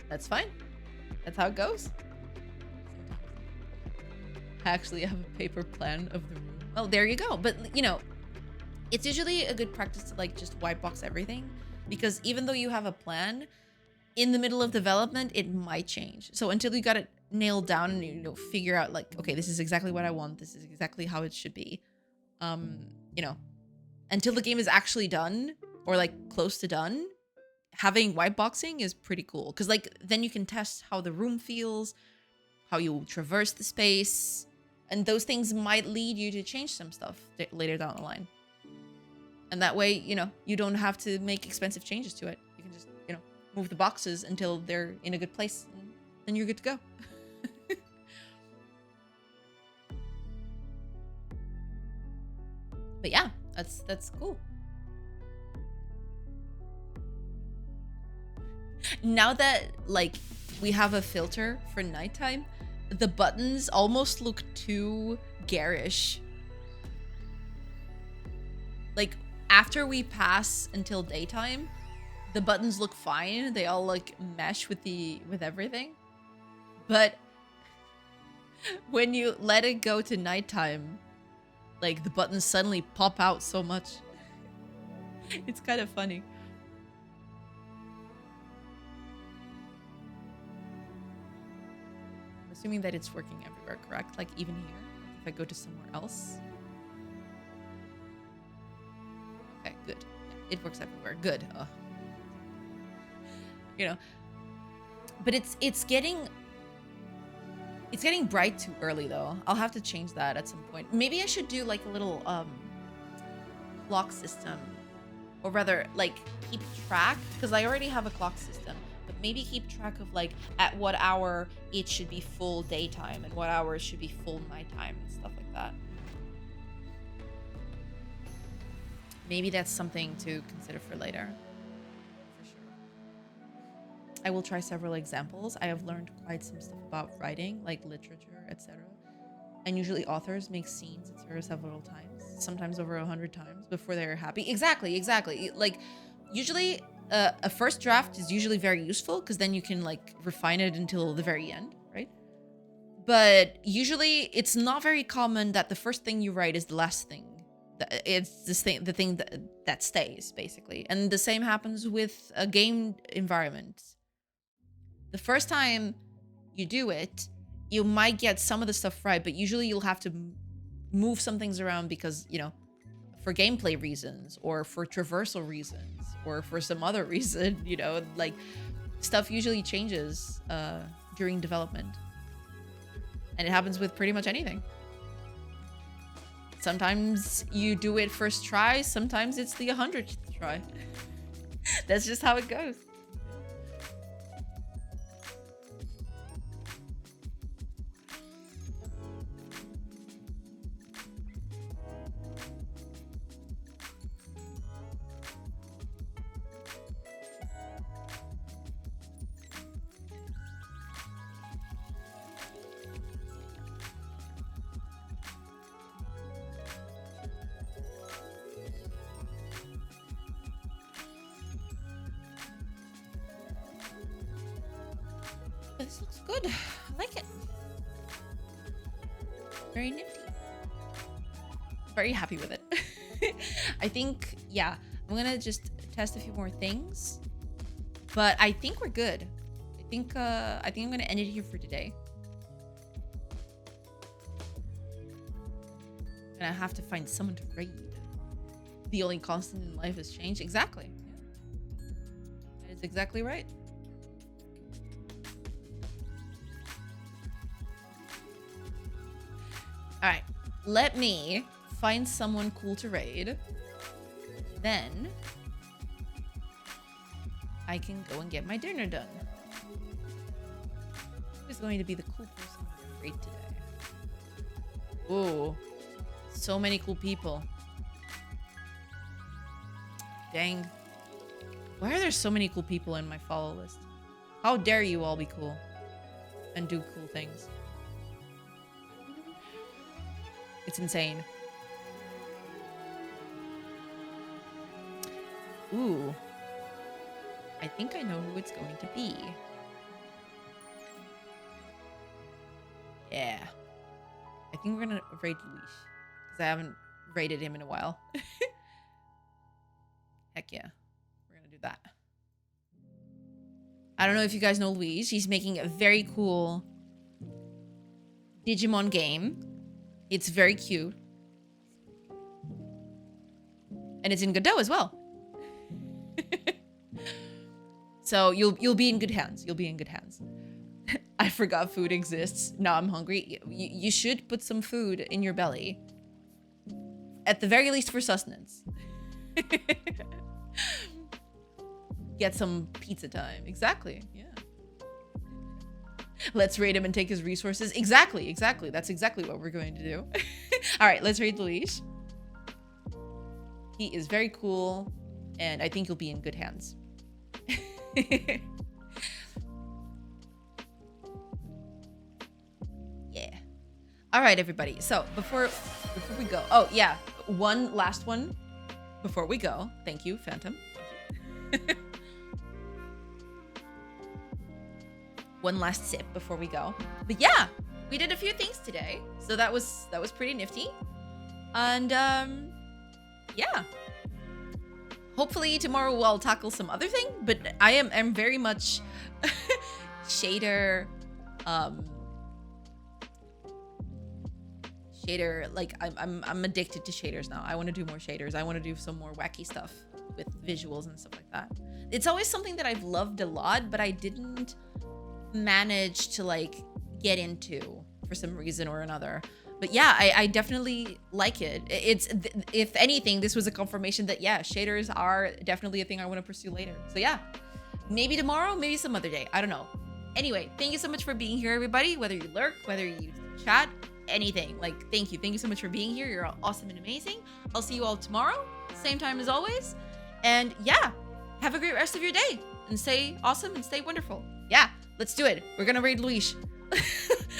That's fine. That's how it goes. I actually have a paper plan of the room. Well, there you go. But, you know, it's usually a good practice to, like, just white box everything. Because even though you have a plan, in the middle of development, it might change. So until you got it nailed down and, you know, figure out, like, okay, this is exactly what I want. This is exactly how it should be. You know, until the game is actually done or like close to done, having white boxing is pretty cool. Because like then you can test how the room feels, how you traverse the space, and those things might lead you to change some stuff later down the line. And that way, you know, you don't have to make expensive changes to it. You can just, you know, move the boxes until they're in a good place, and then you're good to go. But yeah, that's cool. Now that like we have a filter for nighttime, the buttons almost look too garish. Like after we pass until daytime, the buttons look fine. They all like mesh with everything. But when you let it go to nighttime, like the buttons suddenly pop out so much. It's kind of funny. I'm assuming that it's working everywhere, correct? Like even here, if I go to somewhere else. Okay, good. Yeah, it works everywhere. Good. You know, but it's getting bright too early though. I'll have to change that at some point. Maybe I should do like a little clock system, or rather like keep track, because I already have a clock system, but maybe keep track of like at what hour it should be full daytime and what hour it should be full nighttime and stuff like that. Maybe that's something to consider for later. For sure. I will try several examples. I have learned quite some stuff about writing, like literature, etc. And usually authors make scenes, etc. several times, sometimes over 100 times before they're happy. Exactly. Like usually a first draft is usually very useful because then you can like refine it until the very end, right? But usually it's not very common that the first thing you write is the last thing It's this thing, the thing that stays basically. And the same happens with a game environment. The first time you do it, you might get some of the stuff right, but usually you'll have to move some things around because, you know, for gameplay reasons or for traversal reasons or for some other reason, you know, like stuff usually changes during development. And it happens with pretty much anything. Sometimes you do it first try, sometimes it's the 100th try. That's just how it goes. This looks good. I like it. Very nifty. Very happy with it. I think, yeah, I'm gonna just test a few more things, but I think we're good. I think I'm gonna end it here for today. I'm gonna have to find someone to raid. The only constant in life is change. Exactly. Yeah. That is exactly right. All right, let me find someone cool to raid. Then I can go and get my dinner done. Who's going to be the cool person to raid today? Ooh, so many cool people. Dang. Why are there so many cool people in my follow list? How dare you all be cool and do cool things? It's insane. Ooh. I think I know who it's going to be. Yeah. I think we're gonna raid Luis. Because I haven't raided him in a while. Heck yeah. We're gonna do that. I don't know if you guys know Luis. He's making a very cool Digimon game. It's very cute. And it's in Godot as well. So you'll be in good hands. You'll be in good hands. I forgot food exists. Now I'm hungry. You should put some food in your belly. At the very least for sustenance. Get some pizza time. Exactly. Yeah. Let's raid him and take his resources. Exactly, exactly. That's exactly what we're going to do. All right, let's raid Luis. He is very cool, and I think he'll be in good hands. Yeah. All right, everybody. So before we go, oh yeah, one last one before we go. Thank you, Phantom. One last sip before we go. But yeah, we did a few things today, so that was pretty nifty. And yeah, hopefully tomorrow we'll tackle some other thing. But I'm very much shader like I'm addicted to shaders now. I want to do more shaders. I want to do some more wacky stuff with visuals and stuff like that. It's always something that I've loved a lot, but I didn't manage to like get into for some reason or another. But yeah, I definitely like it. It's, if anything, this was a confirmation that yeah, shaders are definitely a thing I want to pursue later. So yeah, maybe tomorrow, maybe some other day, I don't know. Anyway, thank you so much for being here, everybody. Whether you lurk, whether you chat, anything, like thank you so much for being here. You're all awesome and amazing. I'll see you all tomorrow, same time as always. And yeah, have a great rest of your day and stay awesome and stay wonderful. Yeah, let's do it. We're gonna raid Luis.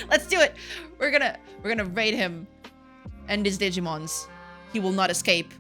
Let's do it. We're gonna raid him and his Digimons. He will not escape.